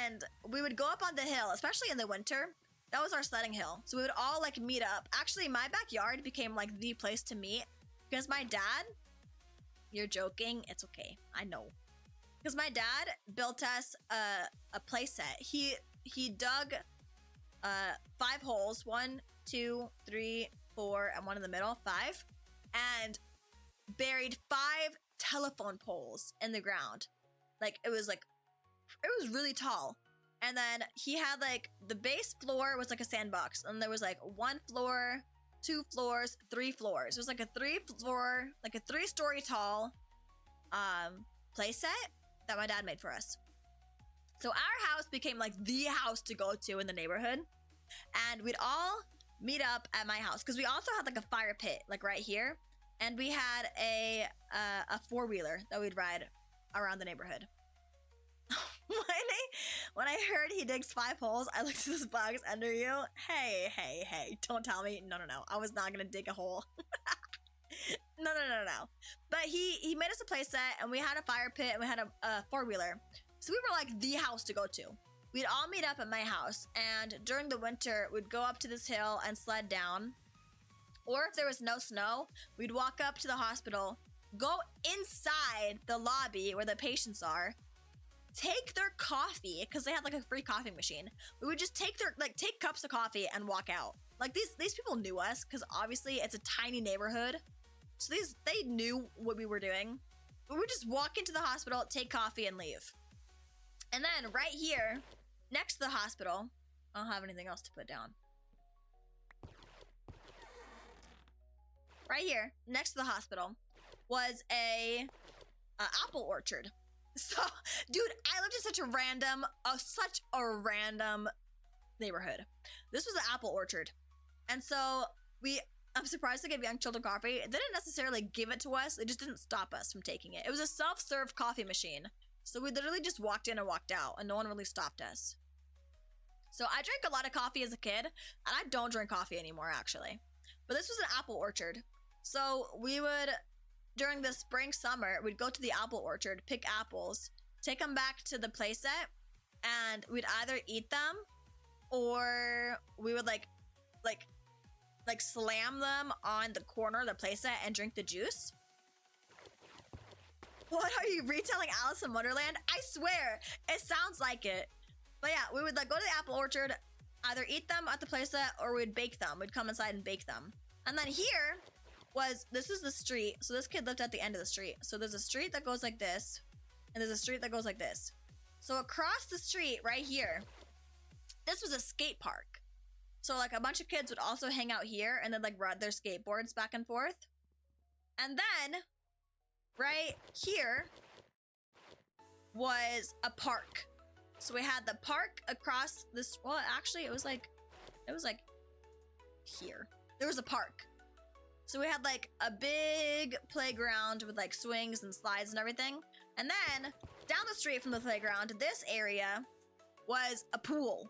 And we would go up on the hill, especially in the winter. That was our sledding hill. So we would all like meet up. Actually, my backyard became like the place to meet because my dad, you're joking. It's okay. I know. Because my dad built us a play set. He dug 5 holes, 1, 2, 3, 4, and one in the middle, 5, and buried 5 telephone poles in the ground. Like it was really tall. And then he had like the base floor was like a sandbox, and there was like 1 floor, 2 floors, 3 floors. It was like a 3-floor, like a 3-story tall play set that my dad made for us. So our house became like the house to go to in the neighborhood, and we'd all meet up at my house because we also had like a fire pit like right here, and we had a 4-wheeler that we'd ride around the neighborhood. When I heard he digs 5 holes, I looked at this box under you. Hey, don't tell me. No. I was not gonna dig a hole. No. But he made us a play set, and we had a fire pit, and we had a 4-wheeler. So we were like the house to go to. We'd all meet up at my house, and during the winter, we'd go up to this hill and sled down. Or if there was no snow, we'd walk up to the hospital, go inside the lobby where the patients are, take their coffee, because they had like a free coffee machine. We would just take cups of coffee and walk out. Like these people knew us, because obviously it's a tiny neighborhood. So they knew what we were doing. We would just walk into the hospital, take coffee, and leave. And then right here, next to the hospital, I don't have anything else to put down. Right here, next to the hospital, was a apple orchard. So, dude, I lived in such a random neighborhood. This was an apple orchard. And so I'm surprised to give young children coffee. It didn't necessarily give it to us. It just didn't stop us from taking it. It was a self-serve coffee machine. So we literally just walked in and walked out, and no one really stopped us. So I drank a lot of coffee as a kid, and I don't drink coffee anymore, actually. But this was an apple orchard. So we would, during the spring, summer, we'd go to the apple orchard, pick apples, take them back to the playset, and we'd either eat them, or we would like slam them on the corner of the playset and drink the juice. What are you retelling Alice in Wonderland? I swear, it sounds like it. But yeah, we would like go to the apple orchard, either eat them at the playset or we'd bake them. We'd come inside and bake them. And then here this is the street. So this kid lived at the end of the street. So there's a street that goes like this, and there's a street that goes like this. So across the street right here, this was a skate park. So like a bunch of kids would also hang out here and then like ride their skateboards back and forth. And then right here was a park. So we had the park across this, well, actually it was like here. There was a park. So we had like a big playground with like swings and slides and everything. And then down the street from the playground, this area was a pool.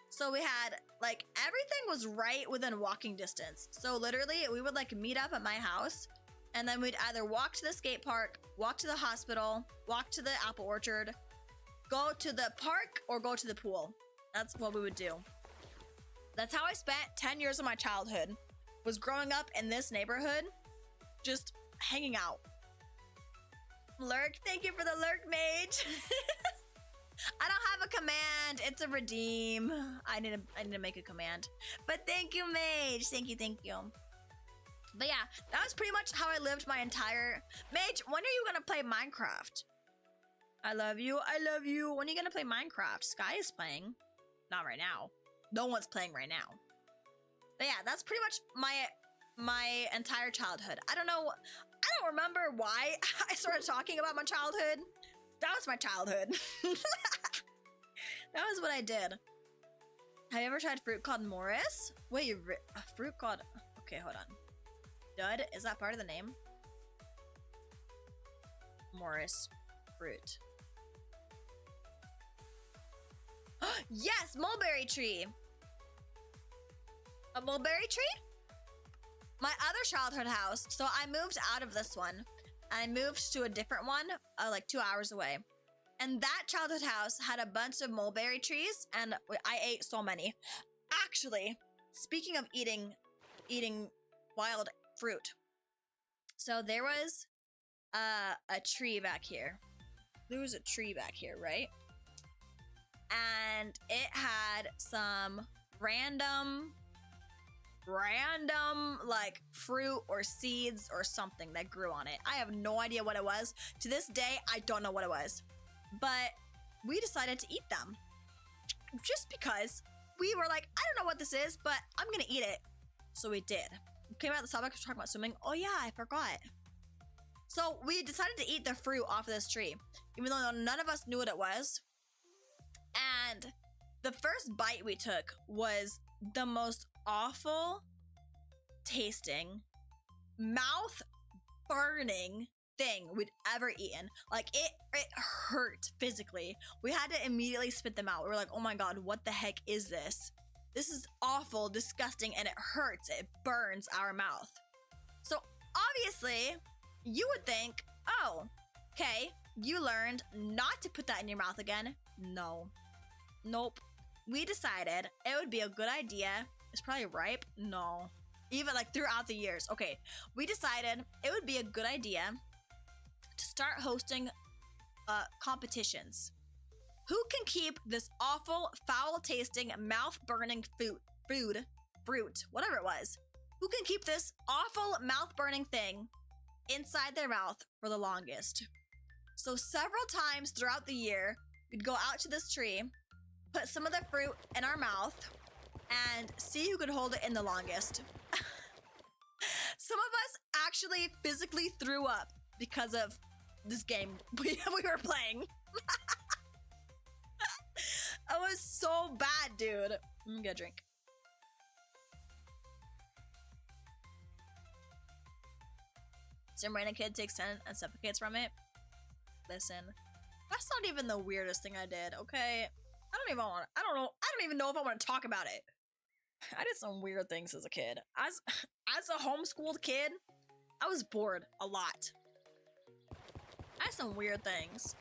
So we had like everything was right within walking distance. So literally we would like meet up at my house and then we'd either walk to the skate park, walk to the hospital, walk to the apple orchard, go to the park or go to the pool. That's what we would do. That's how I spent 10 years of my childhood, was growing up in this neighborhood, just hanging out. Lurk, thank you for the lurk, mage. I don't have a command. It's a redeem. I need to make a command. But thank you, mage. Thank you, thank you. But yeah, that was pretty much how I lived my entire... Mage, when are you gonna play Minecraft? I love you. I love you. When are you gonna play Minecraft? Sky is playing. Not right now. No one's playing right now. But yeah, that's pretty much my entire childhood. I don't know. I don't remember why I started talking about my childhood. That was my childhood. That was what I did. Have you ever tried fruit called Morris? Wait, a fruit called... Okay, hold on. Dud? Is that part of the name? Morris fruit. Yes, mulberry tree. A mulberry tree? My other childhood house. So I moved out of this one. I moved to a different one, like 2 hours away. And that childhood house had a bunch of mulberry trees, and I ate so many. Actually, speaking of eating wild fruit. So there was a tree back here. There was a tree back here, right? And it had some random like fruit or seeds or something that grew on it. I have no idea what it was. To this day, I don't know what it was. But we decided to eat them. Just because we were like, I don't know what this is, but I'm gonna eat it. So we did. We came out of the topic, we were talking about swimming. Oh yeah, I forgot. So we decided to eat the fruit off of this tree, even though none of us knew what it was. And the first bite we took was the most awful tasting, mouth burning thing we'd ever eaten. Like it hurt physically. We had to immediately spit them out. We were like, oh my god, what the heck is this? This is awful, disgusting, and it hurts. It burns our mouth. So obviously, you would think, oh, okay, you learned not to put that in your mouth again. No. Nope. We decided it would be a good idea. It's probably ripe. No. Even like throughout the years. Okay. We decided it would be a good idea to start hosting competitions. Who can keep this awful, foul-tasting, mouth-burning fruit, whatever it was. Who can keep this awful, mouth-burning thing inside their mouth for the longest? So several times throughout the year, we'd go out to this tree, put some of the fruit in our mouth, and see who could hold it in the longest. Some of us actually physically threw up because of this game we were playing. It was so bad, dude. I'm gonna get a drink. Some random kid takes 10 and suffocates from it. Listen, that's not even the weirdest thing I did, okay? I don't even know if I want to talk about it. I did some weird things as a kid. As a homeschooled kid, I was bored a lot. I had some weird things.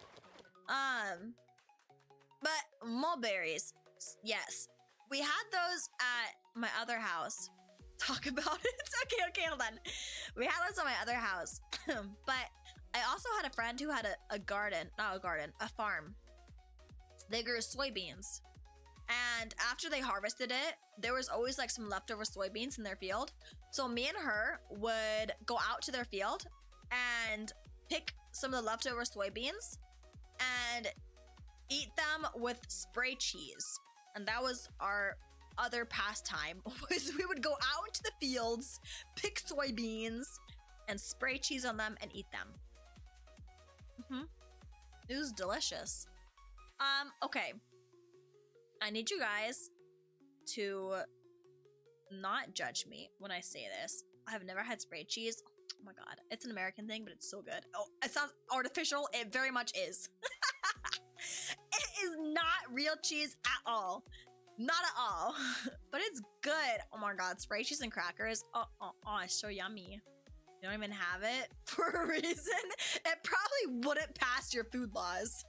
But mulberries, yes. We had those at my other house. Talk about it. Okay, hold on. We had those at my other house. But I also had a friend who had a garden, not a garden, a farm. They grew soybeans. And after they harvested it, there was always like some leftover soybeans in their field. So me and her would go out to their field and pick some of the leftover soybeans and eat them with spray cheese. And that was our other pastime, was we would go out into the fields, pick soybeans, and spray cheese on them and eat them. It was delicious. Okay. I need you guys to not judge me when I say this. I've never had spray cheese. Oh my god, it's an American thing, but it's so good. Oh, it sounds artificial. It very much is. It is not real cheese at all. Not at all. But it's good. Oh my god, spray cheese and crackers. Oh, it's so yummy. You don't even have it for a reason. It probably wouldn't pass your food laws.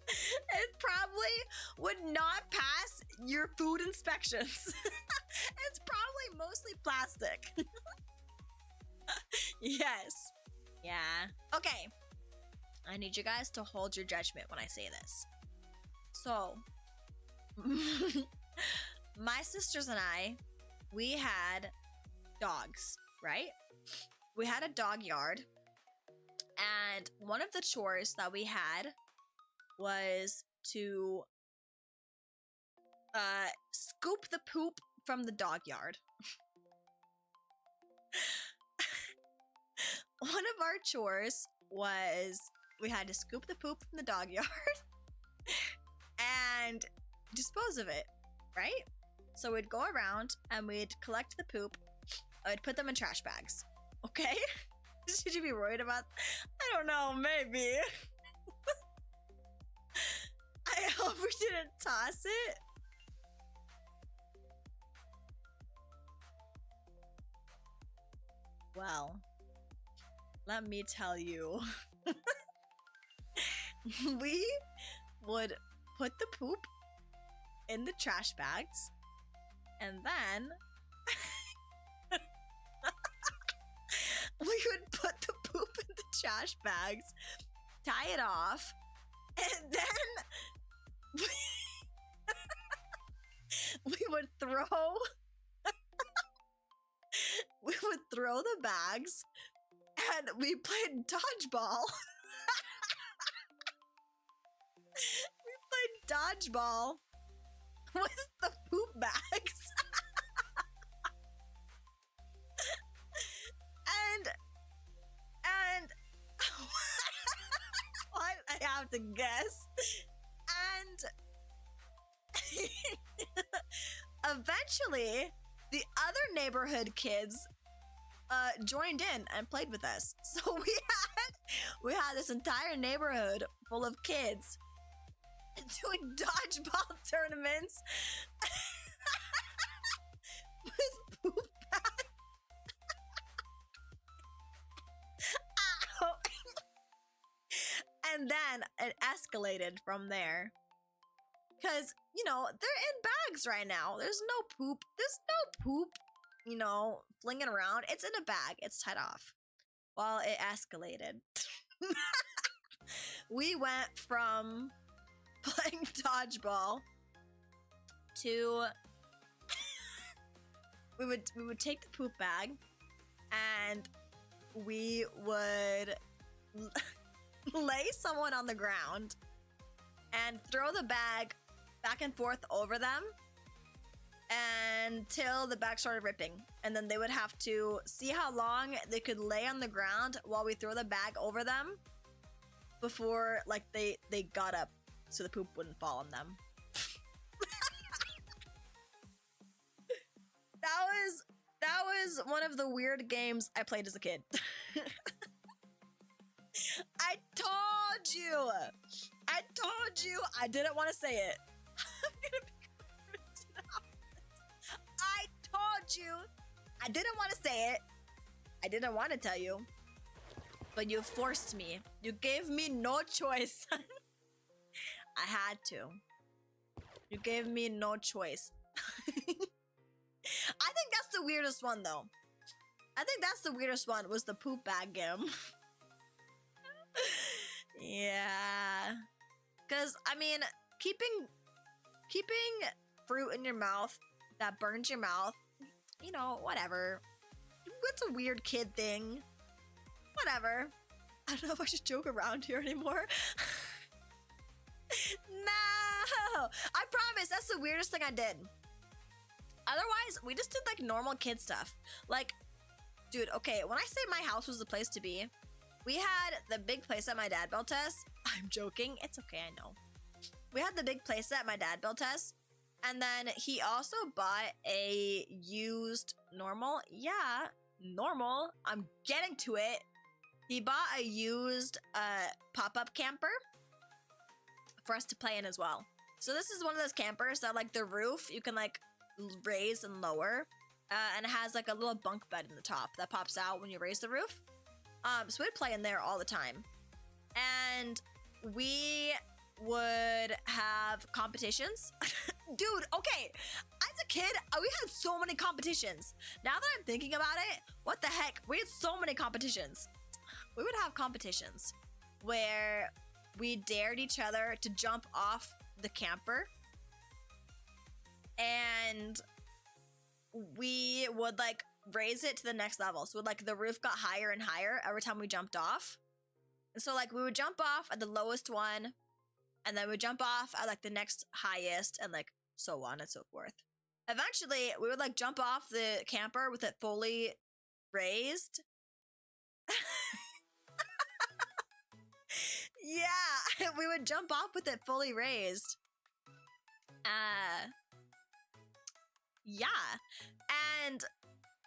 It probably would not pass your food inspections. It's probably mostly plastic. Yes. Yeah. Okay. I need you guys to hold your judgment when I say this. So, my sisters and I, we had dogs, right? We had a dog yard, and one of the chores that we had was to scoop the poop from the dog yard. One of our chores was we had to scoop the poop from the dog yard and dispose of it, right? So we'd go around and we'd collect the poop. I'd put them in trash bags. Okay? Should you be worried about? I don't know, maybe. I hope we didn't toss it. Well, let me tell you. We would put the poop in the trash bags, and then we would put the poop in the trash bags, tie it off, and then we would throw the bags, and we played dodgeball. We played dodgeball with the poop bags. and what? I have to guess. And eventually, the other neighborhood kids joined in and played with us. So we had this entire neighborhood full of kids doing dodgeball tournaments with poop bags. Ow. And then it escalated from there. Because, you know, they're in bags right now. There's no poop. You know, flinging around. It's in a bag. It's tied off. Well, it escalated. We went from playing dodgeball to we would take the poop bag and we would lay someone on the ground and throw the bag back and forth over them until the bag started ripping. And then they would have to see how long they could lay on the ground while we throw the bag over them before, like, they got up so the poop wouldn't fall on them. That was one of the weird games I played as a kid. I told you I didn't want to say it. I'm gonna be I told you I didn't want to say it. I didn't want to tell you, but you forced me. You gave me no choice. I had to. You gave me no choice. I think that's the weirdest one, though. I think that's the weirdest one, was the poop bag game. Yeah. Because, I mean, keeping fruit in your mouth that burns your mouth, you know, whatever. It's a weird kid thing. Whatever. I don't know if I should joke around here anymore. No! I promise, that's the weirdest thing I did. Otherwise, we just did, like, normal kid stuff. Like, dude, okay, when I say my house was the place to be, we had the big place that my dad built us. I'm joking. It's okay, I know. We had the big place that my dad built us, And then he also bought a used normal. Yeah, normal. I'm getting to it. He bought a used pop-up camper for us to play in as well. So this is one of those campers that like the roof you can like raise and lower. And it has like a little bunk bed in the top that pops out when you raise the roof. So we'd play in there all the time. And we would have competitions. Dude, okay. As a kid, we had so many competitions. Now that I'm thinking about it, what the heck? We had so many competitions. We would have competitions where we dared each other to jump off the camper. And we would like raise it to the next level. So like the roof got higher and higher every time we jumped off. And so like we would jump off at the lowest one, and then we'd jump off at like the next highest, and like so on and so forth. Eventually we would like jump off the camper with it fully raised. Yeah, we would jump off with it fully raised. Yeah. And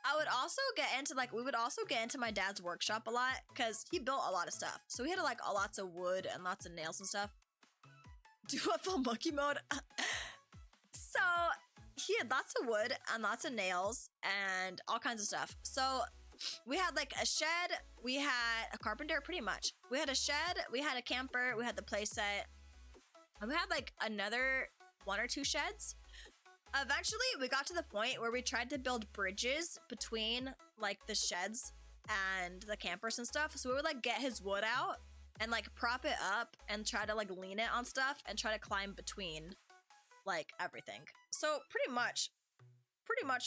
I would also get into like, we would also get into my dad's workshop a lot because he built a lot of stuff. So we had like lots of wood and lots of nails and stuff. Do a full monkey mode. So he had lots of wood and lots of nails and all kinds of stuff. So we had like a shed, we had a carpenter, pretty much. We had a shed, we had a camper, we had the play set, and we had like another 1 or 2 sheds. Eventually, we got to the point where we tried to build bridges between like the sheds and the campers and stuff. So we would like get his wood out and like prop it up and try to like lean it on stuff and try to climb between like everything. So pretty much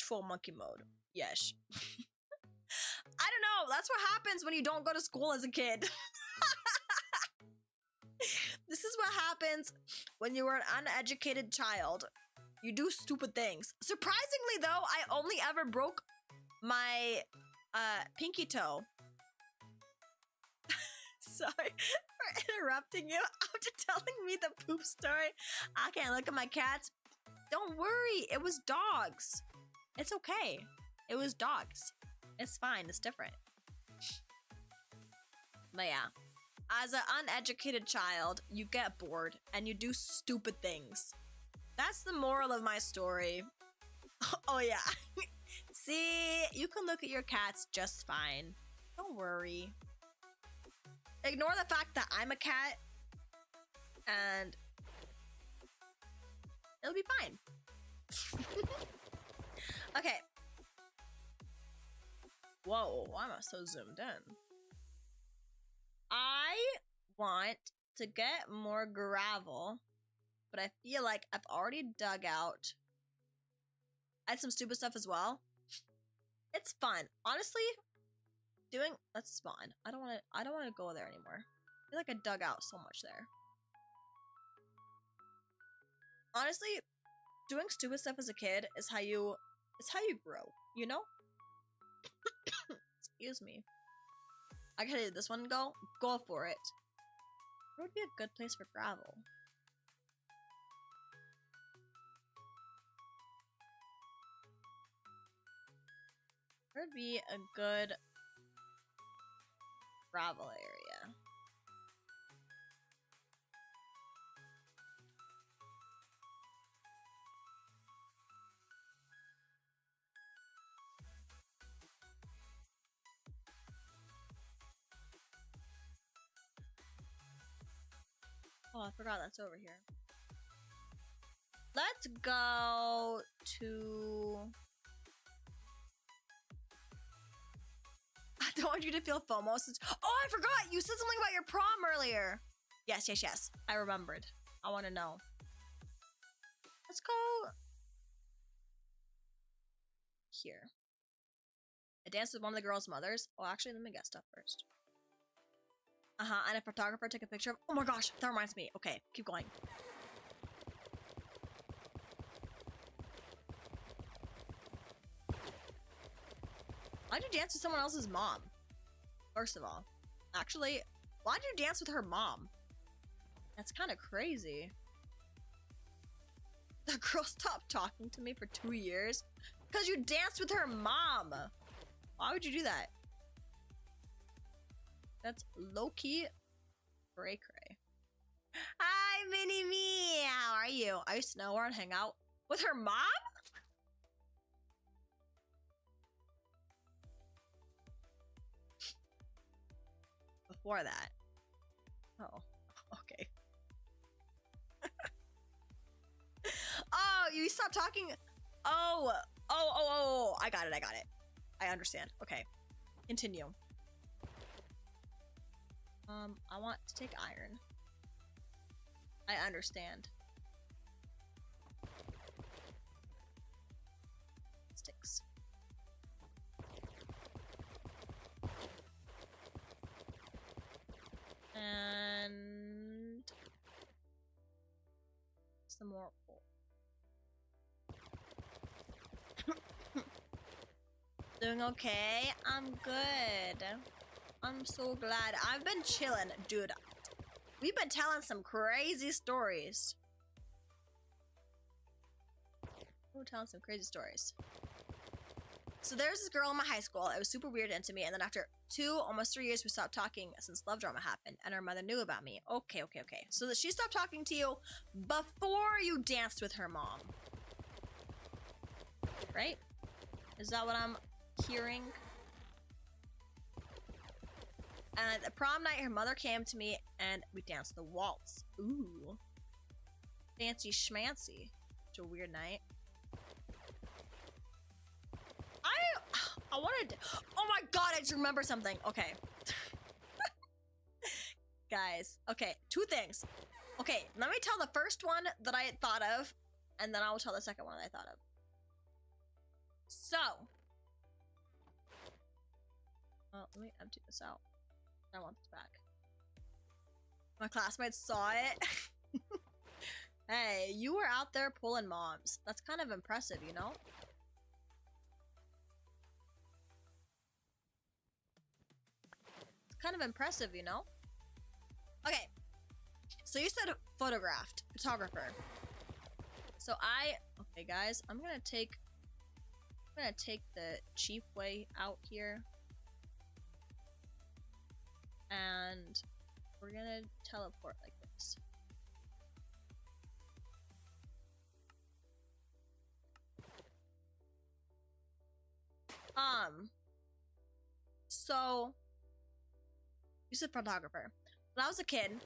full monkey mode. Yes. I don't know. That's what happens when you don't go to school as a kid. This is what happens when you are an uneducated child. You do stupid things. Surprisingly, though, I only ever broke my pinky toe. Sorry for interrupting you after telling me the poop story. I can't look at my cats. Don't worry, it was dogs. It's okay. It was dogs. It's fine, it's different. But yeah, as an uneducated child, you get bored and you do stupid things. That's the moral of my story. Oh yeah. See, you can look at your cats just fine. Don't worry. Ignore the fact that I'm a cat and it'll be fine. Okay. Whoa, why am I so zoomed in? I want to get more gravel, but I feel like I've already dug out. I had some stupid stuff as well. It's fun. Honestly, let's spawn. I don't want to go there anymore. I feel like I dug out so much there. Honestly, doing stupid stuff as a kid is how you grow, you know? Excuse me. I gotta let this one go. Go for it. Where would be a good place for gravel? Where would be a good gravel area? Oh, I forgot that's over here. Let's go to... I don't want you to feel FOMO since... Oh, I forgot! You said something about your prom earlier! Yes, yes, yes. I remembered. I want to know. Let's go... here. I danced with one of the girls' mothers. Oh, actually, let me get stuff first. And a photographer took a picture of... Oh my gosh, that reminds me. Okay, keep going. Why'd you dance with someone else's mom? First of all. Actually, why'd you dance with her mom? That's kind of crazy. The girl stopped talking to me for 2 years because you danced with her mom. Why would you do that? That's low-key cray-cray. Hi, Mini-Me! How are you? I used to know her and hang out with her mom? Before that. Oh, okay. Oh, you stopped talking. Oh, I got it. I understand. Okay, continue. I want to take iron. I understand. Sticks. And some more wool. Doing okay? I'm good. I'm so glad. I've been chilling, dude. We've been telling some crazy stories. We're telling some crazy stories. So there's this girl in my high school. It was super weird into me. And then after almost 3 years, we stopped talking since love drama happened. And her mother knew about me. Okay. So that she stopped talking to you before you danced with her mom. Right? Is that what I'm hearing? And at the prom night, her mother came to me and we danced the waltz. Ooh. Fancy schmancy. Such a weird night. I wanted. Oh my god, I just remember something. Okay. Guys, okay, 2 things. Okay, let me tell the first one that I thought of, and then I will tell the second one that I thought of. So. Well, let me empty this out. I want this back. My classmates saw it. Hey, you were out there pulling moms. That's kind of impressive, you know? Kind of impressive, you know? Okay, so you said photographer. So okay guys, I'm gonna take the cheap way out here. And we're gonna teleport like this. So you said photographer. When I was a kid,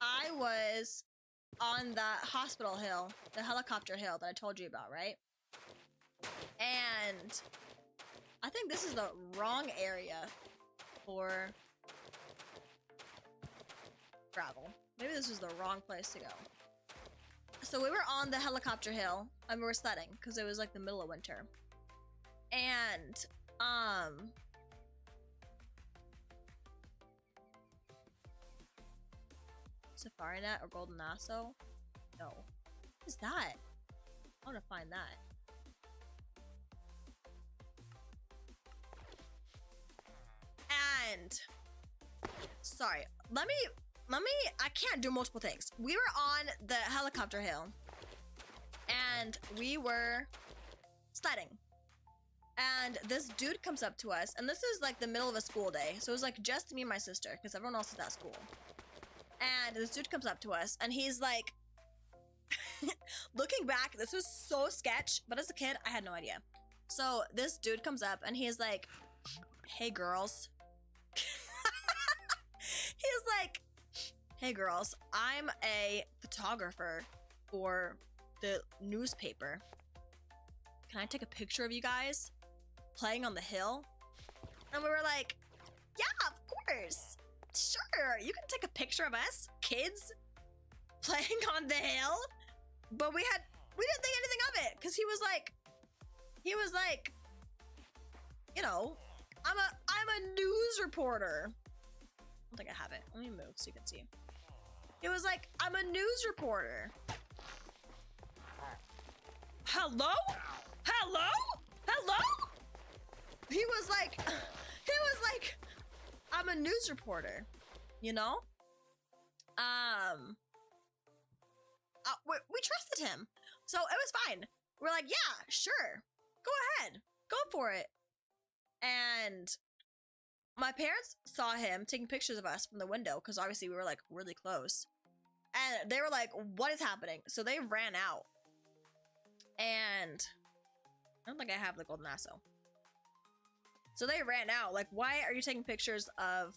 I was on that hospital hill, the helicopter hill that I told you about, right? And I think this is the wrong area for travel. Maybe this is the wrong place to go. So we were on the helicopter hill and we were sledding because it was like the middle of winter. And Safari Net or Golden Lasso? No. What is that? I want to find that. And sorry, let me I can't do multiple things. We were on the helicopter hill and we were sledding. And this dude comes up to us, and this is like the middle of a school day. So it was like just me and my sister, because everyone else is at school. And this dude comes up to us, and he's like, looking back, this was so sketch, but as a kid, I had no idea. So this dude comes up, and he's like, hey girls. He's like, hey girls, I'm a photographer for the newspaper. Can I take a picture of you guys playing on the hill? And we were like, yeah, of course. Sure, you can take a picture of us, kids, playing on the hill. But we didn't think anything of it, because he was like, you know, I'm a news reporter. I don't think I have it. Let me move so you can see. It was like, I'm a news reporter. Hello? Hello? Hello? He was like, I'm a news reporter, you know? We trusted him. So it was fine. We're like, yeah, sure. Go ahead. Go for it. And my parents saw him taking pictures of us from the window because obviously we were like really close. And they were like, what is happening? So they ran out. And I don't think I have the golden lasso. So they ran out. Like, why are you taking pictures of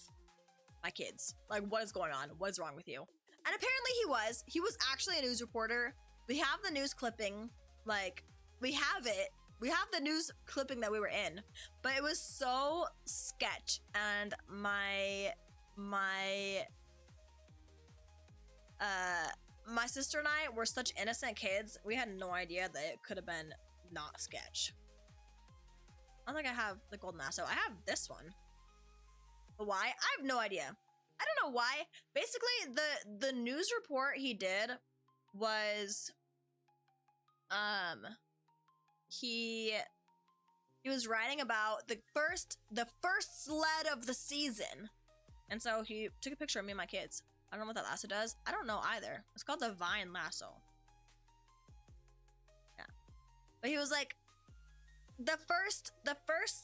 my kids? Like, what is going on? What is wrong with you? And apparently he was. He was actually a news reporter. We have the news clipping. Like, we have it. We have the news clipping that we were in. But it was so sketch. And my sister and I were such innocent kids. We had no idea that it could have been not sketch. I don't think I have the golden lasso. I have this one. But why? I have no idea. I don't know why. Basically, the news report he did was he was writing about the first sled of the season. And so he took a picture of me and my kids. I don't know what that lasso does. I don't know either. It's called the vine lasso. Yeah. But he was like, the first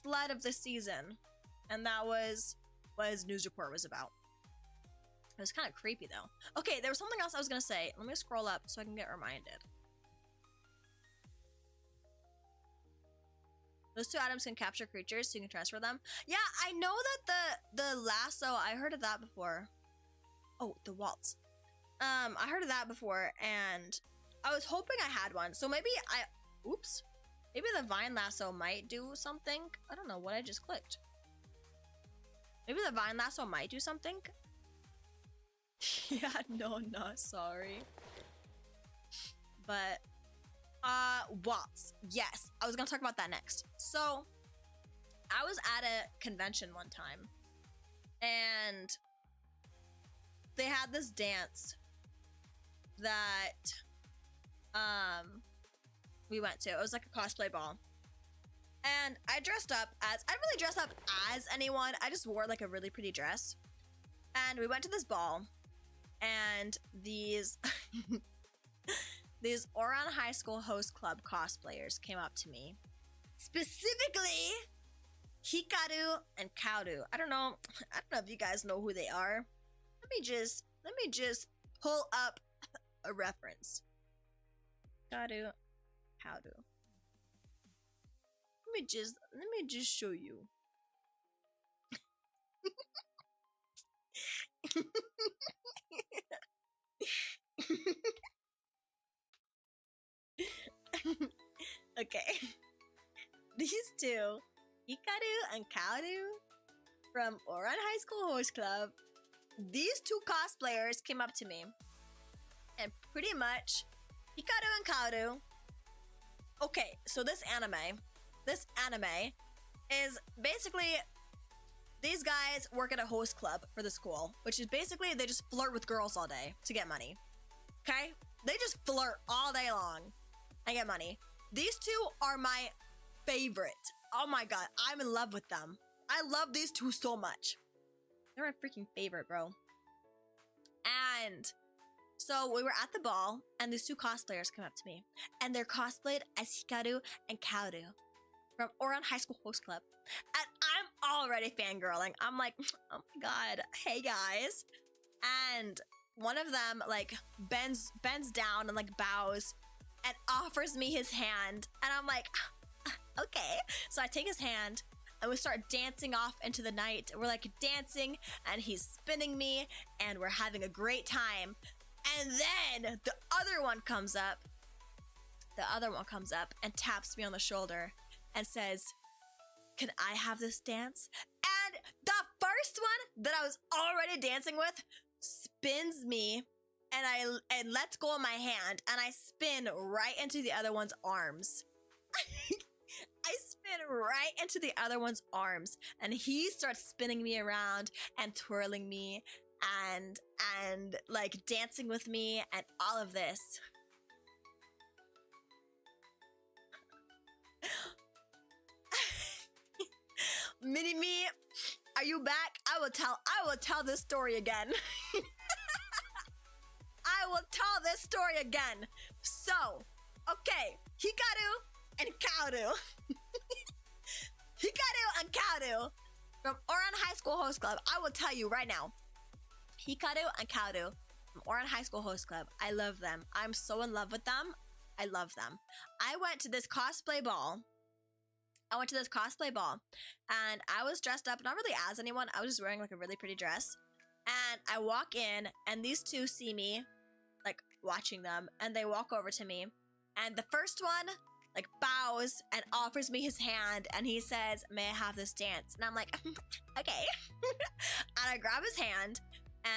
sled of the season. And that was what his news report was about. It was kind of creepy though. Okay, there was something else I was gonna say. Let me scroll up so I can get reminded. Those two items can capture creatures so you can transfer them. Yeah, I know that the lasso, I heard of that before. Oh, the waltz. I heard of that before and I was hoping I had one. So maybe maybe the vine lasso might do something. I don't know what I just clicked. Maybe the vine lasso might do something. Yeah, no, not sorry. But waltz. Yes, I was gonna talk about that next. So I was at a convention one time and they had this dance that we went to. It was like a cosplay ball. And I didn't really dress up as anyone. I just wore like a really pretty dress. And we went to this ball and these these Oran High School Host Club cosplayers came up to me. Specifically, Hikaru and Kaoru. I don't know if you guys know who they are. Let me just pull up a reference. Hikaru, Kaoru. Let me just show you. Okay. These two, Hikaru and Kaoru from Oran High School Host Club, these two cosplayers came up to me and pretty much Hikaru and Kaoru. Okay, so this anime is basically these guys work at a host club for the school, which is basically they just flirt with girls all day to get money. Okay? They just flirt all day long and get money. These two are my favorite. Oh my god, I'm in love with them. I love these two so much. They're my freaking favorite, bro. And so we were at the ball and these two cosplayers came up to me and they're cosplayed as Hikaru and Kaoru from Oran High School Host Club. And I'm already fangirling. I'm like, oh my god, hey guys. And one of them like bends down and like bows and offers me his hand. And I'm like, okay. So I take his hand and we start dancing off into the night. We're like dancing and he's spinning me and we're having a great time. And then the other one comes up and taps me on the shoulder and says, can I have this dance? And the first one that I was already dancing with spins me and lets go of my hand and I spin right into the other one's arms. I spin right into the other one's arms and he starts spinning me around and twirling me and like dancing with me and all of this. Mini-me, are you back? I will tell this story again. I will tell this story again. So, Okay, Hikaru and Kaoru. Hikaru and Kaoru from Oran High School Host Club. I will tell you right now. Hikaru and Kaoru from Oran High School Host Club. I love them. I'm so in love with them. I love them. I went to this cosplay ball. And I was dressed up, not really as anyone. I was just wearing like a really pretty dress. And I walk in and these two see me like watching them and they walk over to me. And the first one like bows and offers me his hand and he says, "May I have this dance?" And I'm like, okay. And I grab his hand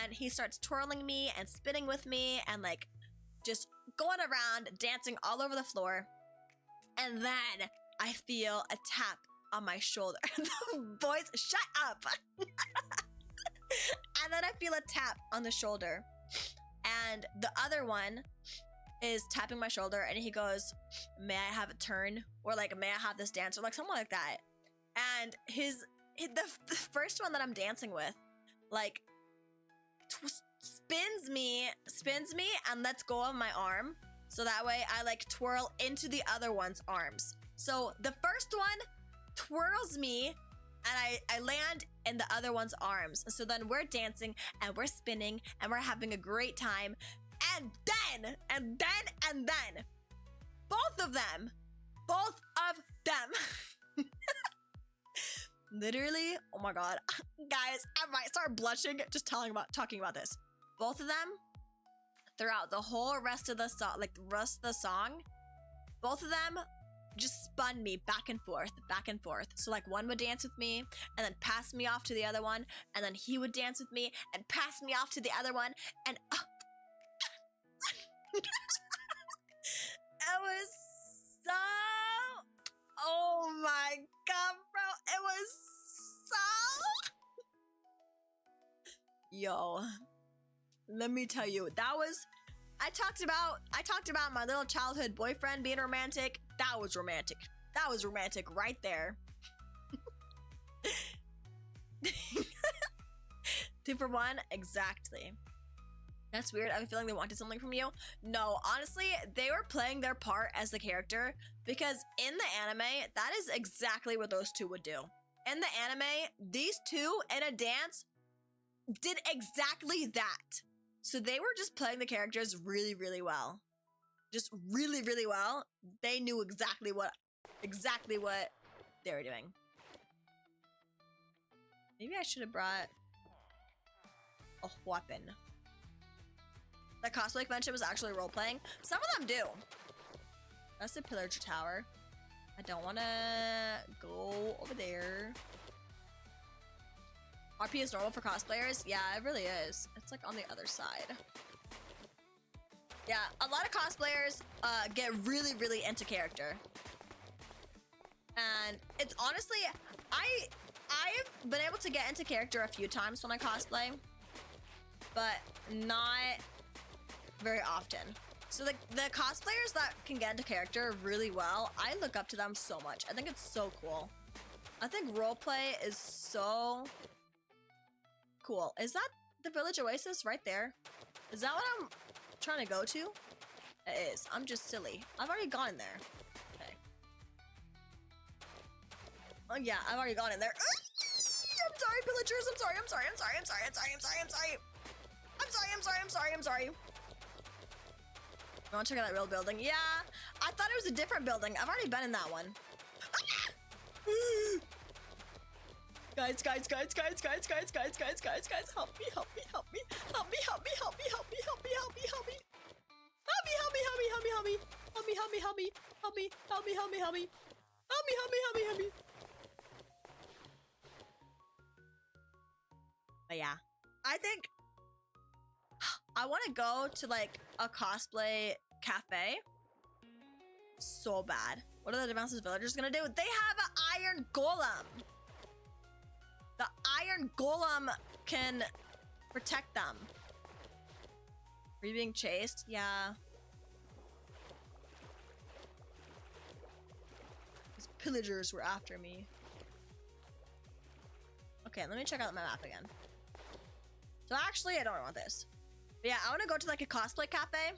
and he starts twirling me and spinning with me and like just going around dancing all over the floor. And then I feel a tap on my shoulder. Boys, shut up. And then I feel a tap on the shoulder. And the other one is tapping my shoulder and he goes, "May I have a turn?" Or like, "May I have this dance?" Or like something like that. And the first one that I'm dancing with, like spins me and lets go of my arm. So that way I like twirl into the other one's arms. So the first one twirls me and I land in the other one's arms. So then we're dancing and we're spinning and we're having a great time. And then both of them literally, oh my god, guys, I might start blushing just talking about this. Both of them throughout the whole rest of the song, like the rest of the song, both of them just spun me back and forth. So like one would dance with me and then pass me off to the other one, and then he would dance with me and pass me off to the other one, and it was so, oh my god, bro, it was so, yo, let me tell you, that was, I talked about my little childhood boyfriend being romantic. That was romantic right there. 2 for 1, exactly. That's weird. I have a feeling they wanted something from you. No, honestly, they were playing their part as the character, because in the anime, that is exactly what those two would do. In the anime, these two in a dance did exactly that. So they were just playing the characters really, really well. Just really, really well. They knew exactly what they were doing. Maybe I should have brought a weapon. The cosplay convention was actually role-playing. Some of them do. That's the pillager tower. I don't want to go over there. RP is normal for cosplayers? Yeah, it really is. It's like on the other side. Yeah, a lot of cosplayers get really, really into character. And it's honestly, I've been able to get into character a few times when I cosplay, but not very often. So the cosplayers that can get into character really well, I look up to them so much. I think it's so cool. I think roleplay is so cool. Is that the village oasis right there? Is that what I'm trying to go to? It is. I'm just silly. I've already gone in there. Okay. Oh yeah, I've already gone in there. I'm sorry, villagers. I'm sorry. I want to check out that real building. Yeah, I thought it was a different building. I've already been in that one. Guys, help me. But yeah, I think I want to go to like a cosplay cafe so bad. What are the Devances villagers gonna do? They have an iron golem. The iron golem can protect them. Are you being chased? Yeah. These pillagers were after me. Okay, let me check out my map again. So actually, I don't want this. But yeah, I want to go to like a cosplay cafe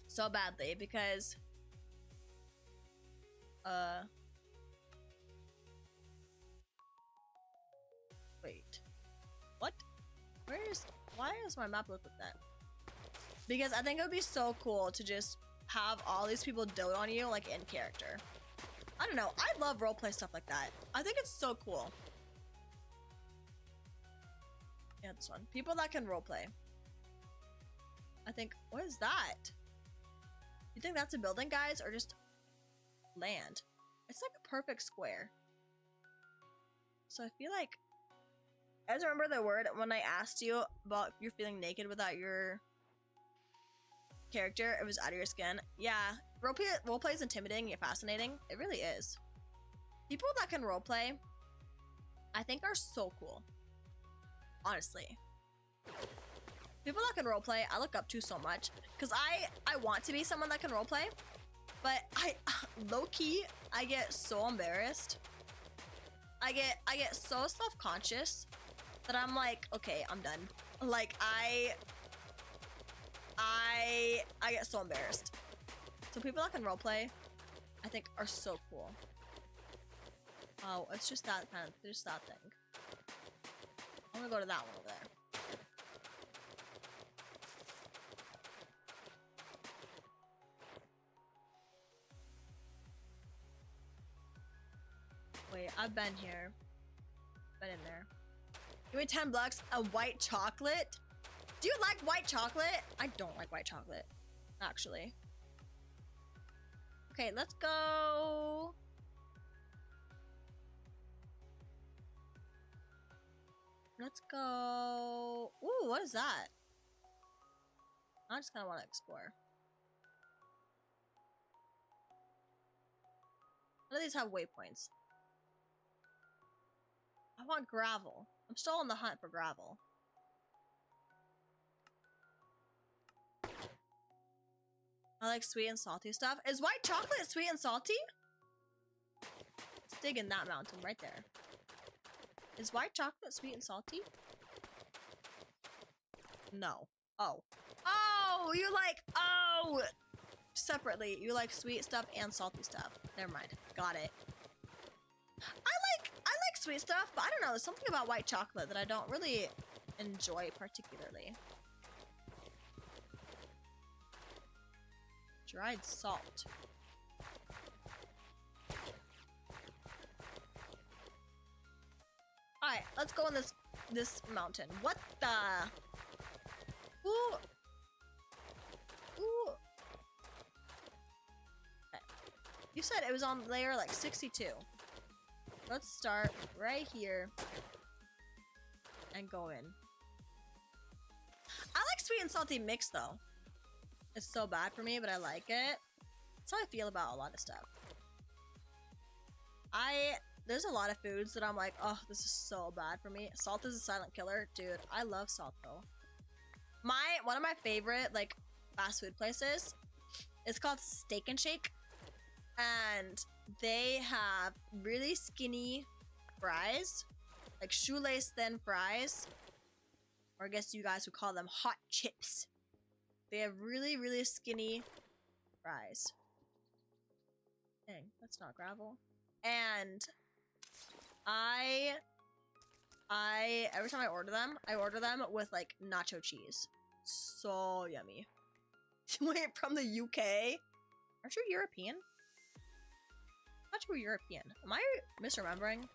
so badly because Wait. What? Why does my map look like that? Because I think it would be so cool to just have all these people dote on you, like, in character. I don't know. I love roleplay stuff like that. I think it's so cool. Yeah, this one. People that can roleplay. I think, what is that? You think that's a building, guys, or just land? It's like a perfect square. So I feel like, I just remember the word when I asked you about you're feeling naked without your character. It was out of your skin. Yeah, roleplay is intimidating yet fascinating. It really is. People that can roleplay, I think, are so cool. Honestly. People that can roleplay, I look up to so much. Because I want to be someone that can roleplay. But I low-key, I get so embarrassed. I get so self-conscious that I'm like, okay, I'm done. Like, I get so embarrassed. So people that can roleplay, I think, are so cool. Oh, it's just that kind of, just that thing. I'm gonna go to that one over there. Wait, I've been here. Been in there. Give me 10 bucks, a white chocolate? Do you like white chocolate? I don't like white chocolate, actually. Okay, let's go. Let's go. Ooh, what is that? I just kind of want to explore. None of these have waypoints. I want gravel. I'm still on the hunt for gravel. I like sweet and salty stuff. Is white chocolate sweet and salty? Let's dig in that mountain right there. Is white chocolate sweet and salty? No. Oh. Oh, you like, oh! Separately, you like sweet stuff and salty stuff. Never mind. Got it. I like sweet stuff, but I don't know. There's something about white chocolate that I don't really enjoy particularly. Dried salt. Alright, let's go on this mountain. What the? Ooh. Ooh. Okay. You said it was on layer like 62. Let's start right here and go in. I like sweet and salty mix though. It's so bad for me, but I like it. That's how I feel about a lot of stuff. There's a lot of foods that I'm like, oh, this is so bad for me. Salt is a silent killer. Dude, I love salt though. One of my favorite like fast food places is called Steak and Shake. And they have really skinny fries, like shoelace thin fries, or I guess you guys would call them hot chips. They have really, really skinny fries. Dang, that's not gravel. And every time I order them with like nacho cheese. So yummy. Wait, from the UK? Aren't you European? I thought you were European. Am I misremembering?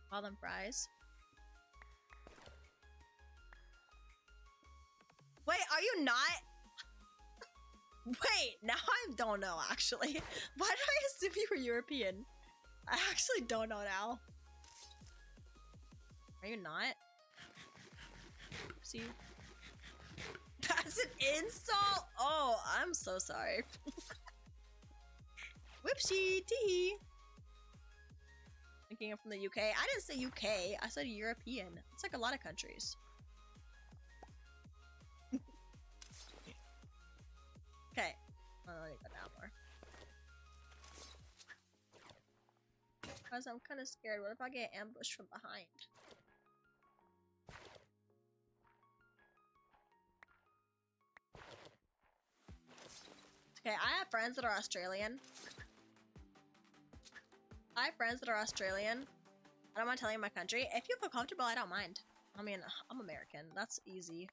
Call them fries. Wait, are you not? Wait, now I don't know actually. Why did I assume you were European? I actually don't know now. Are you not? See? That's an insult? Oh, I'm so sorry. Whoopsie tee. Thinking I'm from the UK. I didn't say UK. I said European. It's like a lot of countries. Okay. Let me go down more. Because I'm kind of scared. What if I get ambushed from behind? Okay, I have friends that are Australian. I have friends that are Australian. I don't mind telling you my country. If you feel comfortable, I don't mind. I mean, I'm American. That's easy.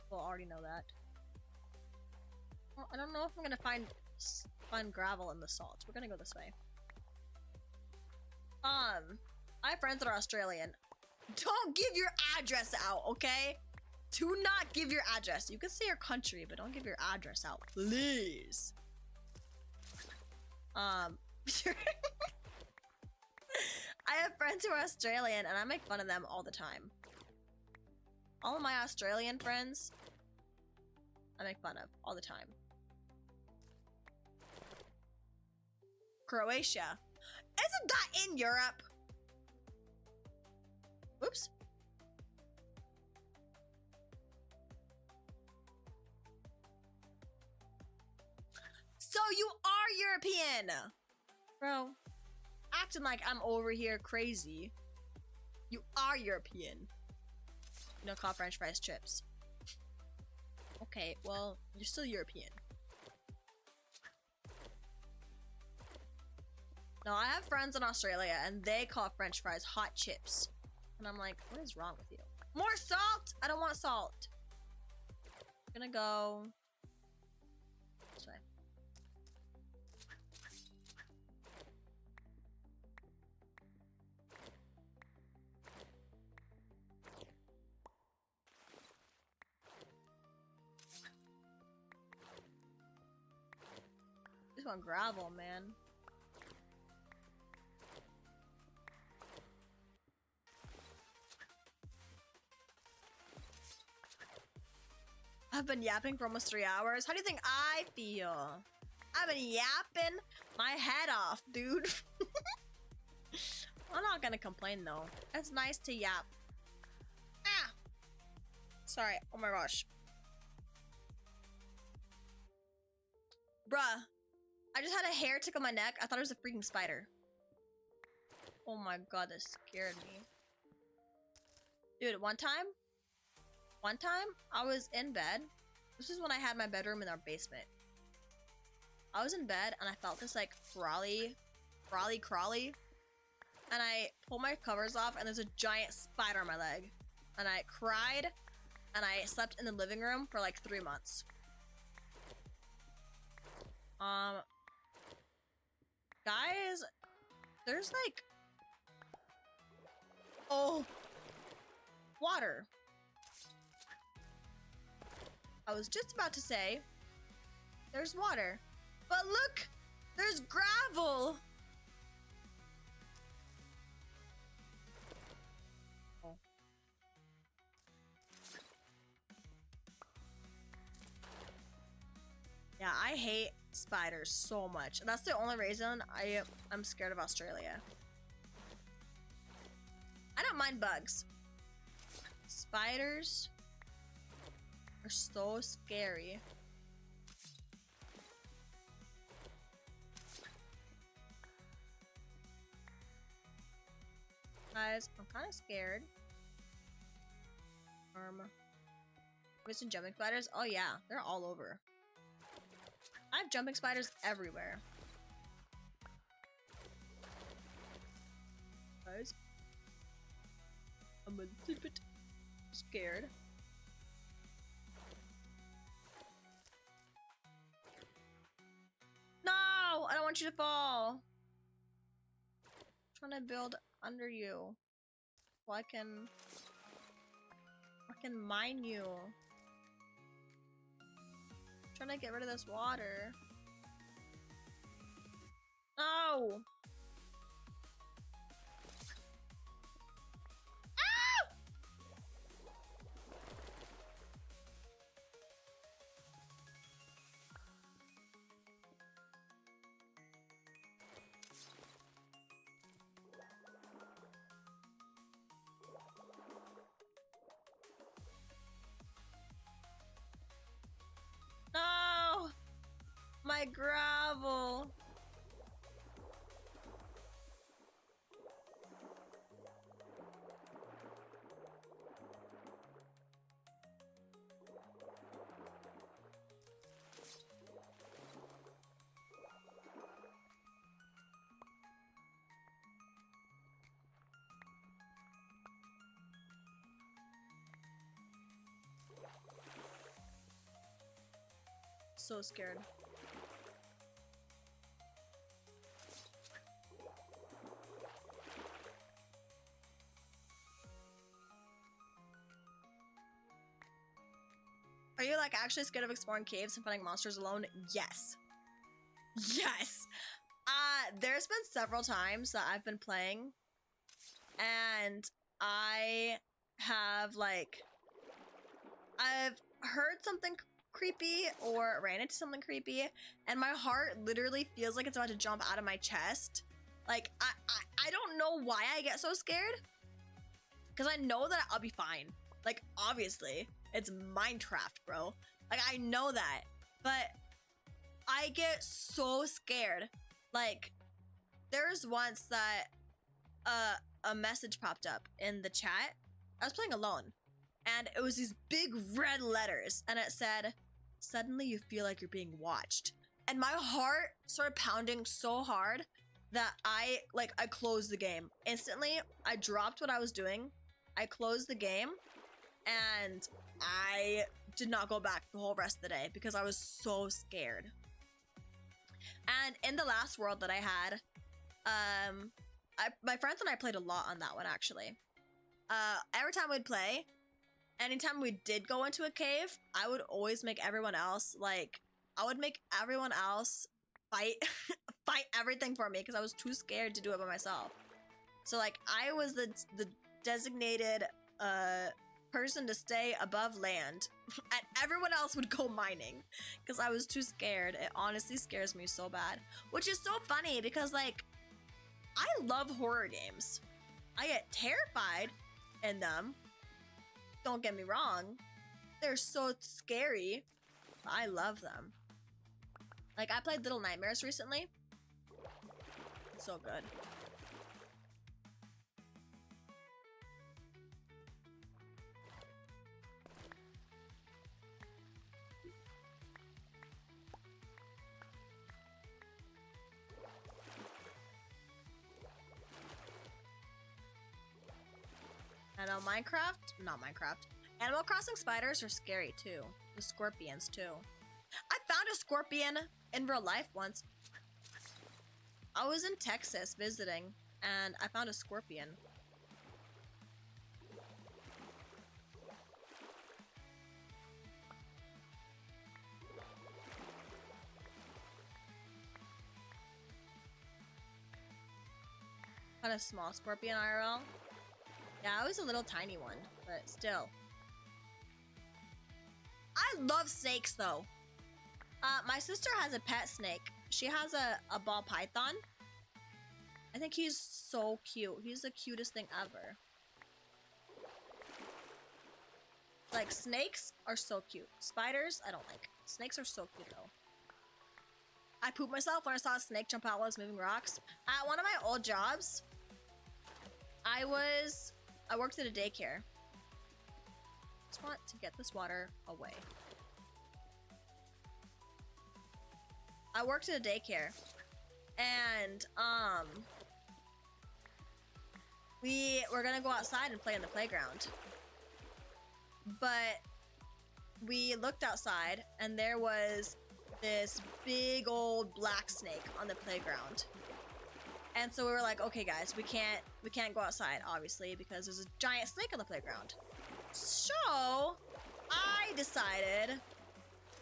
People already know that. Well, I don't know if I'm gonna find gravel in the salt. We're gonna go this way. I have friends that are Australian. Don't give your address out, okay? Do not give your address. You can say your country, but don't give your address out, please. I have friends who are Australian, and I make fun of them all the time. All of my Australian friends, I make fun of all the time. Croatia. Isn't that in Europe? Oops. So you are European! Bro, acting like I'm over here crazy. You are European. You don't call French fries chips. Okay, well, you're still European. No, I have friends in Australia and they call French fries hot chips. And I'm like, what is wrong with you? More salt! I don't want salt. I'm gonna go this way. Just want gravel, man. I've been yapping for almost 3 hours. How do you think I feel? I've been yapping my head off, dude. I'm not gonna complain though. It's nice to yap. Ah! Sorry, oh my gosh. Bruh, I just had a hair tickle my neck. I thought it was a freaking spider. Oh my god, that scared me. Dude, one time I was in bed. This is when I had my bedroom in our basement. I was in bed and I felt this like crawly. And I pulled my covers off and there's a giant spider on my leg. And I cried and I slept in the living room for like 3 months. Guys, there's like, oh, water. I was just about to say, there's water, but look, there's gravel. Oh. Yeah, I hate spiders so much. That's the only reason I'm scared of Australia. I don't mind bugs. Spiders are so scary. Guys, I'm kind of scared. Missing jumping spiders? Oh yeah, they're all over. I have jumping spiders everywhere. Guys, I'm a little bit scared. No! I don't want you to fall. I'm trying to build under you so I can mine you. I'm trying to get rid of this water. No! No! My gravel! so scared. Are you like actually scared of exploring caves and fighting monsters alone? Yes. Yes. There's been several times that I've been playing and I have like I've heard something creepy or ran into something creepy and my heart literally feels like it's about to jump out of my chest. Like I don't know why I get so scared, because I know that I'll be fine. Like obviously it's Minecraft, bro. Like I know that, but I get so scared. Like there's once that a message popped up in the chat. I was playing alone and it was these big red letters and it said, "Suddenly you feel like you're being watched." And my heart started pounding so hard that I closed the game. Instantly, I dropped what I was doing. I closed the game and I did not go back the whole rest of the day because I was so scared. And in the last world that I had, my friends and I played a lot on that one actually. Every time we'd play, anytime we did go into a cave, I would always make everyone else fight fight everything for me because I was too scared to do it by myself. So like I was the designated person to stay above land and everyone else would go mining because I was too scared. It honestly scares me so bad, which is so funny because like I love horror games. I get terrified in them. Don't get me wrong. They're so scary. But I love them. Like I played Little Nightmares recently. So good. I know not Minecraft. Animal Crossing spiders are scary too. The scorpions too. I found a scorpion in real life once. I was in Texas visiting and I found a scorpion. Found a small scorpion IRL. Yeah, I was a little tiny one, but still. I love snakes though. My sister has a pet snake. She has a ball python. I think he's so cute. He's the cutest thing ever. Like snakes are so cute. Spiders, I don't like. Snakes are so cute though. I pooped myself when I saw a snake jump out while I was moving rocks. At one of my old jobs, I worked at a daycare. Just want to get this water away. I worked at a daycare and we were gonna go outside and play in the playground. But we looked outside and there was this big old black snake on the playground. And so we were like, okay guys, we can't go outside obviously because there's a giant snake on the playground. So I decided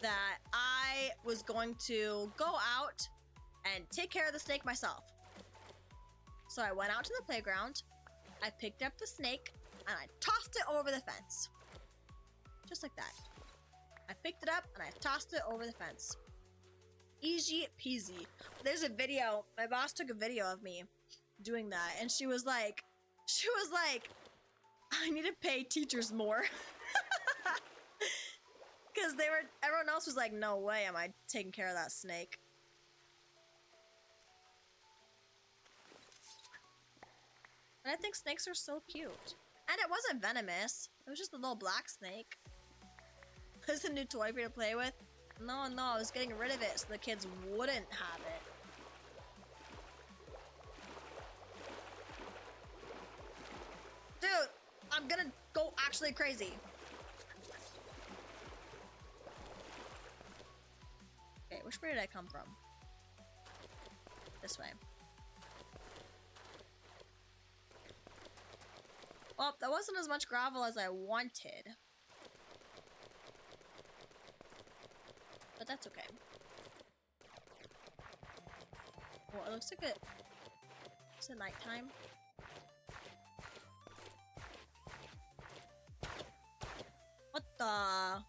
that I was going to go out and take care of the snake myself. So I went out to the playground, I picked up the snake, and I tossed it over the fence. Just like that. I picked it up and I tossed it over the fence. Easy peasy. There's a video, my boss took a video of me doing that, and she was like, I need to pay teachers more. Because everyone else was like, no way am I taking care of that snake. And I think snakes are so cute. And it wasn't venomous. It was just a little black snake. It's a new toy for you to play with. No, I was getting rid of it so the kids wouldn't have it. Dude, I'm gonna go actually crazy. Which way did I come from? This way. Well, that wasn't as much gravel as I wanted. But that's okay. Well, it looks like it's a nighttime. What the?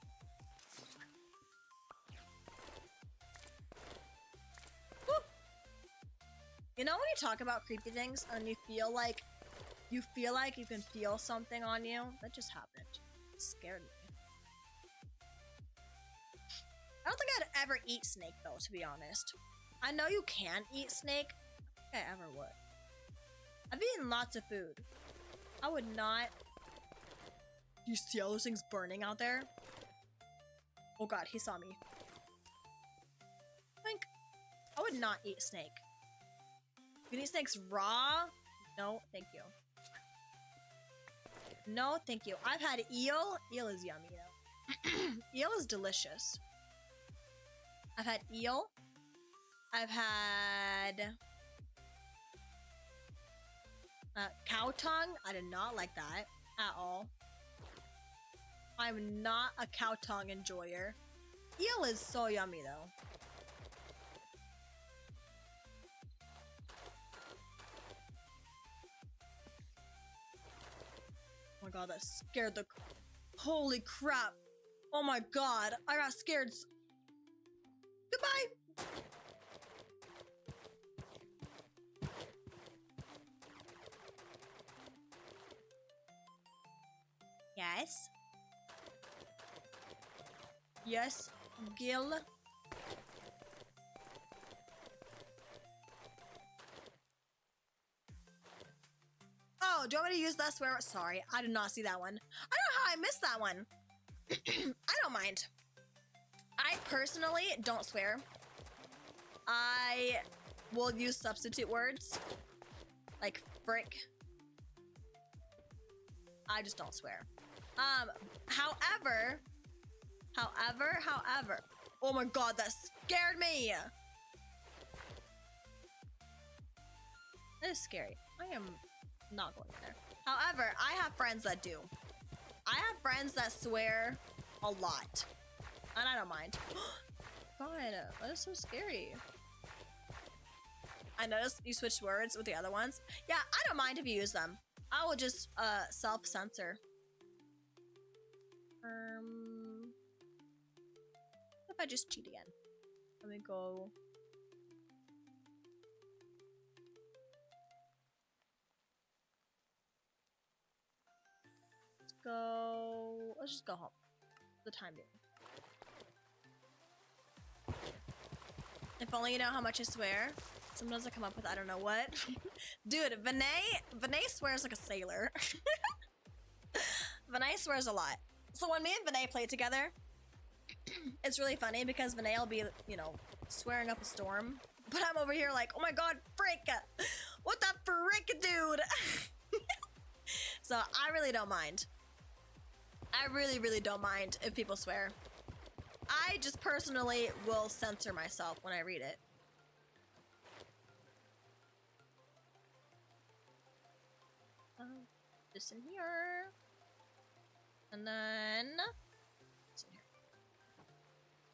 Woo! You know when you talk about creepy things and you feel like you can feel something on you? That just happened. It scared me. I don't think I'd ever eat snake though, to be honest. I know you can eat snake. I don't think I ever would. I've eaten lots of food. I would not. Do you see all those things burning out there? Oh god, he saw me. Think I would not eat snake. You can eat snakes raw? No, thank you. No, thank you. I've had eel. Eel is yummy though. Eel is delicious. I've had eel. I've had cow tongue. I did not like that at all. I'm not a cow tongue enjoyer. Eel is so yummy though. Oh my god, that scared the... Holy crap. Oh my god, I got scared. Goodbye. Yes. Yes, Gil. Oh, do you want me to use that swear? Sorry, I did not see that one. I don't know how I missed that one. I don't mind. I personally don't swear. I will use substitute words. Like frick. I just don't swear. However. Oh my god, that scared me. That is scary. I am not going there. However, I have friends that do. I have friends that swear a lot. And I don't mind. God, that is so scary. I noticed you switched words with the other ones. Yeah, I don't mind if you use them. I will just self-censor. What if I just cheat again? Let me go. Let's just go home. For the time being. If only you know how much I swear. Sometimes I come up with I don't know what. Dude, Vinay swears like a sailor. Vinay swears a lot. So when me and Vinay play together, it's really funny because Vinay will be, you know, swearing up a storm. But I'm over here like, oh my god, frick! What the frick, dude? So I really don't mind. I really, really don't mind if people swear. I just personally will censor myself when I read it. This in here. And then... This in here.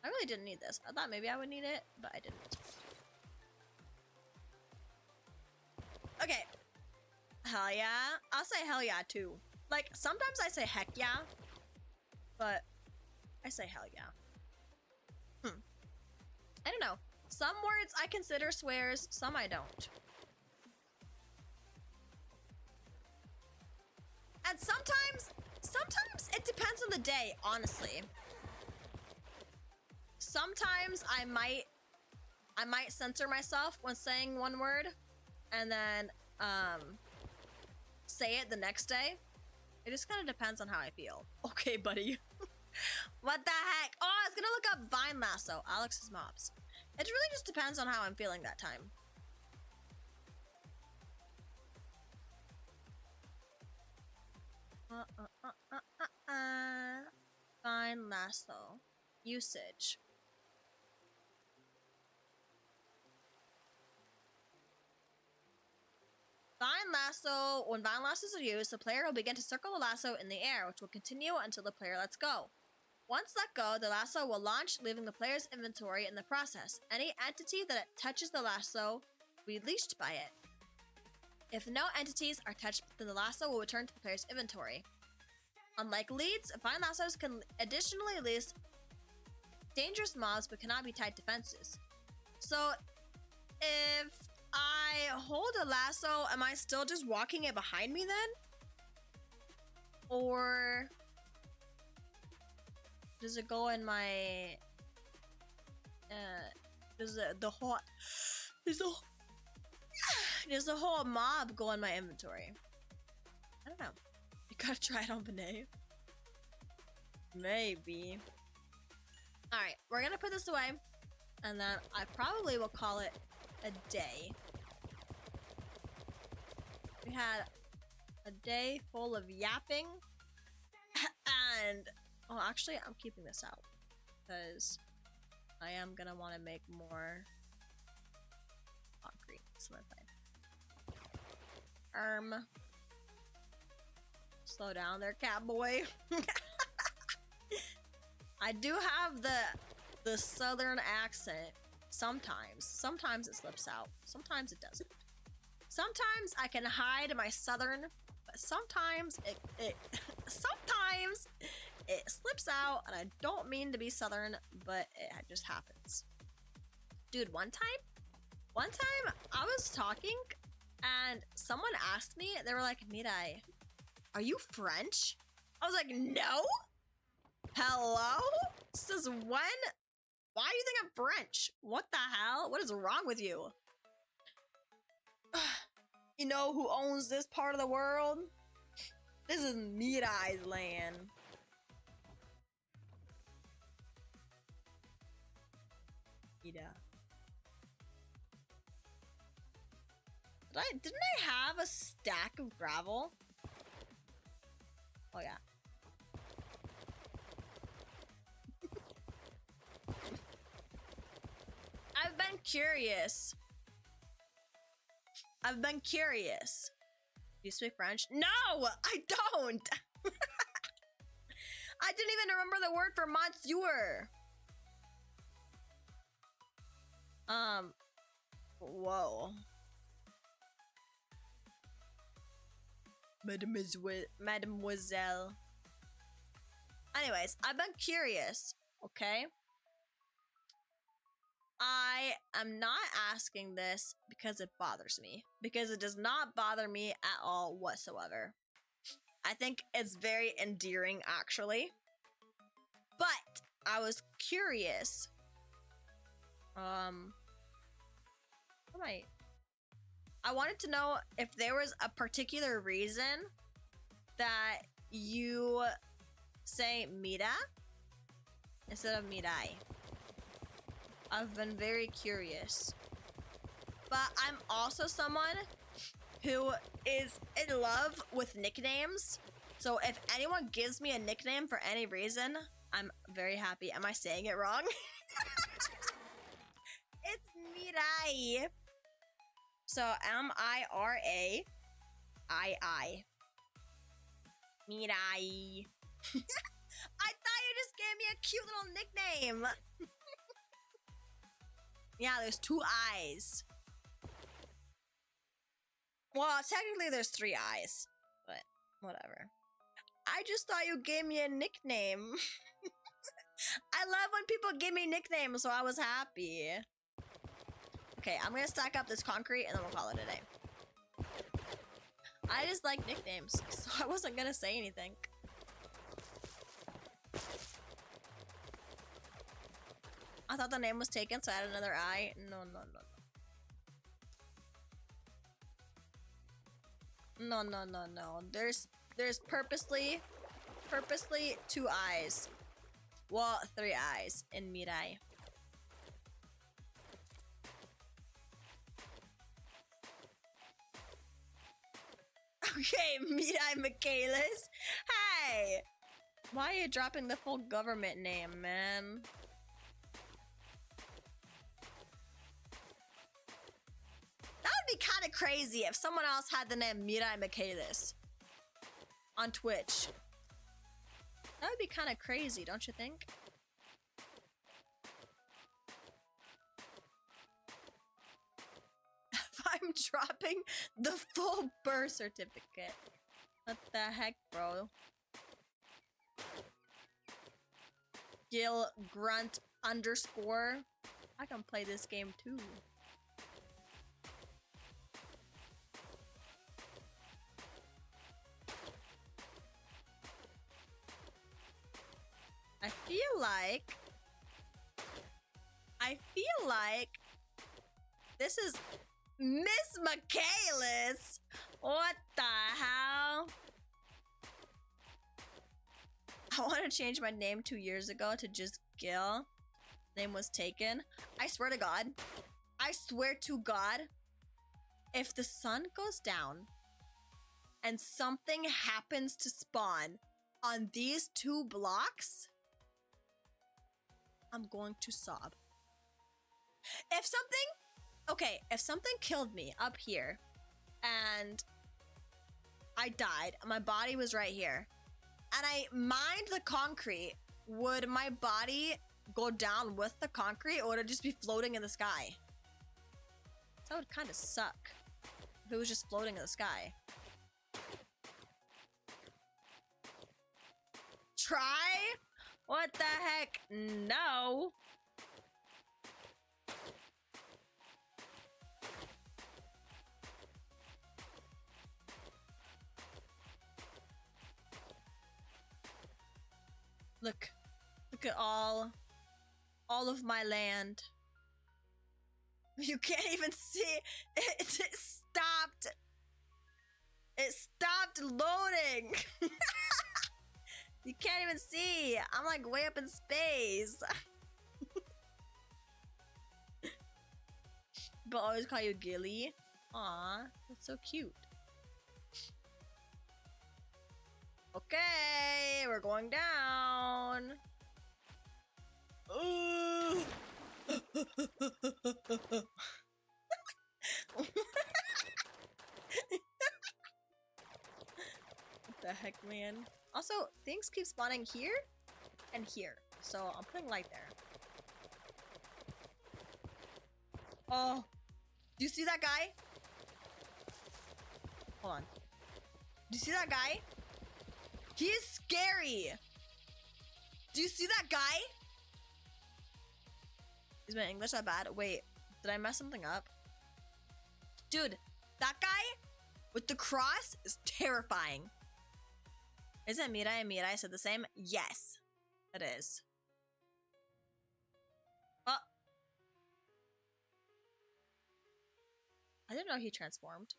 I really didn't need this. I thought maybe I would need it, but I didn't. Okay. Hell yeah. I'll say hell yeah too. Like, sometimes I say heck yeah. But I say hell yeah. I don't know. Some words I consider swears, some I don't. And sometimes it depends on the day, honestly. Sometimes I might censor myself when saying one word and then say it the next day. It just kind of depends on how I feel. Okay, buddy. What the heck? Oh, I was gonna look up Vine Lasso, Alex's Mobs. It really just depends on how I'm feeling that time. Vine Lasso. Usage. when vine lassos are used, the player will begin to circle the lasso in the air, which will continue until the player lets go. Once let go, the lasso will launch, leaving the player's inventory in the process. Any entity that touches the lasso will be leashed by it. If no entities are touched, then the lasso will return to the player's inventory. Unlike leads, vine lassos can additionally leash dangerous mobs but cannot be tied to fences. So, if I hold a lasso, am I still just walking it behind me then? Or does it go in my does the whole mob go in my inventory? I don't know. You gotta try it on Benet. Maybe. Alright, we're gonna put this away, and then I probably will call it a day. We had a day full of yapping, and oh, actually, I'm keeping this out because I am gonna want to make more concrete. Slow down there, catboy. I do have the southern accent sometimes. Sometimes it slips out. Sometimes it doesn't. Sometimes I can hide my southern, but sometimes it slips out, and I don't mean to be southern, but it just happens. Dude, one time I was talking and someone asked me, they were like, Miraii, are you French? I was like, no. Hello? Since when? Why do you think I'm French? What the hell? What is wrong with you? You know who owns this part of the world? This is Miraii's land. Mira. Didn't I have a stack of gravel? Oh yeah. I've been curious. Do you speak French? No, I don't. I didn't even remember the word for monsieur. Whoa. Mademoiselle. Anyways, I've been curious, okay? I am not asking this because it bothers me. Because it does not bother me at all whatsoever. I think it's very endearing, actually. But I was curious. I wanted to know if there was a particular reason that you say Mira instead of Miraii. I've been very curious. But I'm also someone who is in love with nicknames. So if anyone gives me a nickname for any reason, I'm very happy. Am I saying it wrong? It's Miraii. So Miraii. Miraii. I thought you just gave me a cute little nickname. Yeah, there's 2 eyes. Well, technically there's 3 eyes, but whatever. I just thought you gave me a nickname. I love when people give me nicknames, so I was happy. Okay, I'm gonna stack up this concrete and then we'll call it a day. I just like nicknames, so I wasn't gonna say anything. I thought the name was taken, so I had another eye. No. No. There's purposely 2 eyes. Well, 3 eyes in Miraii. Okay, Miraii Mikaelis. Hey! Why are you dropping the full government name, man? That would be kind of crazy if someone else had the name Miraii Mikaelis on Twitch. That would be kind of crazy, don't you think? If I'm dropping the full birth certificate. What the heck, bro? Gil Grunt _ I can play this game too. I feel like this is Miss Mikaelis. What the hell? I want to change my name 2 years ago to just Gil. Name was taken. I swear to God. I swear to God. If the sun goes down and something happens to spawn on these 2 blocks, I'm going to sob. If something killed me up here and I died, my body was right here, and I mined the concrete, would my body go down with the concrete, or would it just be floating in the sky? That would kind of suck if it was just floating in the sky. Try? What the heck? No. Look at all of my land. You can't even see it. It stopped. It stopped loading. You can't even see. I'm like way up in space. But always call you Gilly. Aw, that's so cute. Okay, we're going down. What the heck, man? Also, things keep spawning here and here, so I'm putting light there. Oh, do you see that guy? Hold on. Do you see that guy? He is scary. Do you see that guy? Is my English that bad? Wait, did I mess something up? Dude, that guy with the cross is terrifying. Isn't Miraii and Miraii said the same? Yes, it is. Oh. I didn't know he transformed.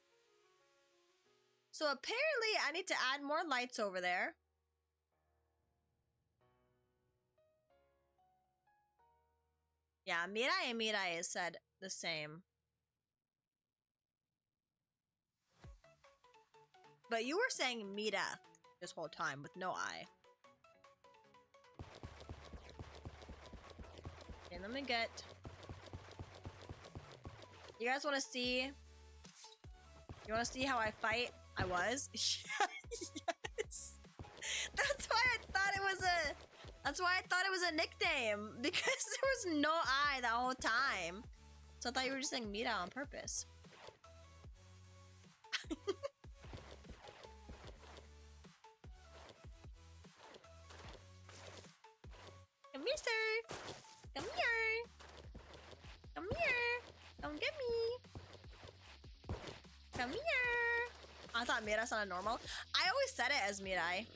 So apparently I need to add more lights over there. Yeah, Miraii and Miraii said the same. But you were saying Mira this whole time with no I. Okay, let me get... You guys want to see? You want to see how I fight? I was? Yes! That's why I thought it was a... That's why I thought it was a nickname. Because there was no I the whole time. So I thought you were just saying Mira on purpose. Come here, sir. Come here. Come here. Come get me. Come here. I thought Mira sounded normal. I always said it as Miraii.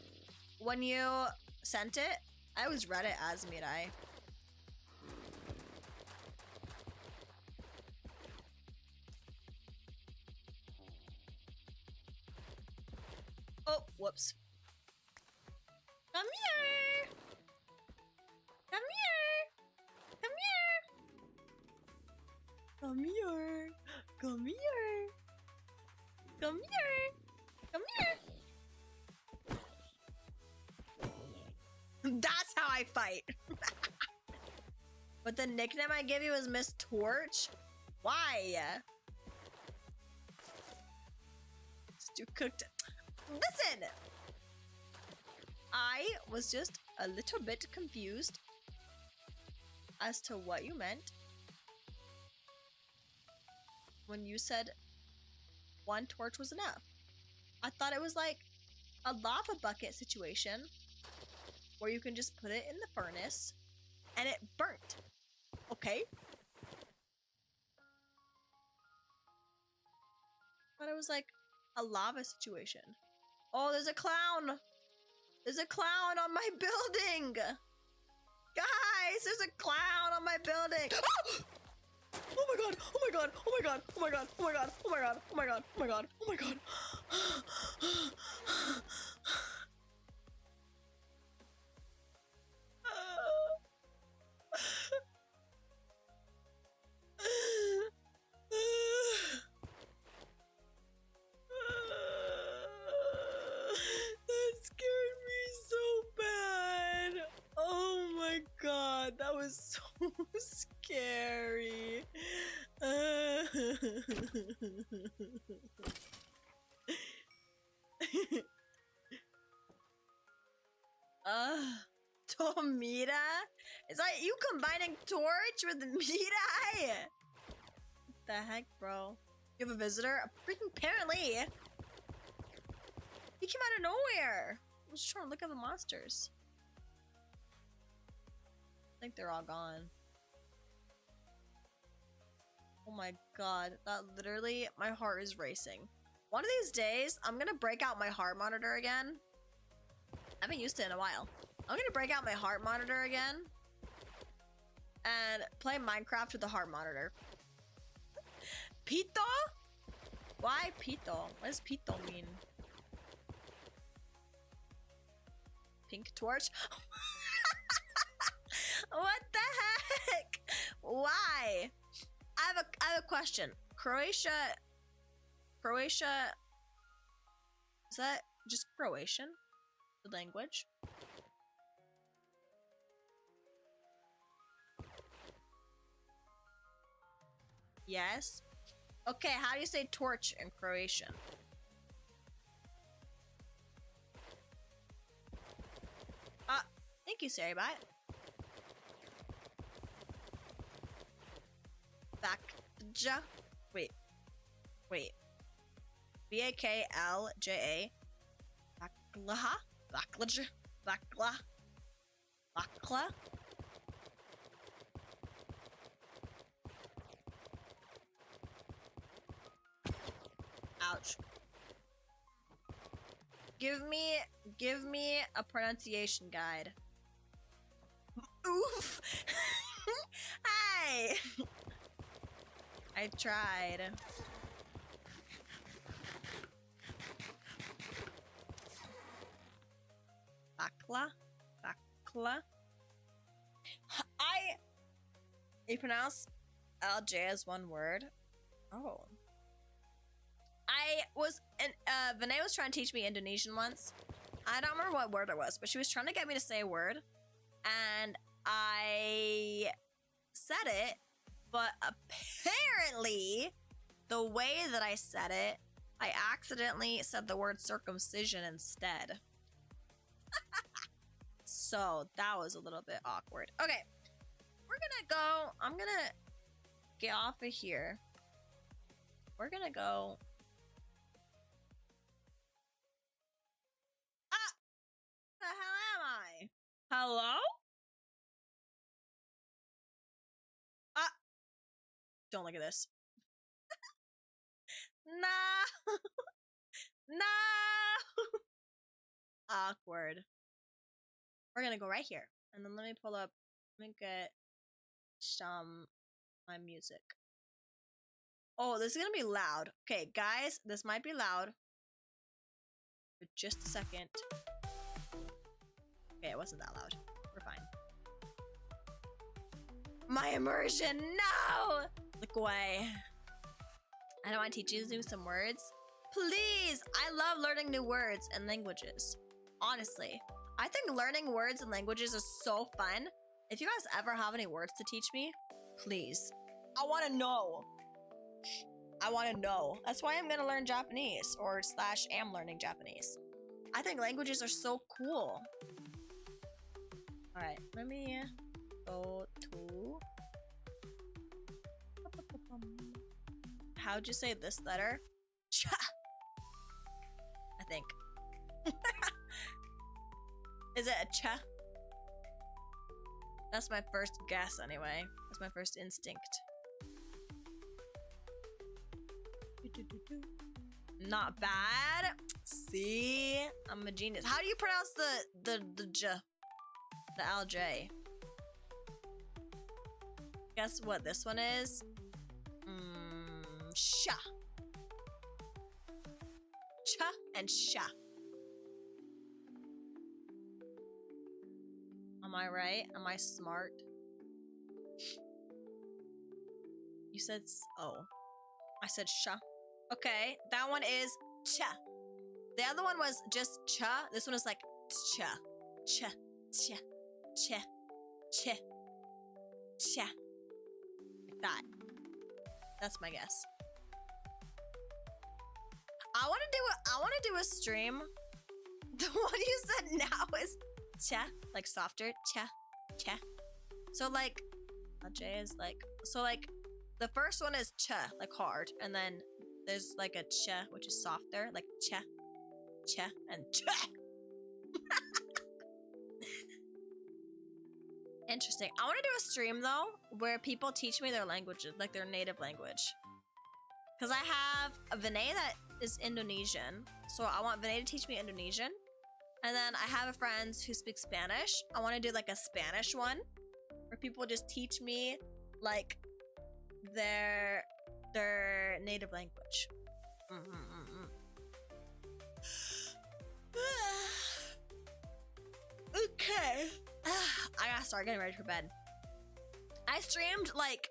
When you sent it, I always read it as Miraii. Oh, whoops. Come here. Come here. Come here. Come here. Come here. Come here. Come here. That's how I fight. But the nickname I give you is Miss Torch? Why? You cooked. Listen! I was just a little bit confused as to what you meant when you said one torch was enough. I thought it was like a lava bucket situation where you can just put it in the furnace and it burnt. Okay? But it was like a lava situation. Oh, there's a clown! There's a clown on my building! Guys, there's a clown on my building! Oh my god! Oh my god! Oh my god! Oh my god! Oh my god! Oh my god! Oh my god! Oh my god! Oh my god! That scared me so bad. Oh my god, that was so scary. Tomita? Is that you combining torch with Miraii? What the heck, bro? You have a visitor? Apparently. He came out of nowhere. I was trying to look at the monsters. I think they're all gone. Oh my god, that literally, my heart is racing. One of these days, I'm gonna break out my heart monitor again. I haven't used it in a while. I'm gonna break out my heart monitor again and play Minecraft with the heart monitor. Pito? Why Pito? What does Pito mean? Pink torch? What the heck? Why? I have a question. Croatia, is that just Croatian? The language? Yes. Okay, how do you say torch in Croatian? Thank you, Saribot. Baklja. Wait. Baklja. Baklaha? Baklja? Bakla? Ouch. Give me a pronunciation guide. Oof. Hi. I tried. Bakla. You pronounce LJ as one word? Oh. Vinay was trying to teach me Indonesian once. I don't remember what word it was, but she was trying to get me to say a word. And I said it, but apparently the way that I said it, I accidentally said the word circumcision instead. So that was a little bit awkward. Okay, we're gonna go. I'm gonna get off of here. We're gonna go. The hell am I? Hello? Don't look at this. No. No. Awkward. We're gonna go right here. And then let me pull up. Let me get my music. Oh, this is gonna be loud. Okay, guys, this might be loud. For just a second. Okay, it wasn't that loud. We're fine. My immersion, no! Look away. I don't want to teach you some words. Please! I love learning new words and languages. Honestly. I think learning words and languages is so fun. If you guys ever have any words to teach me, please. I want to know. I want to know. That's why I'm gonna learn Japanese, or slash am learning Japanese. I think languages are so cool. All right, let me go to. How'd you say this letter? Cha. I think. Is it a cha? That's my first guess anyway. That's my first instinct. Not bad. See? I'm a genius. How do you pronounce the j? The LJ? Guess what this one is? Sha. Cha and sha. Am I right? Am I smart? You said oh. I said sha. Okay, that one is cha. The other one was just cha. This one is like cha. Cha. Cha. Cha. Cha. Cha. Like that. That's my guess. I want to do a stream. The one you said now is cha, like softer, cha, cha. So like, J is like, so like, the first one is cha, like hard, and then there's like a cha, which is softer, like cha, cha, and cha. Interesting. I want to do a stream though, where people teach me their languages, like their native language. Because I have Vinay that is Indonesian, so I want Vinay to teach me Indonesian. And then I have a friend who speaks Spanish. I want to do like a Spanish one, where people just teach me like their native language. Okay. I gotta start getting ready for bed. I streamed like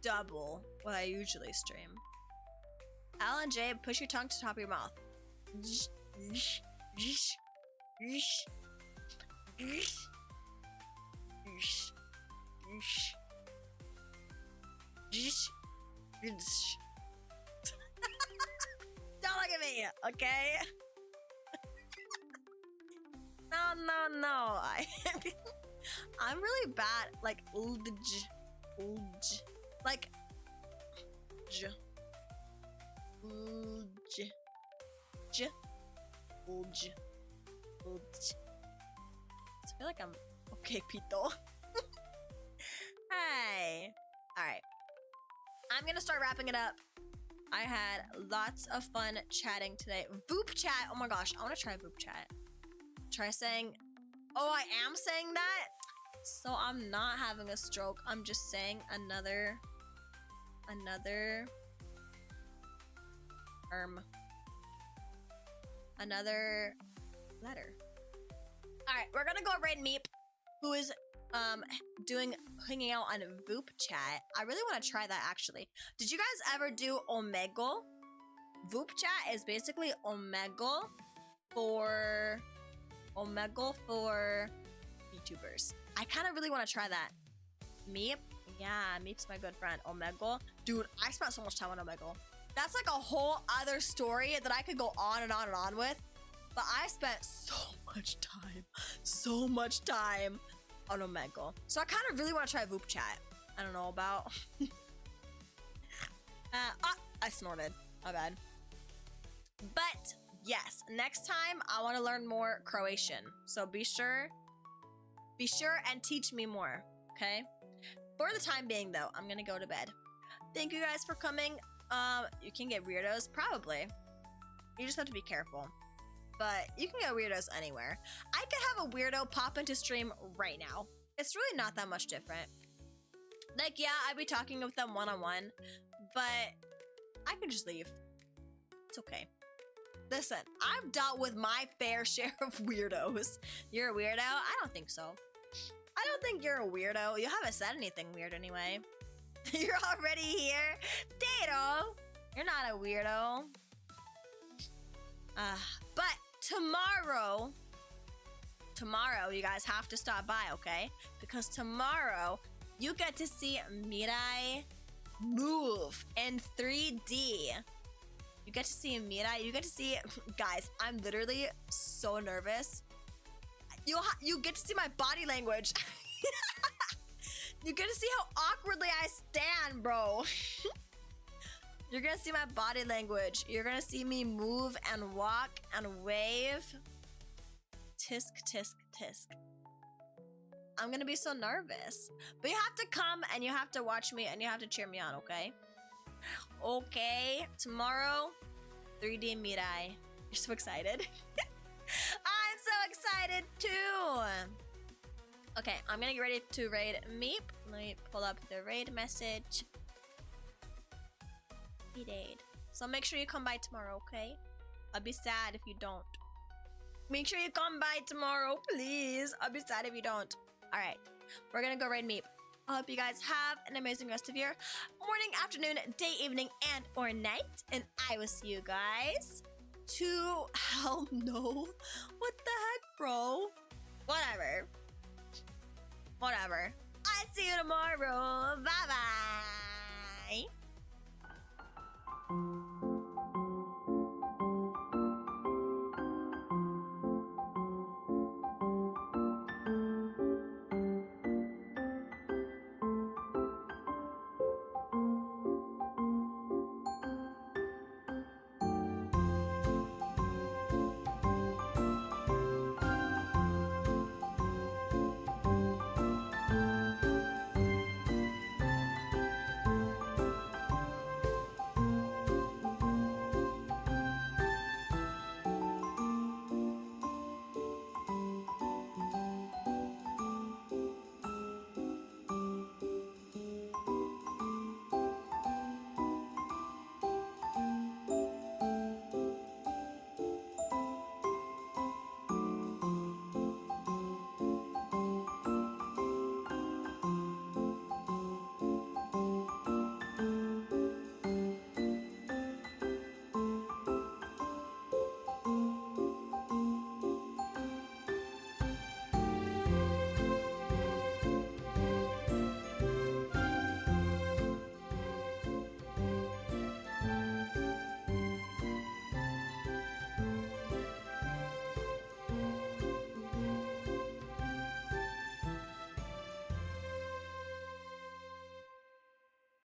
double what I usually stream. Al and J, push your tongue to the top of your mouth. Don't look at me, okay? No. I'm really bad. Like, like, j, I feel like I'm okay, Pito. Hey. All right. I'm gonna start wrapping it up. I had lots of fun chatting today. Voop chat. Oh my gosh, I want to try Voop chat. Try saying, oh, I am saying that. So I'm not having a stroke. I'm just saying another another letter. All right, we're gonna go raid Meep, who is hanging out on Voop chat. I really want to try that actually. Did you guys ever do Omegle? Voop chat is basically Omegle for YouTubers. I kind of really want to try that. Meep? Yeah, Meep's my good friend. Omegle? Dude, I spent so much time on Omegle. That's like a whole other story that I could go on and on and on with. But I spent so much time on Omegle. So I kind of really want to try Voop chat. I don't know about. I snorted. My bad. But yes, next time I want to learn more Croatian. So be sure and teach me more, okay? For the time being though, I'm gonna go to bed. Thank you guys for coming. You can get weirdos, probably. You just have to be careful. But you can get weirdos anywhere. I could have a weirdo pop into stream right now. It's really not that much different. Like, yeah, I'd be talking with them one-on-one, but I could just leave. It's okay. Listen, I've dealt with my fair share of weirdos. You're a weirdo? I don't think so. I don't think you're a weirdo. You haven't said anything weird anyway. You're already here? Dato! You're not a weirdo. But tomorrow, you guys have to stop by, okay? Because tomorrow, you get to see Miraii move in 3D. You get to see Miraii. You get to see, guys. I'm literally so nervous. You get to see my body language. You get to see how awkwardly I stand, bro. You're gonna see my body language. You're gonna see me move and walk and wave. Tisk, tisk, tisk. I'm gonna be so nervous. But you have to come and you have to watch me and you have to cheer me on, okay? Okay, tomorrow, 3D Miraii. You're so excited. I'm so excited too. Okay, I'm gonna get ready to raid Meep. Let me pull up the raid message. Raid. So make sure you come by tomorrow, okay? I'll be sad if you don't. Make sure you come by tomorrow, please. I'll be sad if you don't. All right, we're gonna go raid Meep. I hope you guys have an amazing rest of your morning, afternoon, day, evening, and or night. And I will see you guys to hell no. What the heck, bro? Whatever. I see you tomorrow. Bye-bye.